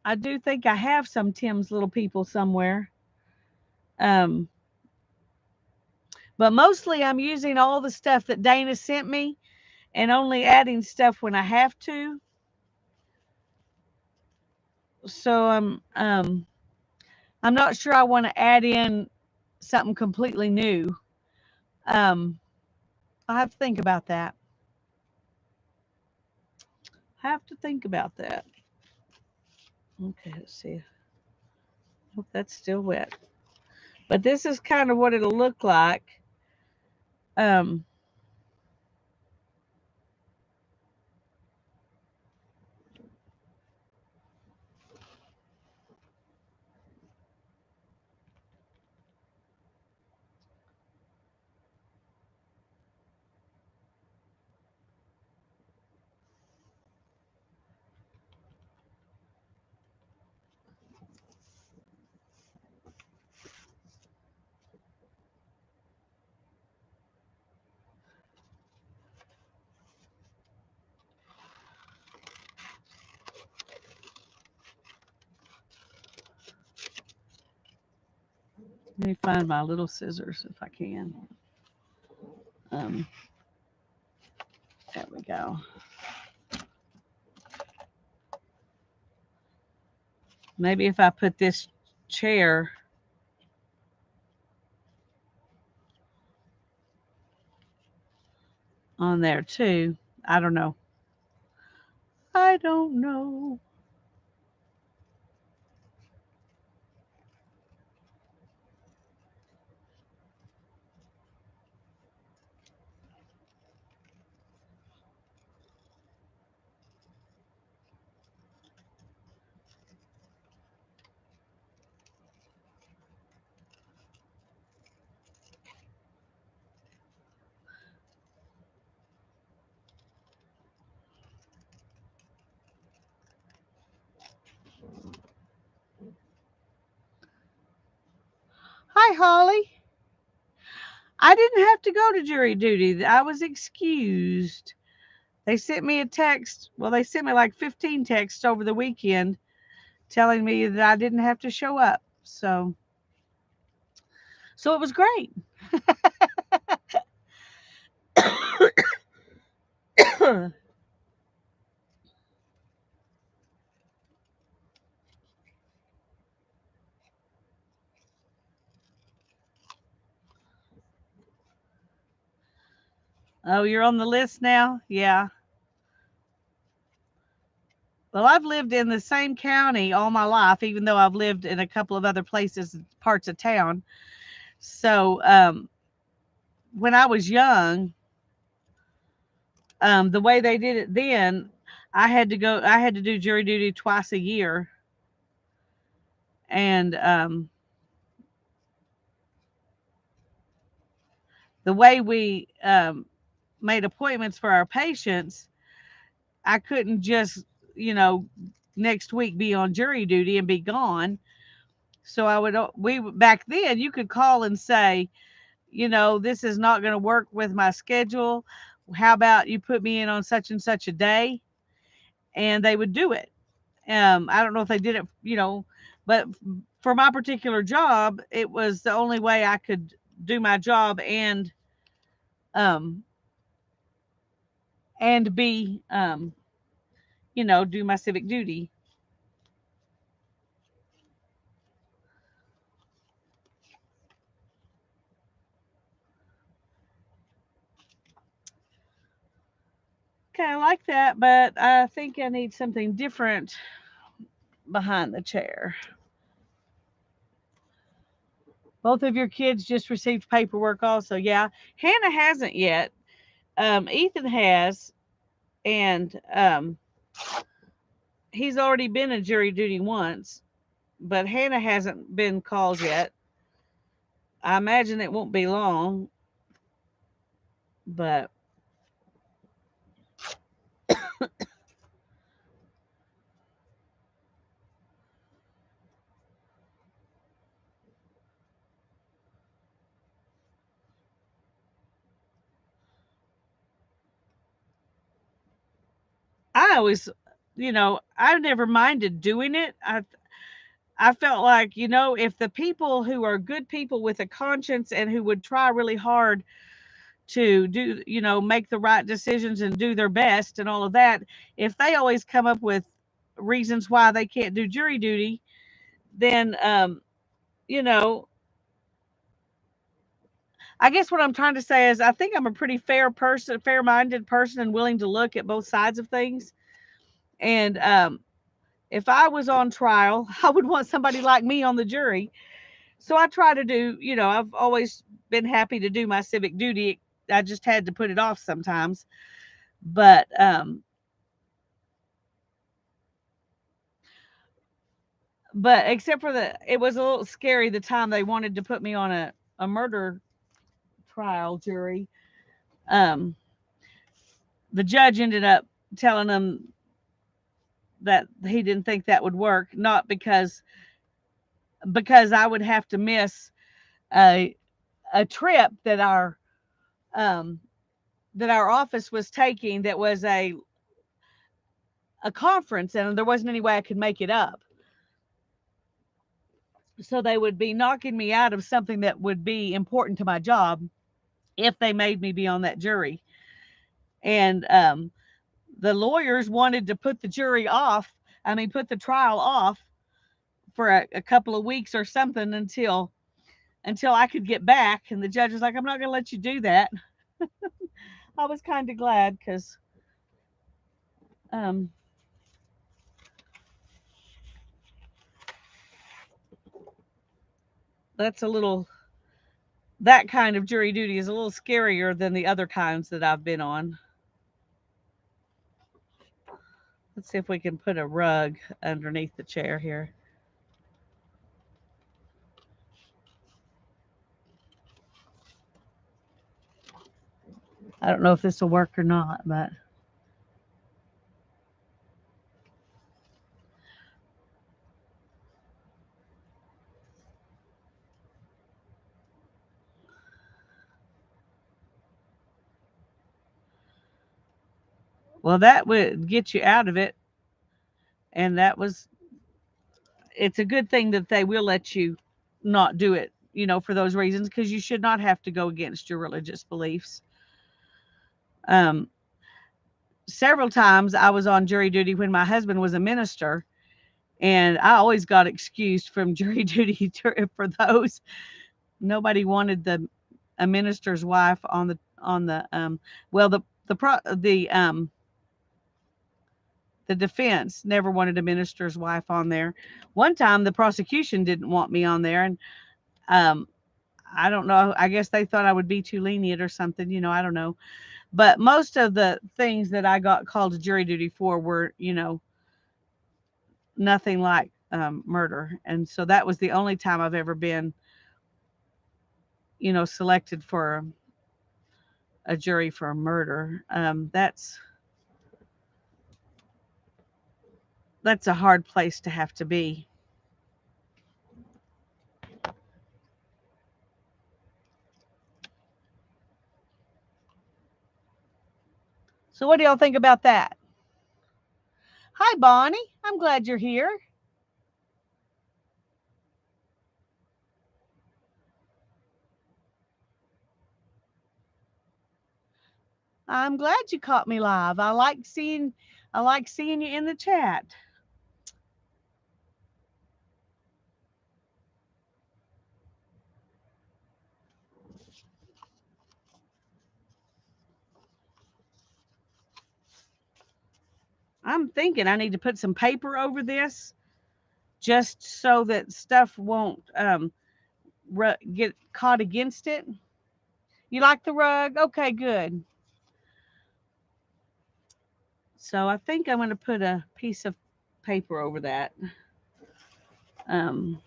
I do think I have some Tim's Little People somewhere. Um, but mostly I'm using all the stuff that Dana sent me and only adding stuff when I have to. So I'm not sure I want to add in something completely new. Um, I have to think about that. Have to think about that. Okay, let's see. Oh, that's still wet. But this is kind of what it'll look like. Um, Let me find my little scissors if I can. Um, there we go. Maybe if I put this chair on there too. I don't know. I don't know. Hi, Holly. I didn't have to go to jury duty. I was excused. They sent me a text. Well, they sent me like 15 texts over the weekend telling me that I didn't have to show up. So it was great. Oh, you're on the list now? Yeah. Well, I've lived in the same county all my life, even though I've lived in a couple of other places, parts of town. So when I was young, the way they did it then, I had to do jury duty twice a year. And the way we made appointments for our patients, I couldn't just, you know, next week be on jury duty and be gone. So we back then you could call and say, you know, this is not going to work with my schedule. How about you put me in on such and such a day? And they would do it. I don't know if they did it, you know, but for my particular job, it was the only way I could do my job um, and be, you know, do my civic duty. Okay, I like that, but I think I need something different behind the chair. Both of your kids just received paperwork, also. Yeah, Hannah hasn't yet. Ethan has, and he's already been in jury duty once, but Hannah hasn't been called yet. I imagine it won't be long, but I always, you know, I never minded doing it. I felt like, you know, if the people who are good people with a conscience and who would try really hard to do, you know, make the right decisions and do their best and all of that, if they always come up with reasons why they can't do jury duty, then, you know, I guess what I'm trying to say is I think I'm a pretty fair person, fair minded person, and willing to look at both sides of things. And if I was on trial, I would want somebody like me on the jury. So I try to do, I've always been happy to do my civic duty. I just had to put it off sometimes. But except for it was a little scary the time they wanted to put me on a murder trial jury. Um, the judge ended up telling them that he didn't think that would work, not because I would have to miss a trip um, that our office was taking, that was a conference, and there wasn't any way I could make it up. So they would be knocking me out of something that would be important to my job if they made me be on that jury. And the lawyers wanted to put the jury off. I mean, put the trial off for a couple of weeks or something until I could get back. And the judge was like, "I'm not going to let you do that." I was kind of glad because um, that's a little that kind of jury duty is a little scarier than the other kinds that I've been on. Let's see if we can put a rug underneath the chair here. I don't know if this will work or not, but well, that would get you out of it. And it's a good thing that they will let you not do it, for those reasons, because you should not have to go against your religious beliefs. Um, Several times I was on jury duty when my husband was a minister, and I always got excused from jury duty for those. Nobody wanted a minister's wife on the well the defense never wanted a minister's wife on there. One time the prosecution didn't want me on there, and um I don't know, I guess they thought I would be too lenient or something, I don't know. But most of the things that I got called to jury duty for were, nothing like murder. And so that was the only time I've ever been, selected for a jury for a murder. That's a hard place to have to be. So what do y'all think about that? Hi, Bonnie. I'm glad you're here. I'm glad you caught me live. I like seeing you in the chat. I'm thinking I need to put some paper over this just so that stuff won't get caught against it. You like the rug? Okay, good. So I think I'm going to put a piece of paper over that. Um,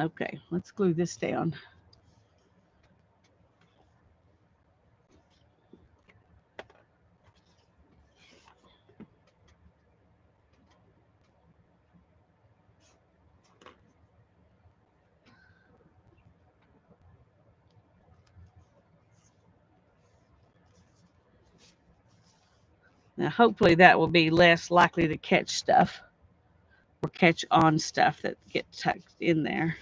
okay, let's glue this down. Now, hopefully, that will be less likely to catch stuff or catch on stuff that get tucked in there.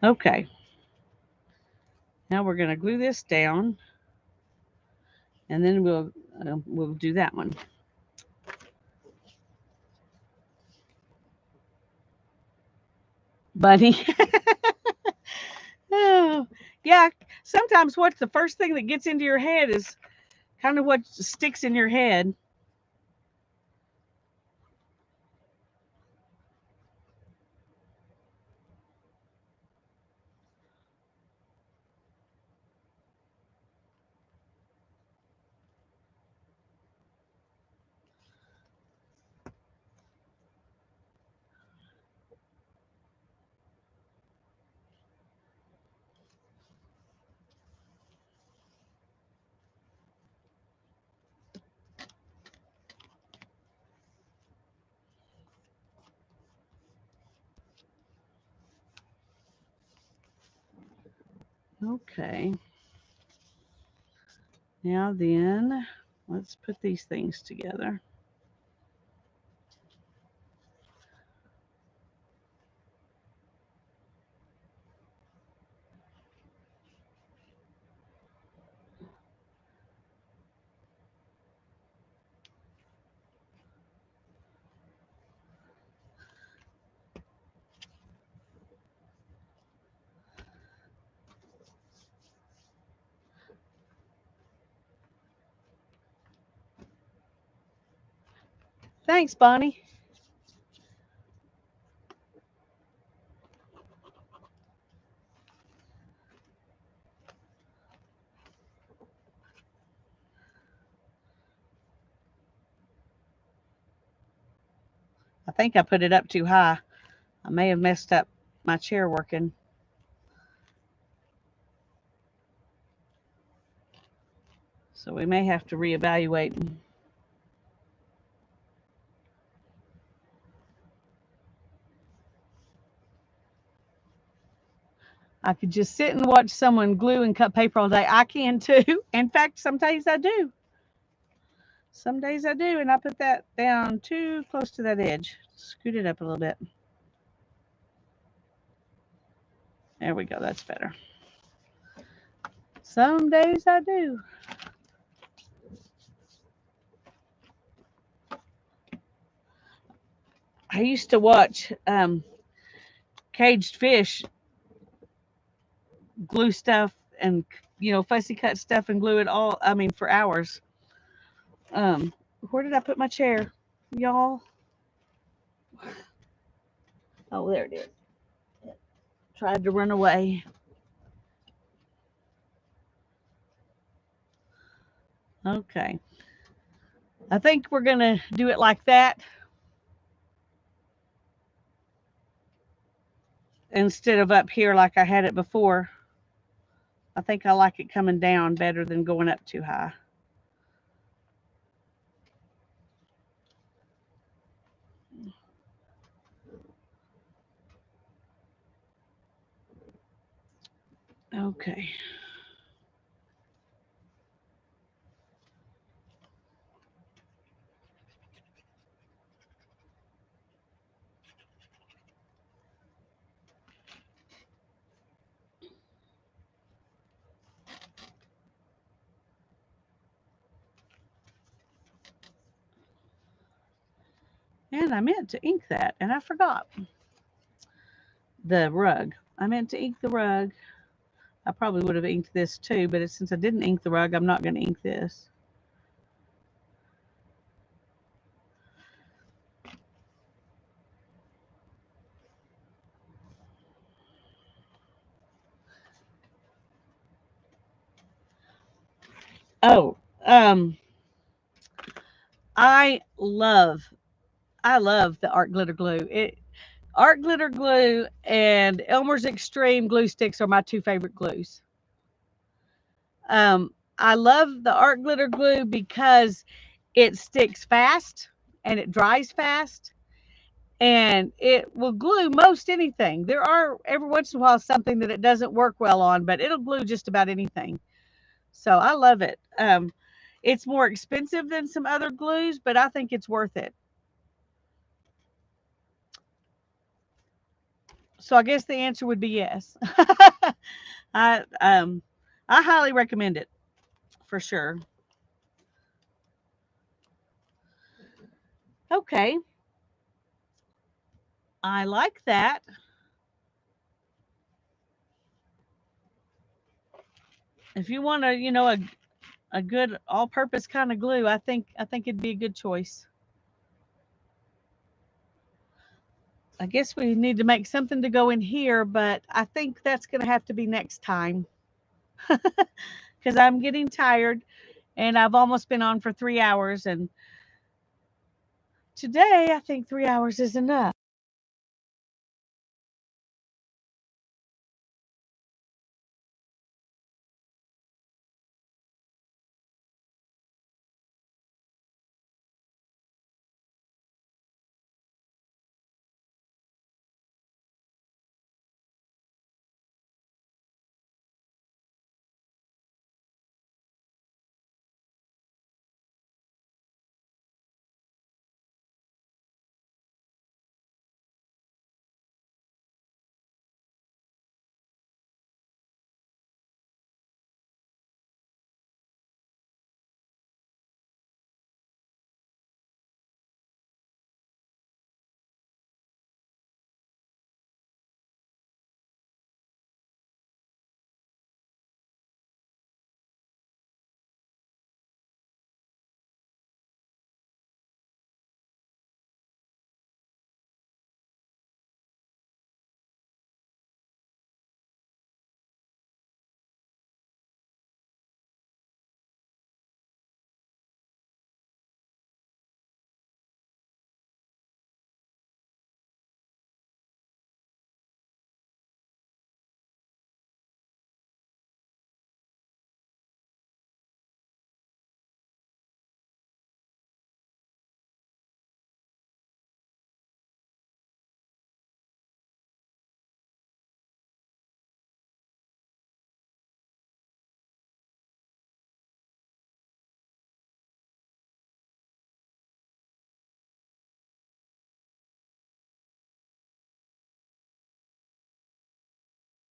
Okay. Now we're going to glue this down, and then we'll do that one. Bunny. Oh, yeah. Sometimes what's the first thing that gets into your head is kind of what sticks in your head. Okay. Now then, let's put these things together. Thanks, Bonnie. I think I put it up too high. I may have messed up my chair working. So we may have to reevaluate. I could just sit and watch someone glue and cut paper all day. I can too. In fact, some days I do. Some days I do, and I put that down too close to that edge. Scoot it up a little bit. There we go. That's better. Some days I do. I used to watch Caged Fish glue stuff and fussy cut stuff and glue it all. I mean, for hours. Um, where did I put my chair, y'all? Oh, there it is. Tried to run away. Okay. I think we're going to do it like that instead of up here like I had it before. I think I like it coming down better than going up too high. Okay. And I meant to ink that, and I forgot. The rug. I meant to ink the rug. I probably would have inked this too, but since I didn't ink the rug, I'm not going to ink this. Oh, I love the art glitter glue. Art glitter glue and Elmer's Extreme glue sticks are my two favorite glues. I love the art glitter glue because it sticks fast and it dries fast and it will glue most anything. There are every once in a while something that it doesn't work well on, but it'll glue just about anything. So I love it. It's more expensive than some other glues, but I think it's worth it. So I guess the answer would be yes. I I highly recommend it for sure. Okay, I like that. If you want a good all-purpose kind of glue, I think it'd be a good choice. I guess we need to make something to go in here, but I think that's going to have to be next time because I'm getting tired and I've almost been on for 3 hours. And today I think 3 hours is enough.